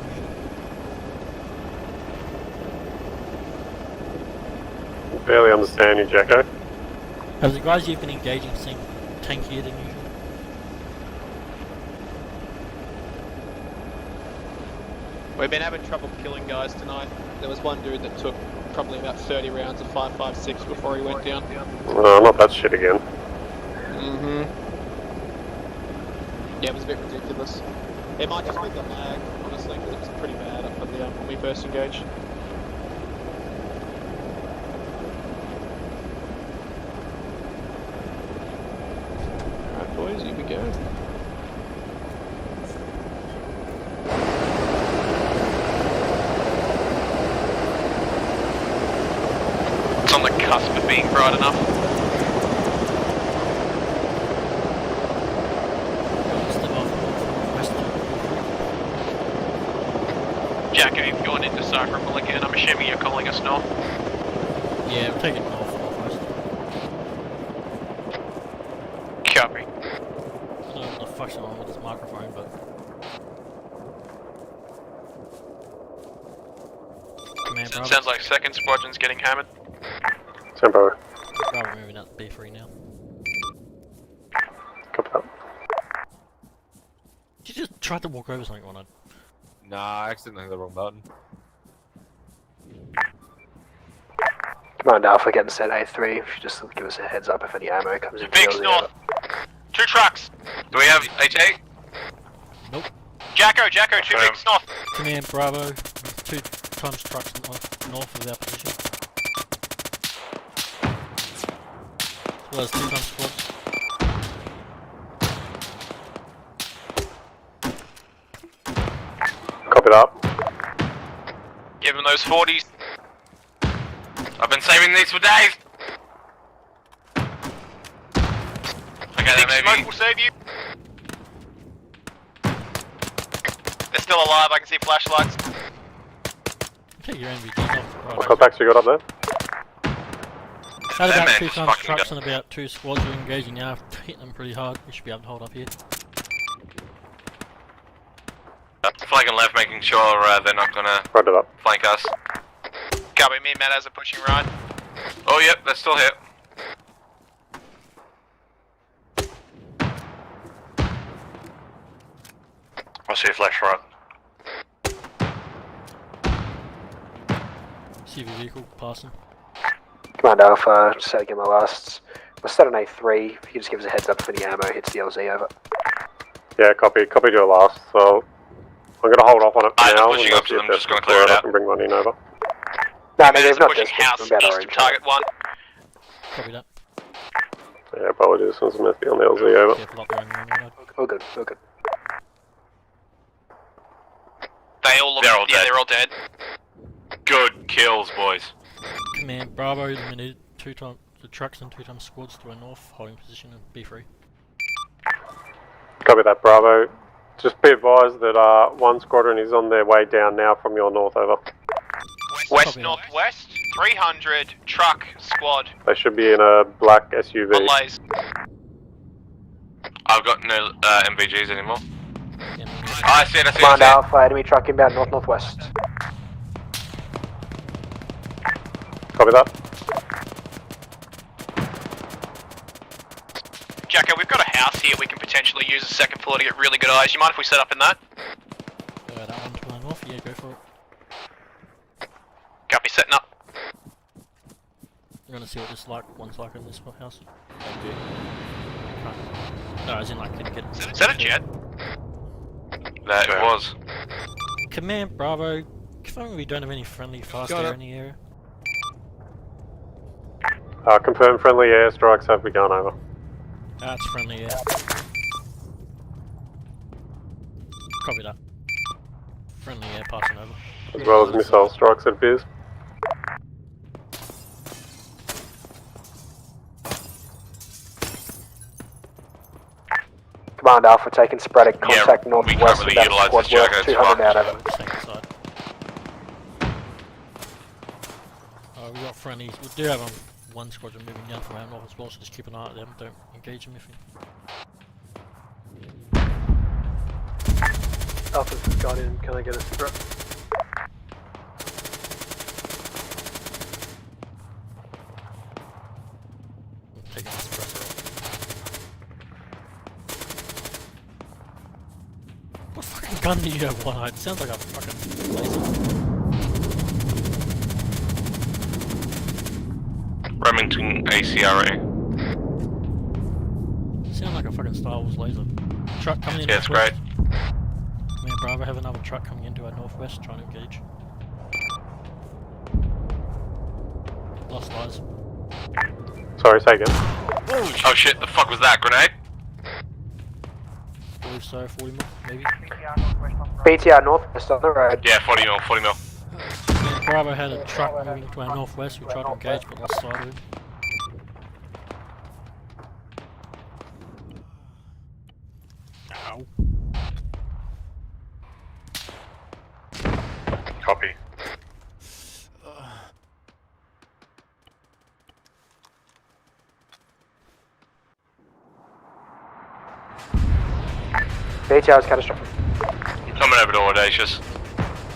usual. Barely understand you, Jacko. Have the guys you've been engaging seemed tankier than usual? We've been having trouble killing guys tonight. There was one dude that took probably about 30 rounds of 5.56 before he went down. Not that shit again. Mm-hmm. Yeah, it was a bit ridiculous. It might just be the lag, honestly, because it was pretty bad up at the when we first engaged. Alright boys, here we go. It's on the cusp of being bright enough. Jack, have you gone into Cypherable again? I'm assuming you're calling us north. Yeah, we'll take it northwest. Copy. I don't know what the fuck's going on with this microphone, but... Command Bravo. Sounds like second squadron's getting hammered. Tempo. Bravo moving out to B3 now. Copy that. Did you just try to walk over something or not? Nah, I accidentally hit the wrong button. Command Alpha getting set A3. If you just give us a heads up if any ammo comes in. Big north. 2 trucks. Do we have HA? Nope. Jacko, 2 bigs north. Command Bravo, 2 times trucks north of our position. As well as 2 times squads. Copy that. Give him those 40s. I've been saving these for days. Okay, then maybe. Smoke will save you. They're still alive. I can see flashlights. Take your NVGs off. What contacts you got up there? Had about 2 times trucks and about 2 squads we're engaging now. Hitting them pretty hard. We should be able to hold up here. Flagging left, making sure they're not gonna flank us. Copy, me and Matt as are pushing right. Oh, yep, they're still here. I see a flash right. CV vehicle passing. Command Alpha, just getting my lasts. We're set on A3. If you could just give us a heads up if any ammo hits the LZ, over. Yeah, copy. Copy your last. So I'm gonna hold off on it for now. I'm pushing up to them, just gonna clear it out. And bring one in over. No, they've not pushing house east of target 1. Copy that. Yeah, apologies. There's a messy on the LZ over. All good, all good. They all look. They're all dead. They're all dead. Good kills, boys. Command Bravo, eliminated 2 times the trucks and 2 times squads to our north, holding position in B3. Copy that, Bravo. Just be advised that one squadron is on their way down now from your north, over. West northwest, 300 truck squad. They should be in a black SUV. Malays. I've got no MVGs anymore. I see it, I see it. Command Alpha, enemy truck inbound north-northwest. Copy that. Jacko, we've got a house here we can potentially use as a second floor to get really good eyes. You mind if we set up in that? That one to our north, yeah, go for it. Copy, setting up. We're gonna see what this one's like in this house. No, as in like, can you get it? Is that a jet? That it was. Command Bravo, confirm we don't have any friendly fast air in the area. Confirm friendly airstrikes have begun, over. That's friendly air. Copy that. Friendly air passing over. As well as missile strikes, it appears. Command Alpha taking sporadic contact northwest really with that squad work, 200 out over. We got friendlies. We do have one squadron moving down from our north as well, so just keep an eye on them. Don't engage them if you. Alpha's just got in. Can I get a strip? Taking the suppressor off. What fucking gun do you have one-eyed? Sounds like a fucking laser. Remington ACRA. Sound like a fucking Star Wars laser. Truck coming in. Yeah, it's great. Me and Bravo have another truck coming into our northwest, trying to engage. Lost eyes. Sorry, say again. Oh shit, the fuck was that? Grenade? I believe so, 40 mil, maybe. BTR northwest on the road. Yeah, 40 mil, 40 mil. Me and Bravo had a truck moving to our northwest. We tried to engage, but lost sight of it. Ow. Copy. BTR is catastrophic. Coming over to Audacious.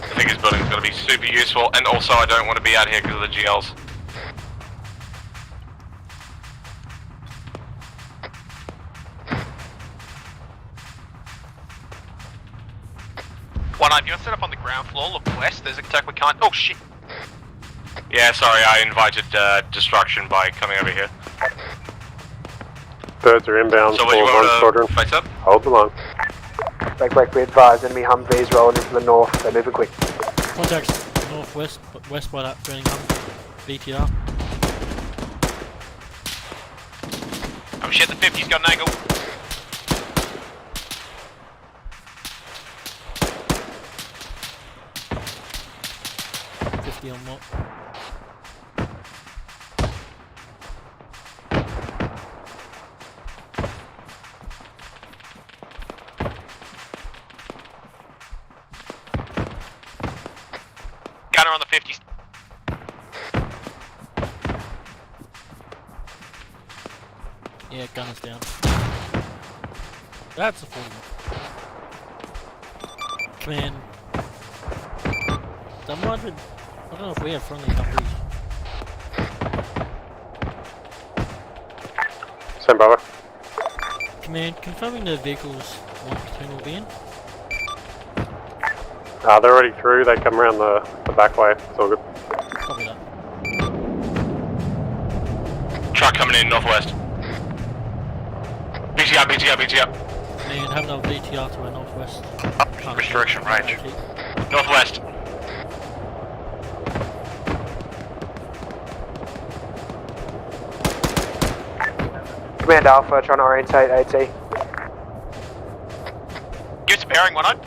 I think his building's going to be super useful, and also I don't want to be out here because of the GLs. One-eyed, you want to set up on the ground floor, look west, there's a attack we can't... Oh shit! Yeah, sorry, I invited destruction by coming over here. Birds are inbound So for what, you one want squadron. to face up? Hold the line. Break, we advise enemy Humvees rolling in from the north. They're moving quick. Contacts northwest, but west by that burning hum. BTR. Oh shit, the 50's got an angle. On what? Gunner on the 50s. Yeah, gunner's down. That's a 40. Command. I'm wondering. I don't know if we have friendly Humvees. Send Bravo. Command, confirming the vehicles 1 platoon will be in. They're already through. They come around the back way. It's all good. Copy that. Truck coming in northwest. BTR, BTR, BTR. Command, have another BTR to our northwest. Which direction, range? Northwest. Command Alpha trying to orientate AT. Give us a bearing, one-eyed.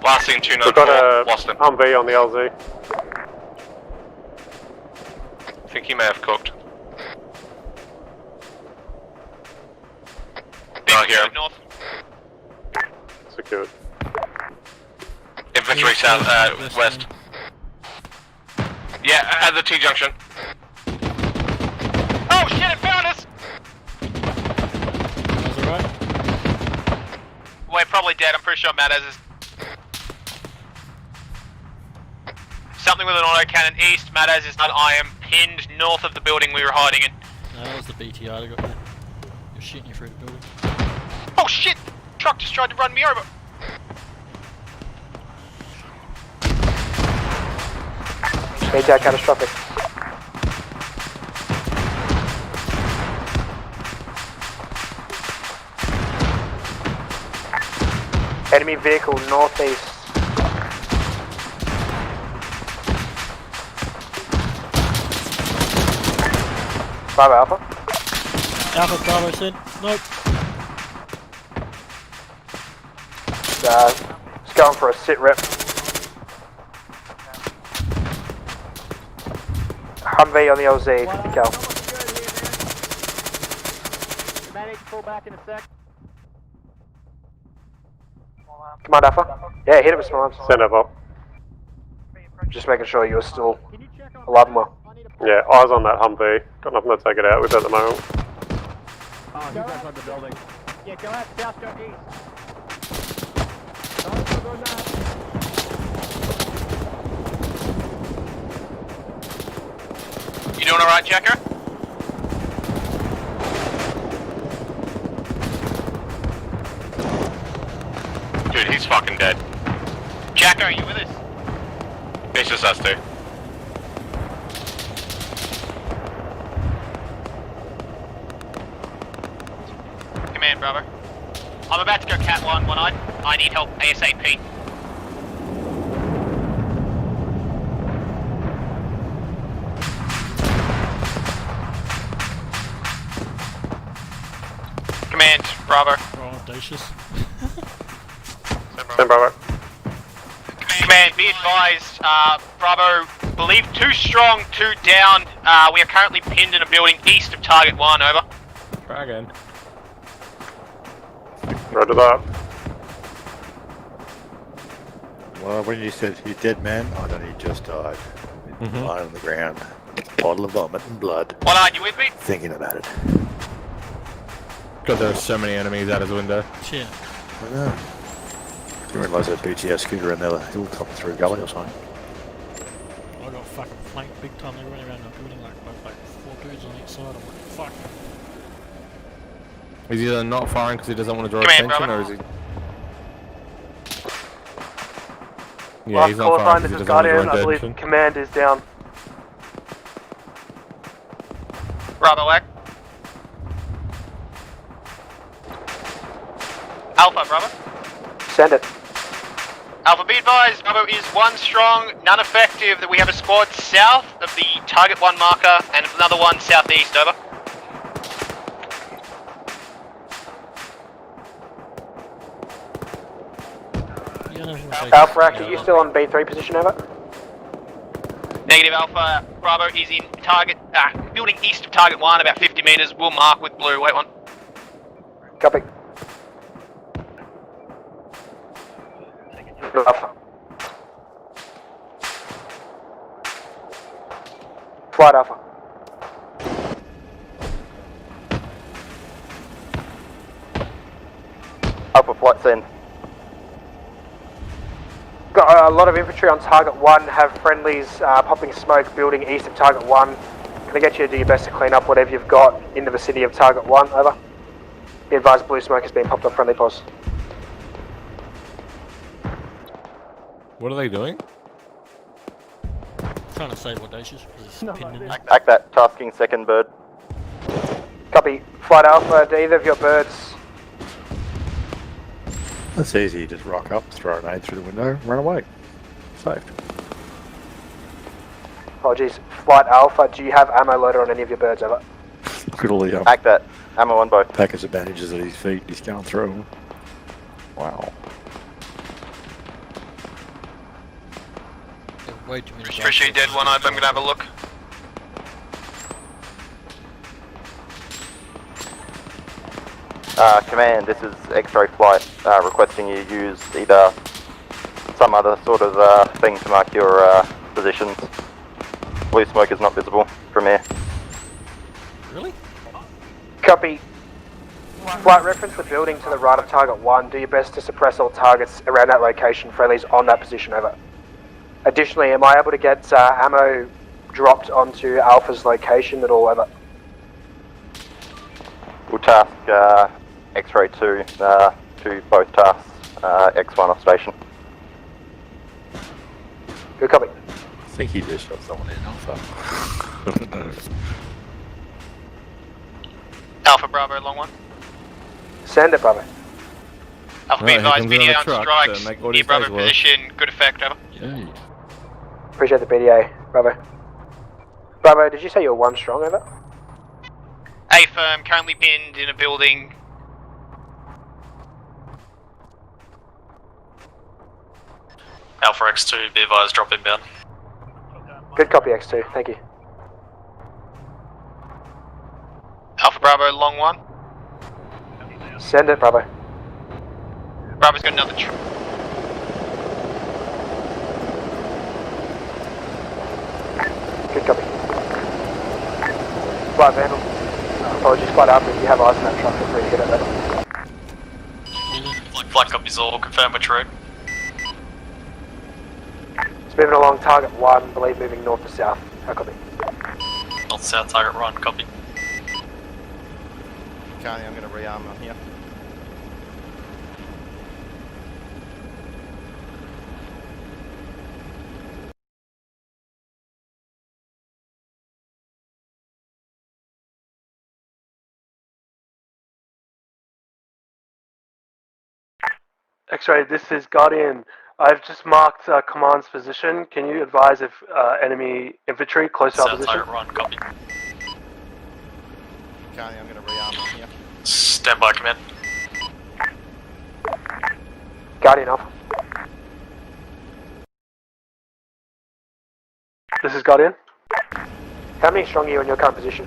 Last thing, 294. We've got a Lost him. Humvee on the LZ. I think he may have cooked. Not here. North. Secured. Infantry south, west. Yeah, at the T-junction. Oh shit, it found us! That's alright. We're probably dead, I'm pretty sure Matt has us. Something with an autocannon east, Matt has is not. I am pinned north of the building we were hiding in. No, that was the BTR that got there. You're shooting you through the building. Oh shit! Truck just tried to run me over. BTR catastrophic. Enemy vehicle northeast. Bravo Alpha. Alpha Bravo said, nope. It's going for a sit rep. Humvee on the LZ, 50 cal. Pull back in a sec. Come on, Alpha. Yeah, hit it with small arms. Send up. Just making sure you're still alive and well. Yeah, eyes on that Humvee. Got nothing to take it out with at the moment. Oh, he's outside the building. Yeah, go out south, go east. You doing alright, Jacker? Dude, he's fucking dead. Jacker, are you with us? It's just us two. Command, Bravo. I'm about to go Cat 1, one-eyed. I need help ASAP. Command, Bravo. Oh, audacious. Stand Bravo. Command, be advised, Bravo, believe 2 strong, 2 down. We are currently pinned in a building east of target 1, over. Try again. Roger that. Well, when you said you dead man, I don't know, he just died. Lying on the ground. Bottle of vomit and blood. One-eyed, you with me? Thinking about it. God, there are so many enemies out his window. Shit. I know. You realise that BTS scooter in there, he'll come through a gully or something. I got fucking flanked big time. They running around the building like 4 dudes on each side. I'm like, fuck. Is he either not firing because he doesn't want to draw Command, attention, Bravo. or is he... Yeah, he's not firing because he doesn't want to draw attention. Command is down. Bravo, Wack. Alpha, Bravo. Send it. Alpha, be advised, Bravo is 1 strong, none effective. That we have a squad south of the target 1 marker and another one southeast, over. Alpha, are you still on B3 position, over? Negative, Alpha. Bravo is in target, building east of target 1, about 50 meters. We'll mark with blue. Wait one. Copy. Alpha. Flight Alpha. Alpha flight send. Got a lot of infantry on target 1, have friendlies popping smoke building east of target 1. Can I get you to do your best to clean up whatever you've got in the vicinity of target 1, over? Be advised blue smoke has been popped on friendly posts. What are they doing? Trying to save audacious because he's pinned in there. Act that, tasking second bird. Copy. Flight Alpha, do either of your birds... That's easy, just rock up, throw an aid through the window, run away. Saved. Apologies. Flight Alpha, do you have ammo loader on any of your birds, over? Look at all the Act that, ammo on both. packets of bandages at his feet, he's going through them. Wow. Way too many Appreciate dead, one-eyed. I'm gonna have a look. Command, this is X-ray flight, requesting you use either some other sort of thing to mark your positions. Blue smoke is not visible from here. Really? Copy. Flight, reference the building to the right of target 1. Do your best to suppress all targets around that location. Friendlies on that position, over. Additionally, am I able to get ammo dropped onto Alpha's location at all, over? We'll task X-ray 2 to both tasks, X1 off station. Good copy. I think he just shot someone in Alpha. Alpha, Bravo, long one. Send it, Bravo. Alpha, be advised, BDA on strikes, make all near these Bravo guys work. position, good effect, over. Yay. Appreciate the BDA, Bravo. Bravo, did you say you're 1 strong, over? A firm, currently pinned in a building. Alpha X2, be advised, drop inbound. Good copy, X2, thank you. Alpha, Bravo, long one. Send it, Bravo. Bravo's got another Flight Vandal. Apologies, Flight Alpha, if you have eyes on that truck, feel free to hit it later. Flight copies all, confirm which route. It's moving along target 1, believe moving north to south. How copy? North south target 1, copy. Charlie, I'm going to rearm on here. X-ray, this is Guardian. I've just marked command's position. Can you advise if enemy infantry close to our position? South target 1, copy. Charlie, I'm going to rearm on here. Stand by, command. Guardian Alpha. This is Guardian. How many strong are you in your current position?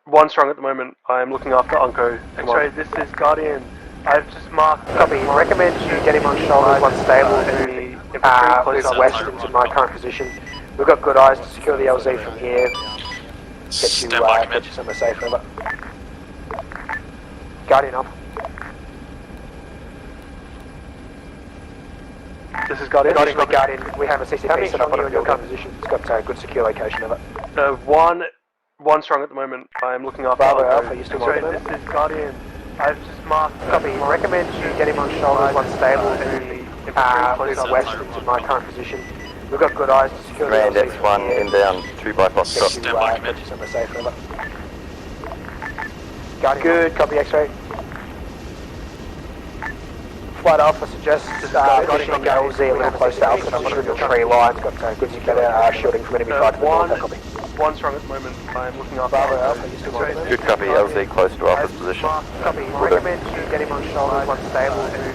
One strong at the moment. I am looking after Unco. X-ray, this is Guardian. I've just marked. Copy. Recommend you get him on shoulders once stable and move west into my current position. We've got good eyes to secure the LZ from here. Get you somewhere safe, over. Guardian up. This is Guardian. Guardian, we have a CCP set up on your current position. It's got a good secure location of it. One strong at the moment. I am looking after Bravo Unco. Alpha, you still X-ray, monitoring? this is Guardian. I've just marked. Copy. Recommend you get him on shoulders once stable and move west into my current position. We've got good eyes to secure the Command LZ from X1 here. inbound 2 by Foxtrot. Get you somewhere safe, over. Guardian. Good, copy X-ray. Flight Alpha suggests pushing LZ a little close to Alpha under the tree line. Got good secure shielding from enemy flight to the north. Copy. One strong at the moment. I am looking after Bravo Unco. Alpha, you still monitoring? Good copy, LZ close to Alpha's position. Copy. Recommend you get him on shoulders once stable and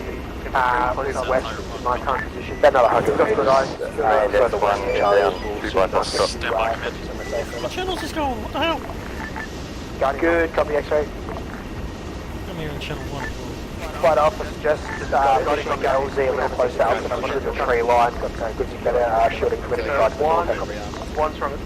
move west into my current position. About another 100 metres. Command X1 inbound 2 by Foxtrot. What channel's this going? What the hell? Good, copy X-ray. I'm here in channel 1. Flight Alpha suggests pushing LZ a little close to Alpha under the tree line. Got good secure shielding from enemy flight to the north. One strong at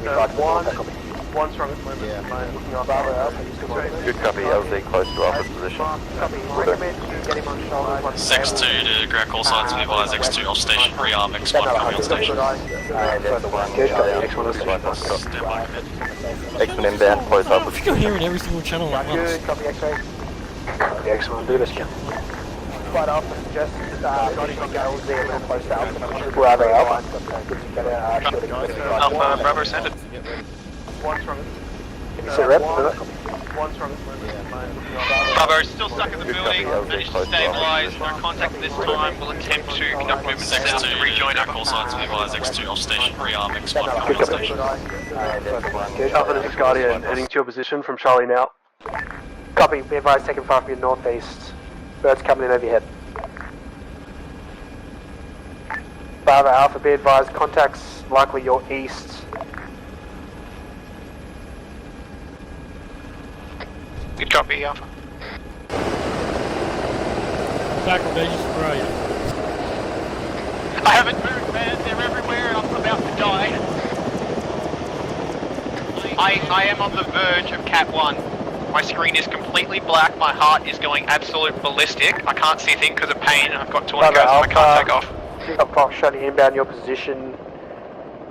One strong at the moment. I am looking after Bravo Alpha, you still monitoring? Good copy, LZ close to Alpha's position. Copy. Recommend you get him on shoulders once stable. X2 to ground call signs, advise X2 off station, rearm X1 coming on station. Command X1 Good, copy. inbound X1 2 by Foxtrot. Stand by, command. X1 inbound close I Alpha's think I'm hearing every single channel at once. Good, copy X-ray. Copy X1, do this, Jim. Flight Alpha suggests pushing LZ a little close to Alpha under the Bravo Alpha. Got good secure shielding from enemy flight. Alpha, Bravo, send it. One strong Sit rep, One strong at the moment. I am looking after Bravo, still stuck in the building, managed to stabilise, no contact at this time, will attempt to conduct movement south to rejoin our call signs, advise X2 off station, rearm X1 coming on station. Alpha, this is Guardian, heading to your position from Charlie now. Copy, be advised, taking 5 for your northeast. Birds coming in over your head. Bravo Alpha, be advised, contacts likely your east. Good copy, Alpha. Backwardations, where are you? I haven't moved, man. They're everywhere and I'm about to die. I am on the verge of Cat 1. My screen is completely black. My heart is going absolute ballistic. I can't see a thing because of pain. I've got 20 goes and I can't take off. Got Fox showing inbound your position.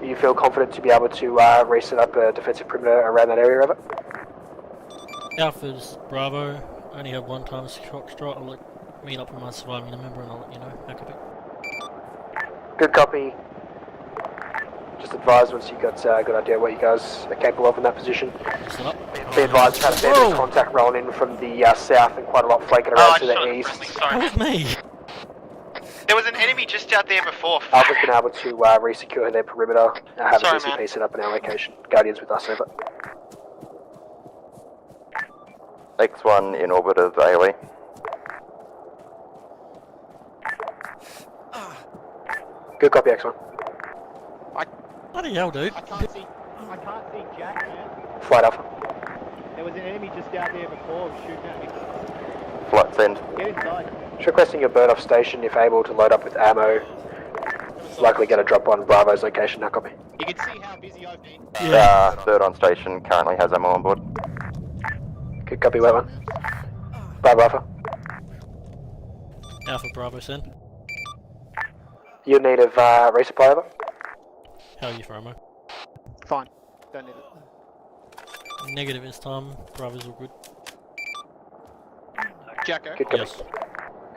You feel confident to be able to reset up a defensive perimeter around that area of it? Alpha's Bravo. I only have one time Foxtrot. I'll meet up with my surviving member and I'll let you know. How copy? Good copy. Just advise once you've got a good idea what you guys are capable of in that position. Be advised, we've had a fair bit of contact rolling in from the south and quite a lot flaking around to the east. That was me. There was an enemy just out there before. Alpha's been able to re-secure their perimeter. Have a Sorry, CCP man. set up in our location. Guardians with us, over. X1 in orbit of AOE. Good copy, X1. Bloody hell, dude. I can't see Jack, man. Flight Alpha. There was an enemy just out there before shooting at me. Flight send. Get inside. Just requesting your bird off station if able to load up with ammo. likely get a drop on Bravo's location. Now copy. You can see how busy I've been. Third on station currently has ammo on board. Good copy, wet one. Bravo Alpha. Alpha Bravo, send. You need of resupply over. How are you for ammo? Fine. Don't need it. Negative this time. Bravo's all good. Jacko. Good copy. Yes.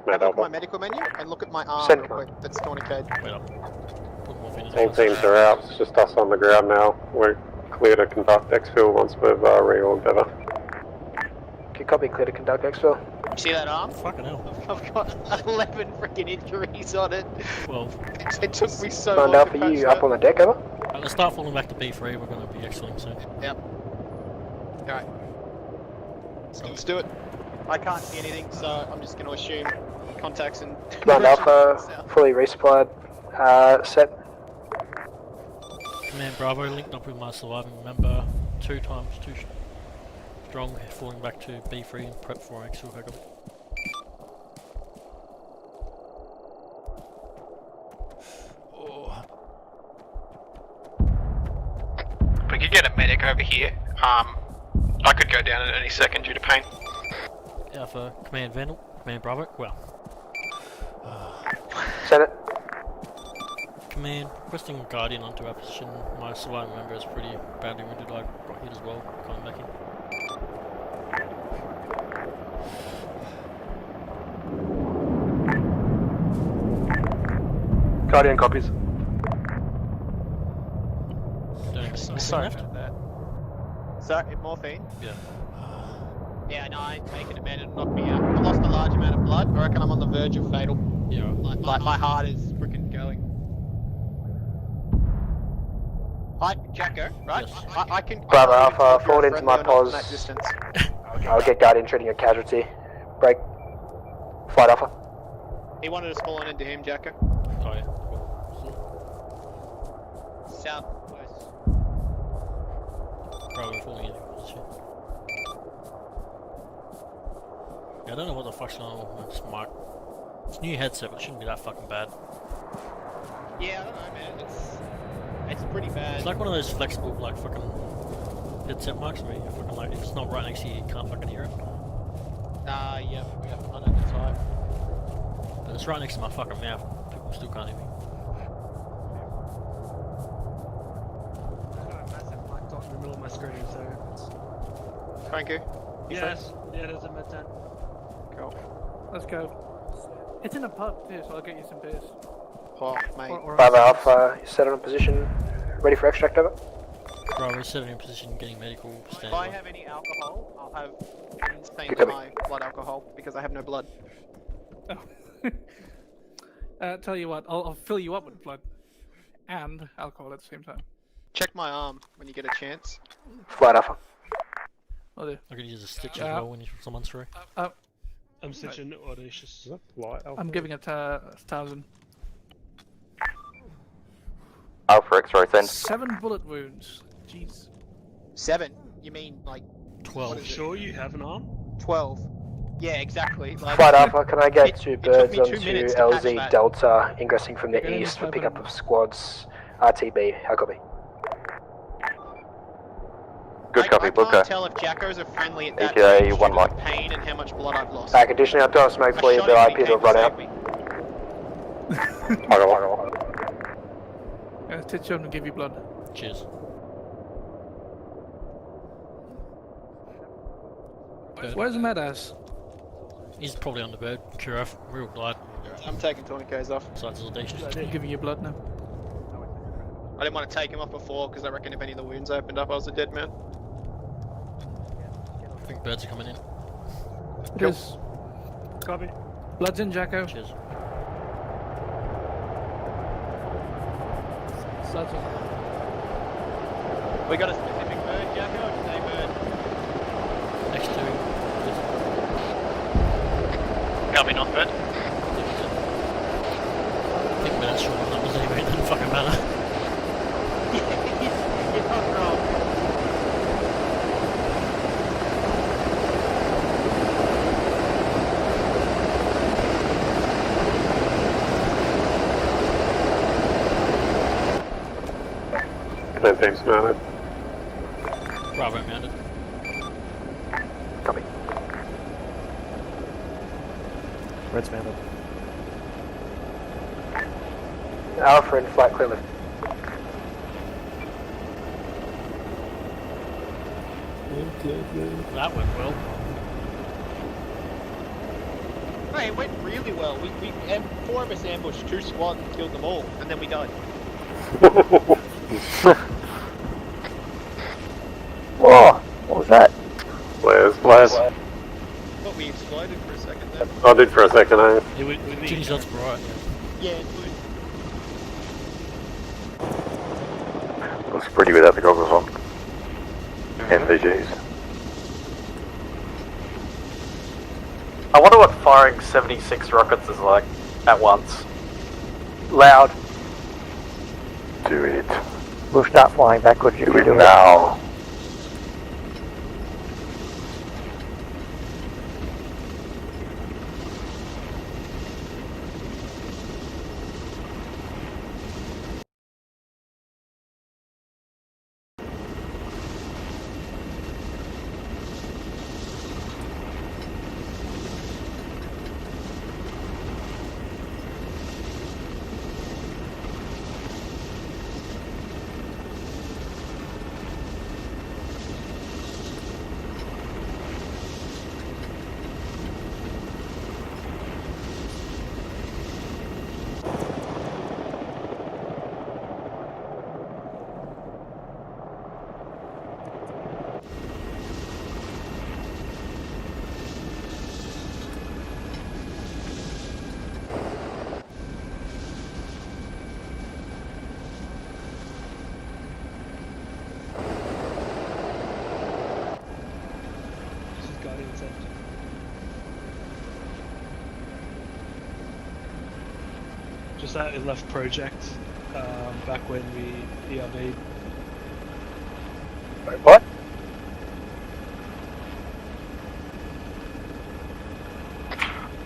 Have a look at my medical menu and look at my arm Send real quick. That's tourniqueted. Wait up. Put morphine in All the teams are out. It's just us on the ground now. We're clear to conduct exfil once we've reorged over. Good copy, clear to conduct exfil. You see that arm? Fucking hell. I've got 11 freaking injuries on it. Well, it took me so Command long Alpha, to patch you that. up on the deck, over? let's start falling back to B3. We're going to be exfilling soon. Yep. Alright. So let's do it. I can't see anything, so I'm just going to assume contacts and... Command Alpha, fully resupplied, set. Command Bravo linked up with my surviving member 2 times 2 strong, falling back to B3 and prep for exfil. If we could get a medic over here, I could go down at any second due to pain. Alpha, Command Vandal, Command Bravo, well. Send it. Command, requesting Guardian onto our position. My surviving member is pretty badly wounded. I got hit as well, coming back in. Guardian copies. Sorry about that. So, morphine? Yeah. Yeah, no, I ain't taking it, man. It'll knock me out. I lost a large amount of blood. I reckon I'm on the verge of fatal. Yeah. Like my heart is freaking going. Hi, Jacko, right? Yes. I can... Bravo I Alpha, can tell if forward you're into my friendly or not pause. from that distance. I'll get Guardian treating a casualty. Break. Flight Alpha. He wanted us falling into him, Jacko. Oh yeah, cool. Southwest. Bravo falling into position. Yeah, I don't know what the fuck's going on with this mic. It's a new headset, but it shouldn't be that fucking bad. Yeah, I don't know, man. It's pretty bad. It's like one of those flexible, like, fucking headset mics where you fucking, like, if it's not right next to you, you can't fucking hear it. Yep, I know the type. But it's right next to my fucking mouth. People still can't hear me. I've got a massive black dot in the middle of my screen, so... Thank you. Yes, yeah, there's a med tent. Cool. Let's go. It's in a pub too, so I'll get you some beers. Oh, mate. Bravo Alpha, you set on position. Ready for extract, over? Bravo, setting in position, getting medical, If standing I by. have any alcohol, I'll have insanely Good copy. high blood alcohol because I have no blood. Tell you what, I'll fill you up with blood and alcohol at the same time. Check my arm when you get a chance. Flight Alpha. Will do. I could use a stitch as well when someone's through. I'm stitching audacious. I'm giving it 1,000. Alpha X-ray send. 7 bullet wounds. Jeez. 7? You mean like 12? Sure you have an arm? 12. Yeah, exactly. Like, Flight Alpha, can I get it 2 took birds me 2 onto minutes to patch LZ that. Delta ingressing from the Okay, east for no pickup problem. of squads RTB? How copy? Good copy, I Booker. can't tell if Jackos are friendly at that ATA range 1 due to mic. pain and how much blood I've lost. Conditioning, I've done a smoke for you, I but shot I him appear to when have he run came out. to save me. Stitch on and give you blood. Cheers. Where's the Madass? He's probably on the bird. Curaf, real glide. I'm taking tourniquets off. Besides audacious. I'm giving you blood now. I didn't want to take him off before because I reckon if any of the wounds opened up, I was a dead man. I think birds are coming in. It is. Copy. Blood's in, Jacko. Cheers. Blood's in. We got a specific bird, Jacko, or just a bird? Next to him. Copy, not bird. I think we're not sure what numbers anyway, it doesn't fucking matter. You're not wrong. teams mounted. Bravo mounted. Copy. Red's mounted. Alpha in flight clear lift. That went well. Hey, it went really well. Four of us ambushed 2 squads and killed them all, and then we died. Whoa! What was that? Blaze. But we exploded for a second there. I did for a second, eh? Jeez, that's bright. Yeah, it would. Looks pretty without the goggles on. NVGs. I wonder what firing 76 rockets is like at once. Loud. Do it. We'll start flying backwards if Do we it do it. now. Just that it left project back when we ERB'd. Wait, what?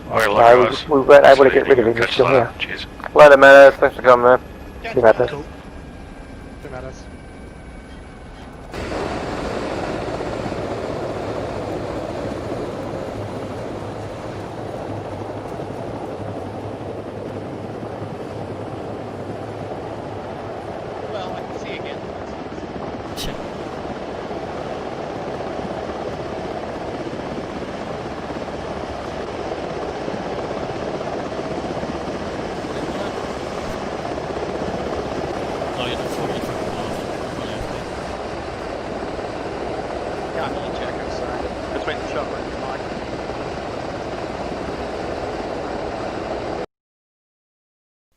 No, we weren't able to get rid of him. He's still here. Later, man. Thanks for coming, man. See you, Matt. Cool. Don't matter. Well, I can see again. Oh, yeah, that's what Yeah, I'm gonna check it, sorry. Between the shot and the mic.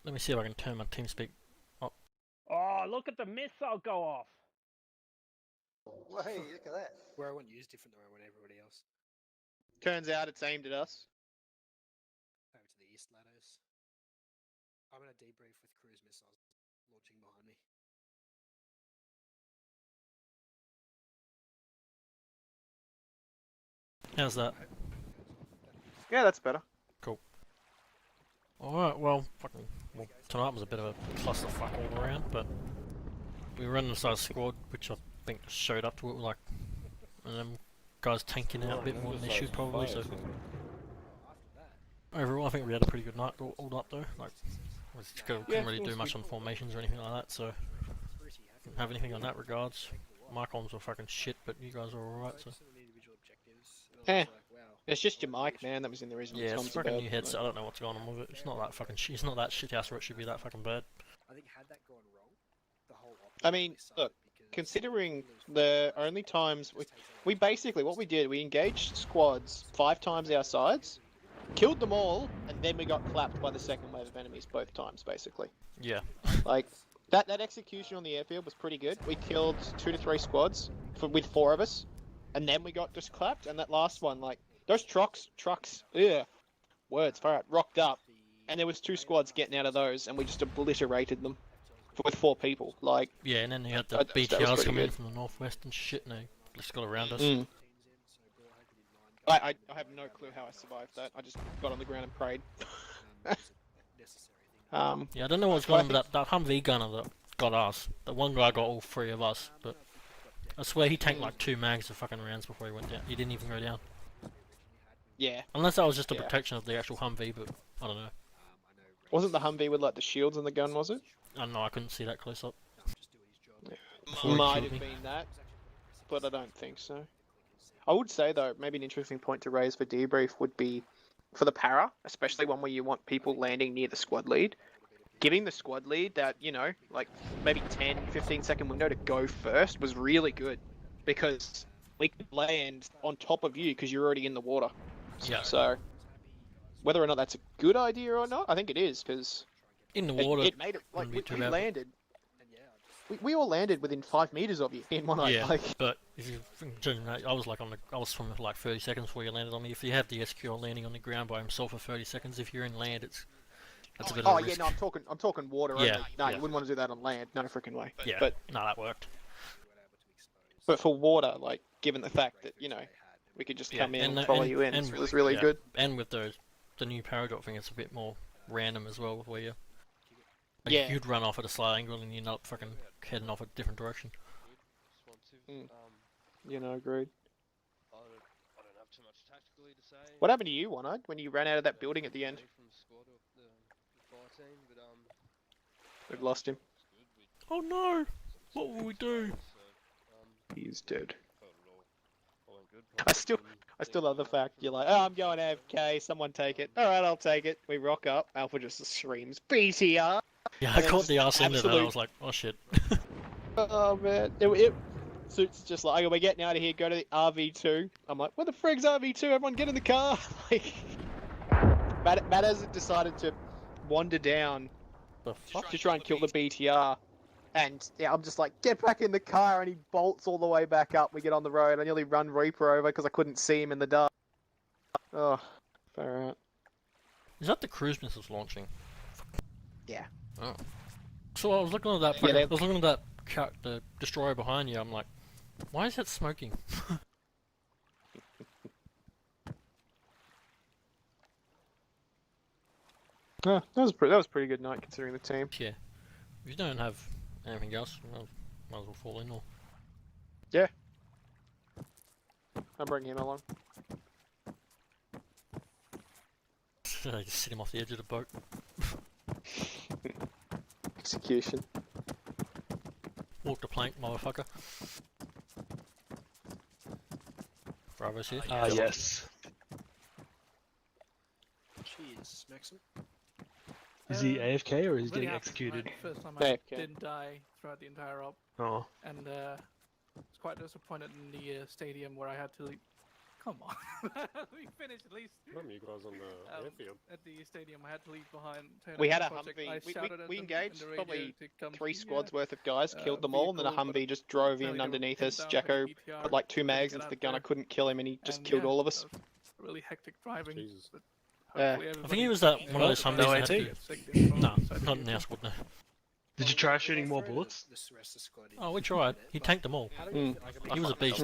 Let me see if I can turn my TeamSpeak up. Oh, look at the missile go off. Well, hey, look at that. Where I won't use different than I went everybody else. Turns out it's aimed at us. Over to the east, ladders. I'm gonna debrief with cruise missiles launching behind me. How's that? Yeah, that's better. Cool. Alright, well, tonight was a bit of a clusterfuck all around, but we were running inside a squad, which I think showed up to it, like, and them guys tanking out a bit more than they should probably, so overall I think we had a pretty good night all up though, like, we just couldn't really do much on formations or anything like that, so didn't have anything on that regards. My comms were fucking shit, but you guys are alright, so. Eh. It's just your mic, man, that was in the original. Yeah, it's a fucking new headset, I don't know what's going on with it. It's not that fucking it's not that shit house where it should be that fucking bad. I think had that gone wrong, the whole I mean, look, considering the only times we basically, what we did, we engaged squads 5 times our sides, killed them all, and then we got clapped by the second wave of enemies both times, basically. Yeah. Like, that execution on the airfield was pretty good. We killed 2 to 3 squads with 4 of us, and then we got just clapped, and that last one, like, those trucks, words, far out, rocked up, and there was 2 squads getting out of those, and we just obliterated them with 4 people. Like, yeah, and then you had the BTRs coming in from the northwest and shit, and they just got around us. Mm. I have no clue how I survived that. I just got on the ground and prayed. Yeah, I don't know what's going on with that Humvee gunner that got us. The one guy got all three of us, but I swear he tanked like 2 mags of fucking rounds before he went down. He didn't even go down. Yeah. Unless that was just a Yeah. protection of the actual Humvee, but I don't know. Wasn't the Humvee with like the shields and the gun, was it? I don't know, I couldn't see that close up. Might have been that, but I don't think so. I would say though, maybe an interesting point to raise for debrief would be for the para, especially one where you want people landing near the squad lead. Giving the squad lead that, you know, like maybe 10, 15 second window to go first was really good because we could land on top of you because you're already in the water. Yeah. So whether or not that's a good idea or not, I think it is because in the water, it made it like wouldn't be we too bad. landed. We all landed within 5 meters of you in one night. Yeah, Like, but if you I was like I was swimming for like 30 seconds before you landed on me. If you have the SQL landing on the ground by himself for 30 seconds, if you're in land, that's a bit of a risk. yeah, no, I'm talking water. Yeah, only. No, yeah. you wouldn't want to do that on land. No freaking way. Yeah, But no, that worked. But for water, like, given the fact that, you know, we could just come in and follow you in, it was really good. And with the new paradox thing, it's a bit more random as well, where you Yeah. you'd run off at a slight angle and you're not fucking heading off a different direction. You know, agreed. I don't have too much tactically to say. What happened to you, One-Eyed, when you ran out of that building at the end? From the squad of the fire team, but We've lost him. Oh no! What will we do? He's dead. I still love the fact you're like, oh, I'm going AFK, someone take it. Alright, I'll take it. We rock up, Alpha just screams, BTR! Yeah, I caught the arse end of that, I was like, oh shit. Oh man, Suits just like, we're getting out of here, go to the RV2. I'm like, what the frig's RV2? Everyone get in the car! Like, Matt has decided to wander down to try and kill the BTR. And yeah, I'm just like, get back in the car, and he bolts all the way back up. We get on the road. I nearly run Reaper over because I couldn't see him in the dark. Oh, fair out. Is that the cruise missiles launching? Yeah. Oh. So I was looking at that. I was looking at that the destroyer behind you. I'm like, why is that smoking? Oh, that was a pretty good night considering the team. Yeah. If you don't have anything else, well, might as well fall in or. Yeah. I'll bring him along. Just sit him off the edge of the boat. Execution. Walk the plank, motherfucker. Bravo's here. Yes. Cheers, Maxim. Is he AFK or is he Really getting happy, executed? right? First time AFK. I didn't die throughout the entire op. Oh. And I was quite disappointed in the stadium where I had to leave. Come on. We finished at least. Remember you guys on the airfield? At the stadium, I had to leave behind. We had a Project. I Humvee. shouted at We them engaged in the radio probably to come 3 to the, squads worth of guys, killed them all, and then a vehicle, but Humvee just drove apparently in they were underneath pinned us. down by Jacko the BTR, put like 2 couldn't mags get into out the gun. I there. couldn't kill him, and he just And killed yeah, all of us. it was really hectic driving. But Yeah. hopefully I think it was that one of those Humvees that had to... No, not in our squad, no. Did you try shooting more bullets? Oh, we tried. He tanked them all. He was a beast.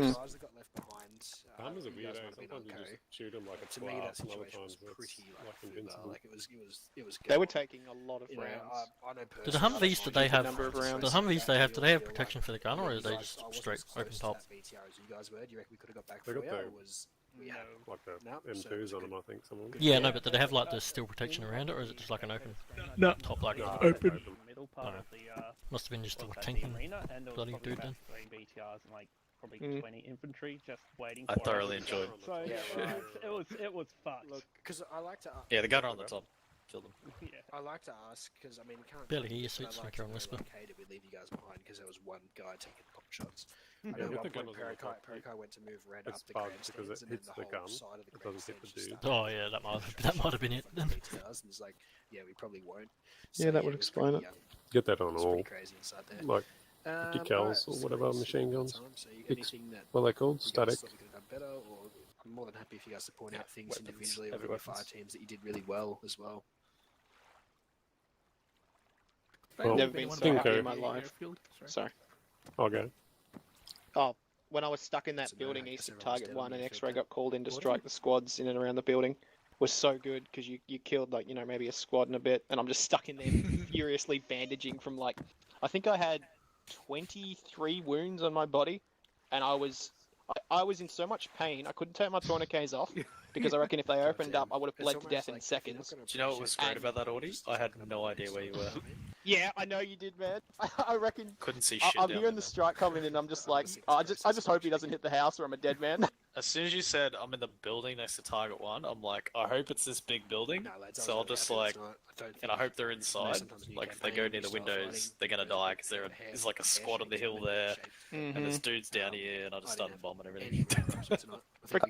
Ham is a weirdo. Sometimes you just shoot him like a To me, that blast, and other situation was times pretty it's like invincible. like it was. They were taking a lot of You know, rounds. I know Do the personally, Humvees, do they have... number of rounds. The Humvees they have, do they have protection for the gun, or are they just straight open top? BTR as you guys were. Do you reckon we could have got back They for got you, the or was we had like the no, so M2s on them, I think. Some of them. Yeah, no, but do they have like the steel protection around it, or is it just like an open No. top like Open. Middle part of the Must have been just a what's that, tanking arena, and there was bloody probably dude about then. 3 BTRs and like probably Mm. 20 infantry just waiting. I for thoroughly us. enjoyed. So Yeah, right. it was fucked. Look, because I like to. Yeah, the gunner on the top killed him. Yeah. I like to ask because I mean, we can't. Barely hear your but suits I like like you're to on whisper. know, like, hey, did we leave you guys behind because there was one guy taking pop shots? I Yeah, know if at the one gun point was on the top, Parakai went to move red it's up the bugged grandstands, because it and then hits the the whole gun, side of the it doesn't hit the grandstands just dude. Oh yeah, that might have been it then. BTRs, and it's like, yeah, we probably won't. Yeah, that would it was explain pretty, it. Get that on it's all. pretty crazy inside there. Like 50 cals alright, or so whatever it's machine about guns. time, so Ex- anything that what are they called? you guys Static. thought we could have done better, or I'm more than happy for you guys to point out things Weapons, individually heavy over the fire weapons. teams that you did really well as well. Well, Never been so Dinko. happy in my life. Sorry. I'll go. Oh, when I was stuck in that So, building no, east of everyone's Target dead 1 on and the X-Ray field. got called in to What? strike the squads in and around the building, was so good because you killed like maybe a squad and a bit, and I'm just stuck in there furiously bandaging from like I think I had 23 wounds on my body, and I was in so much pain I couldn't take my tourniquets off because I reckon if they opened up I would have bled to death in seconds. Do you know what was great about that, Audie? I had no idea where you were. Yeah, I know you did, man. I reckon. Couldn't see shit I'm down hearing the strike coming in, and I'm just like, I just hope he doesn't hit the house or I'm a dead man. As soon as you said I'm in the building next to Target 1, I'm like, I hope it's this big building. So I'll just like, and I hope they're inside. Like if they go near the windows, they're gonna die because there's like a squad on the hill there, and there's dudes down here, and I just started bombing everything.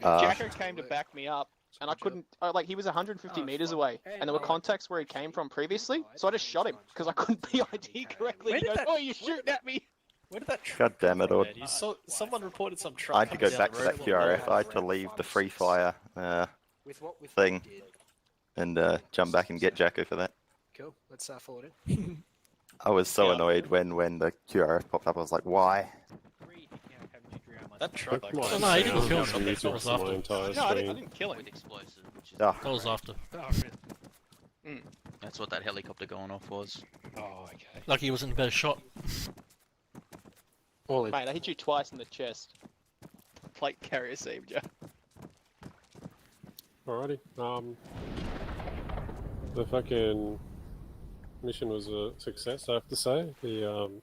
Jacko came to back me up, and I couldn't. Like he was 150 meters away, and there were contacts where he came from previously, so I just shot him because I couldn't PID correctly. He goes, "Oh, you're shooting at me." Where did that God damn it, Odd. Someone reported some truck. I had to go back to that QRF. I had to leave the free fire thing and jump back and get Jacko for that. Cool. Let's forward it. I was so annoyed when the QRF popped up. I was like, why? That truck. Like, oh, no, he didn't kill him. That was after. No, I didn't kill him. With explosive, which is That was after. That's what that helicopter going off was. Oh, okay. Lucky he wasn't a better shot. Mate, I hit you twice in the chest. Plate carrier saved you. Alrighty. The fucking mission was a success, I have to say. The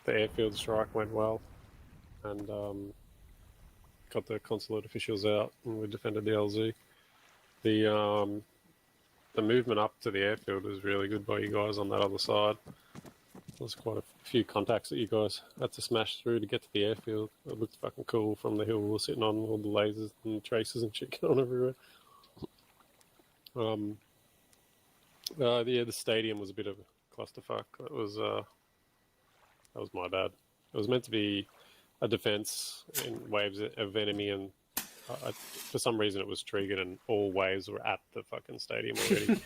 airfield strike went well, and got the consulate officials out, and we defended the LZ. The movement up to the airfield was really good by you guys on that other side. There's quite a few contacts that you guys had to smash through to get to the airfield. It looked fucking cool from the hill we were sitting on, all the lasers and traces and shit going on everywhere. The stadium was a bit of a clusterfuck. That was my bad. It was meant to be a defense in waves of enemy, and for some reason it was triggered and all waves were at the fucking stadium already.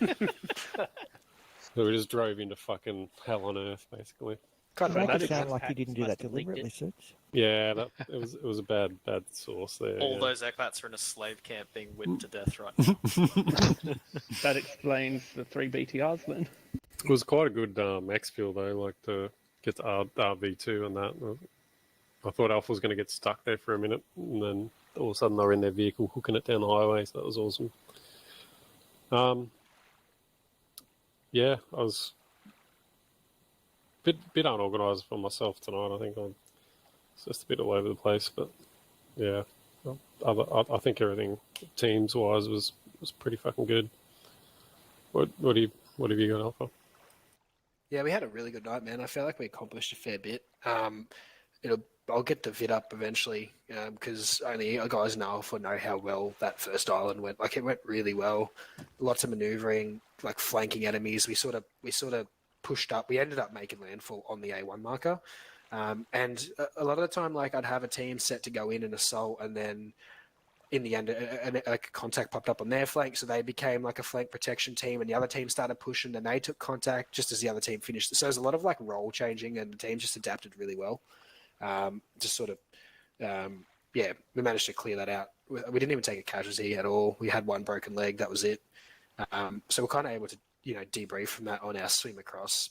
So we just drove into fucking hell on earth, basically. Kind of make it sound like you didn't do that deliberately, Suits. Yeah, it was a bad source there. All those expats are in a slave camp being whipped to death right now. That explains the 3 BTRs then. It was quite a good exfil though, like to get to RV2 and that. I thought Alpha was going to get stuck there for a minute, and then all of a sudden they were in their vehicle hooking it down the highway, so that was awesome. Yeah, I was a bit unorganised for myself tonight. I think I'm just a bit all over the place, but yeah, I think everything teams-wise was pretty fucking good. What have you got, Alpha? Yeah, we had a really good night, man. I feel like we accomplished a fair bit. I'll get the vid up eventually because only guys in Alpha know how well that first island went. Like it went really well. Lots of manoeuvring, like flanking enemies. We sort of pushed up. We ended up making landfall on the A1 marker, and a lot of the time, like I'd have a team set to go in and assault, and then in the end, a contact popped up on their flank, so they became like a flank protection team, and the other team started pushing, and they took contact just as the other team finished. So there's a lot of like role changing, and the team just adapted really well. We managed to clear that out. We didn't even take a casualty at all. We had one broken leg, that was it. So we're kind of able to, debrief from that on our swim across.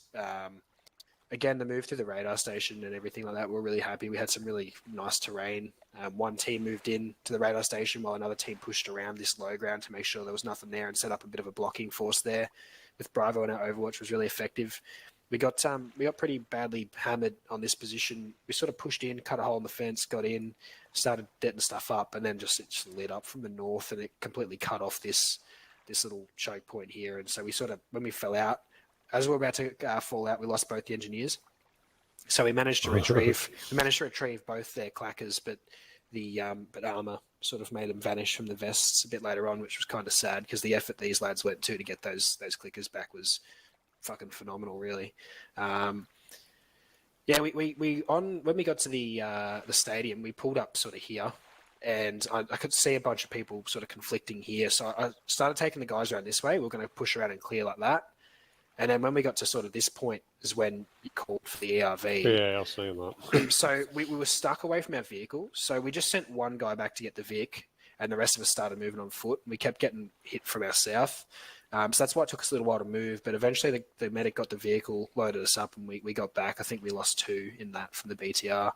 Again, the move to the radar station and everything like that, we're really happy. We had some really nice terrain. One team moved in to the radar station while another team pushed around this low ground to make sure there was nothing there and set up a bit of a blocking force there. With Bravo and our Overwatch was really effective. We got pretty badly hammered on this position. We sort of pushed in, cut a hole in the fence, got in, started detting stuff up, and then it just lit up from the north, and it completely cut off this little choke point here. And so we sort of, when we fell out, as we were about to fall out, we lost both the engineers. So we managed to retrieve both their clackers, but armor sort of made them vanish from the vests a bit later on, which was kind of sad because the effort these lads went to get those clickers back was fucking phenomenal, really. When we got to the stadium, we pulled up sort of here, and I could see a bunch of people sort of conflicting here. So I started taking the guys around this way. We were going to push around and clear like that. And then when we got to sort of this point is when you called for the ERV. Yeah, I was seeing that. So we were stuck away from our vehicle. So we just sent one guy back to get the Vic. and the rest of us started moving on foot. We kept getting hit from our south. So that's why it took us a little while to move. But eventually the medic got the vehicle, loaded us up, and we got back. I think we lost 2 in that from the BTR.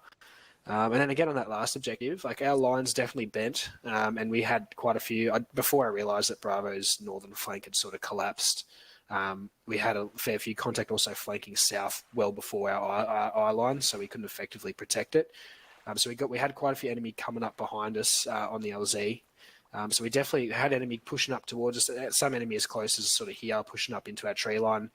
And then again on that last objective, like our lines definitely bent, and we had quite a few. Before I realised that Bravo's northern flank had sort of collapsed, we had a fair few contact also flanking south well before our eye line, so we couldn't effectively protect it. So we had quite a few enemy coming up behind us on the LZ. So we definitely had enemy pushing up towards us. Some enemy as close as sort of here, pushing up into our tree line.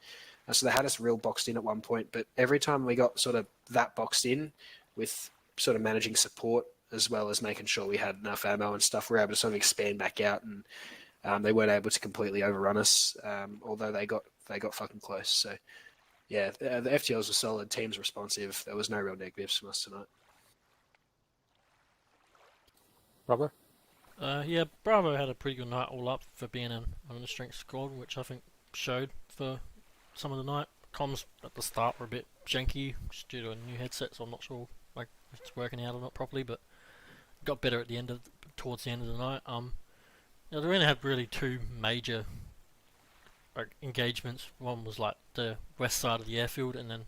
So they had us real boxed in at one point. But every time we got sort of that boxed in with sort of managing support as well as making sure we had enough ammo and stuff, we were able to sort of expand back out, and they weren't able to completely overrun us, although they got fucking close. So yeah, the FTLs were solid, teams responsive. There was no real negatives from us tonight. Bravo? Yeah, Bravo had a pretty good night all up for being on the strength squad, which I think showed for some of the night. Comms at the start were a bit janky just due to a new headset, so I'm not sure like if it's working out or not properly, but got better at the end towards the end of the night. They only had really 2 major engagements. One was like the west side of the airfield, and then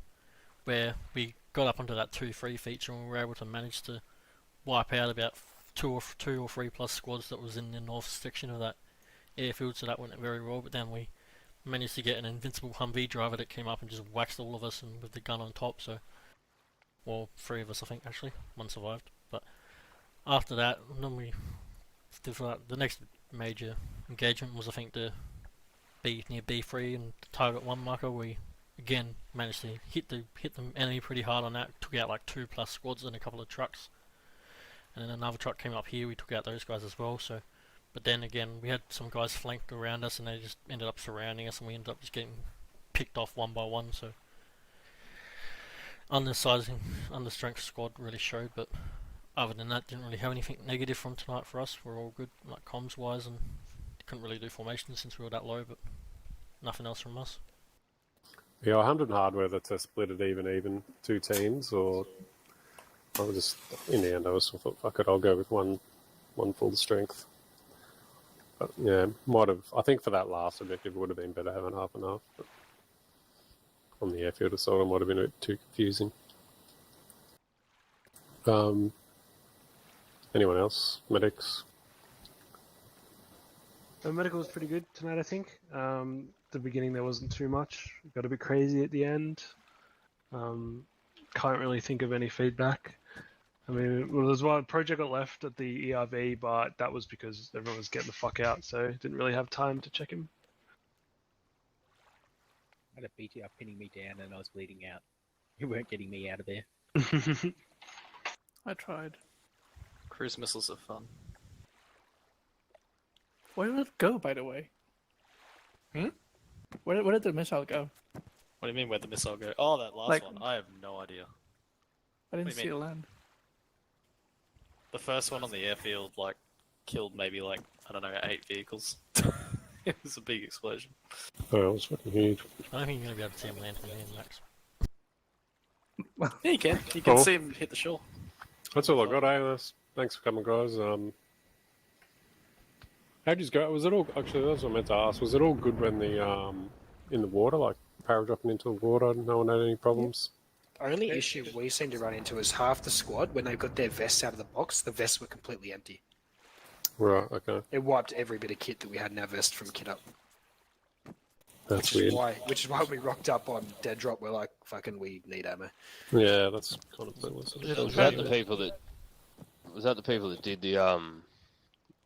where we got up onto that 2-3 feature, and we were able to manage to wipe out about 2 or 3 plus squads that was in the north section of that airfield, so that went very well. But then we managed to get an invincible Humvee driver that came up and just waxed all of us, and with the gun on top. So, well, 3 of us I think actually, 1 survived. But after that, then the next major engagement was I think the near B3 and the target 1 marker. We again managed to hit the enemy pretty hard on that. Took out like 2 plus squads and a couple of trucks. And then another truck came up here, we took out those guys as well. So, but then again, we had some guys flanked around us, and they just ended up surrounding us, and we ended up just getting picked off 1 by 1. So, under-strength squad really showed. But other than that, didn't really have anything negative from tonight for us. We're all good, like comms wise, and couldn't really do formations since we were that low. But nothing else from us. Yeah, I hummed hard whether to split it even 2 teams, or I was just, in the end, I was thought, fuck it, I'll go with one full strength. But yeah, I think for that last objective, it would have been better having half and half. But on the airfield assault, it might have been a bit too confusing. Anyone else? Medics? The medical was pretty good tonight, I think. The beginning there wasn't too much. It got a bit crazy at the end. Can't really think of any feedback. I mean, well, there's one project got left at the ERV, but that was because everyone was getting the fuck out, so didn't really have time to check him. I had a BTR pinning me down and I was bleeding out. You weren't getting me out of there. I tried. Cruise missiles are fun. Where did it go, by the way? Where did the missile go? What do you mean, where'd the missile go? Oh, that last one. I have no idea. I didn't see it land. The first one on the airfield, like, killed maybe, like, I don't know, 8 vehicles. It was a big explosion. Oh, it was fucking huge. I don't think you're going to be able to see him land from here, Max. Yeah, you can. You can see him hit the shore. That's all I got, thanks for coming, guys. How'd you go? Was it all, actually, that's what I meant to ask, was it all good when the, in the water, like, paratrooping into the water, no one had any problems? The only issue we seem to run into is half the squad, when they got their vests out of the box, the vests were completely empty. Right, okay. It wiped every bit of kit that we had in our vest from kit up. That's weird. Which is why we rocked up on dead drop, we're like, fucking, we need ammo. Yeah, that's kind of pointless. Was that the people that did the,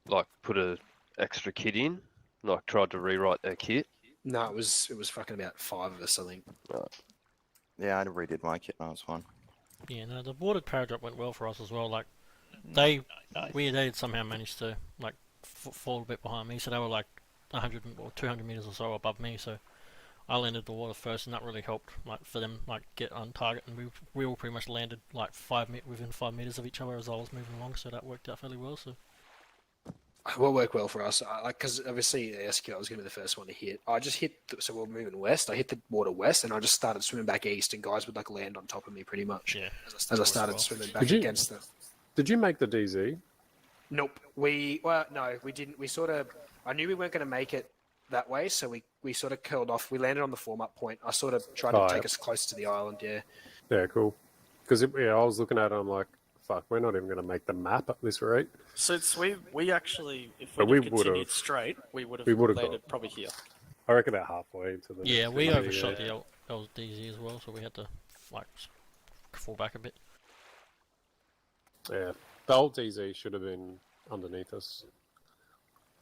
like, put a extra kit in? Like, tried to rewrite their kit? No, it was fucking about 5 of us, I think. Right. Yeah, I redid my kit last one. Yeah, no, the water paradrop went well for us as well. Like, they had somehow managed to like fall a bit behind me, so they were like 100 or 200 meters or so above me. So I landed the water first, and that really helped, like, for them like get on target, and we all pretty much landed like within 5 meters of each other as I was moving along. So that worked out fairly well. So. What worked well for us, because obviously the SQ was going to be the first one to hit. I just hit, so we're moving west. I hit the water west, and I just started swimming back east, and guys would like land on top of me pretty much. Yeah. As I started swimming back against them. Did you make the DZ? Nope. No, we didn't. We sort of. I knew we weren't going to make it that way, so we sort of curled off. We landed on the form-up point. I sort of tried to take us close to the island. Yeah. Yeah, cool. Because I was looking at it, I'm like, fuck, we're not even going to make the map at this rate. So we actually, if But we we continued would've- straight, we would we have would've landed got- probably here. I reckon about halfway to the. Yeah, next we city, overshot yeah. the LDZ as well, so we had to like fall back a bit. Yeah, the old DZ should have been underneath us,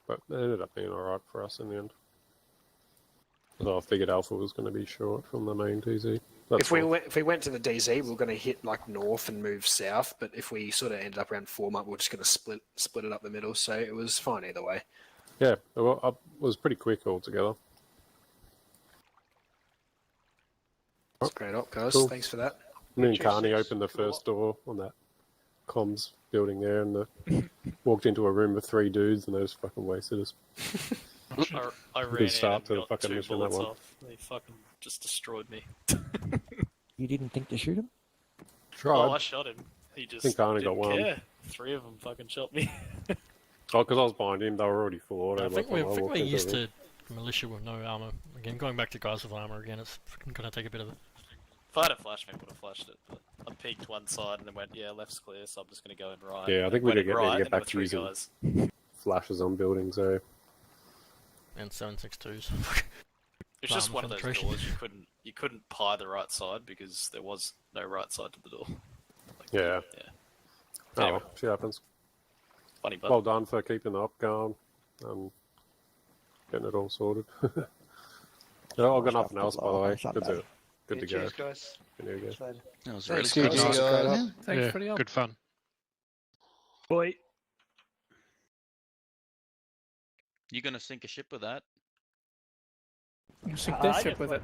but it ended up being alright for us in the end. Although I figured Alpha was going to be short from the main DZ. If we went to the DZ, we were going to hit like north and move south. But if we sort of ended up around form-up, we were just going to split it up the middle. So it was fine either way. Yeah, well, I was pretty quick altogether. That's great up, guys. Cool. Thanks for that. Me and Carney opened the first door on that comms building there, and walked into a room with 3 dudes, and they just fucking wasted us. I ran Good in start and to the got fucking 2 mission, that bullets one. off. They fucking just destroyed me. You didn't think to shoot him? Tried. Oh, I shot him. He just think I only didn't got one. care. 3 of them fucking shot me. Oh, because I was behind him, they were already full auto. I think by the time we're walked into used the to militia with no armor. Again, going back to guys with armor again, it's gonna take a bit of it. If I had a flashbang, I would have flashed it. But I peeked one side and then went, yeah, left's clear, so I'm just going to go in right. Yeah, I think we Went need in right, to get and back there to were 3 using guys. flashes on buildings, so. And 7.62s. It's just one of those penetration. doors you couldn't pie the right side because there was no right side to the door. Yeah. Oh, Anyway. well, shit happens. Funny, but Well done for keeping the up going. Getting it all sorted. No, I've got nothing else, by the way. Good to go. Cheers, guys. There you go. Catch you later. That was Thanks, really guys. good. Thanks for the help. Good fun. Boy. You gonna sink a ship with that? You sink this ship with it.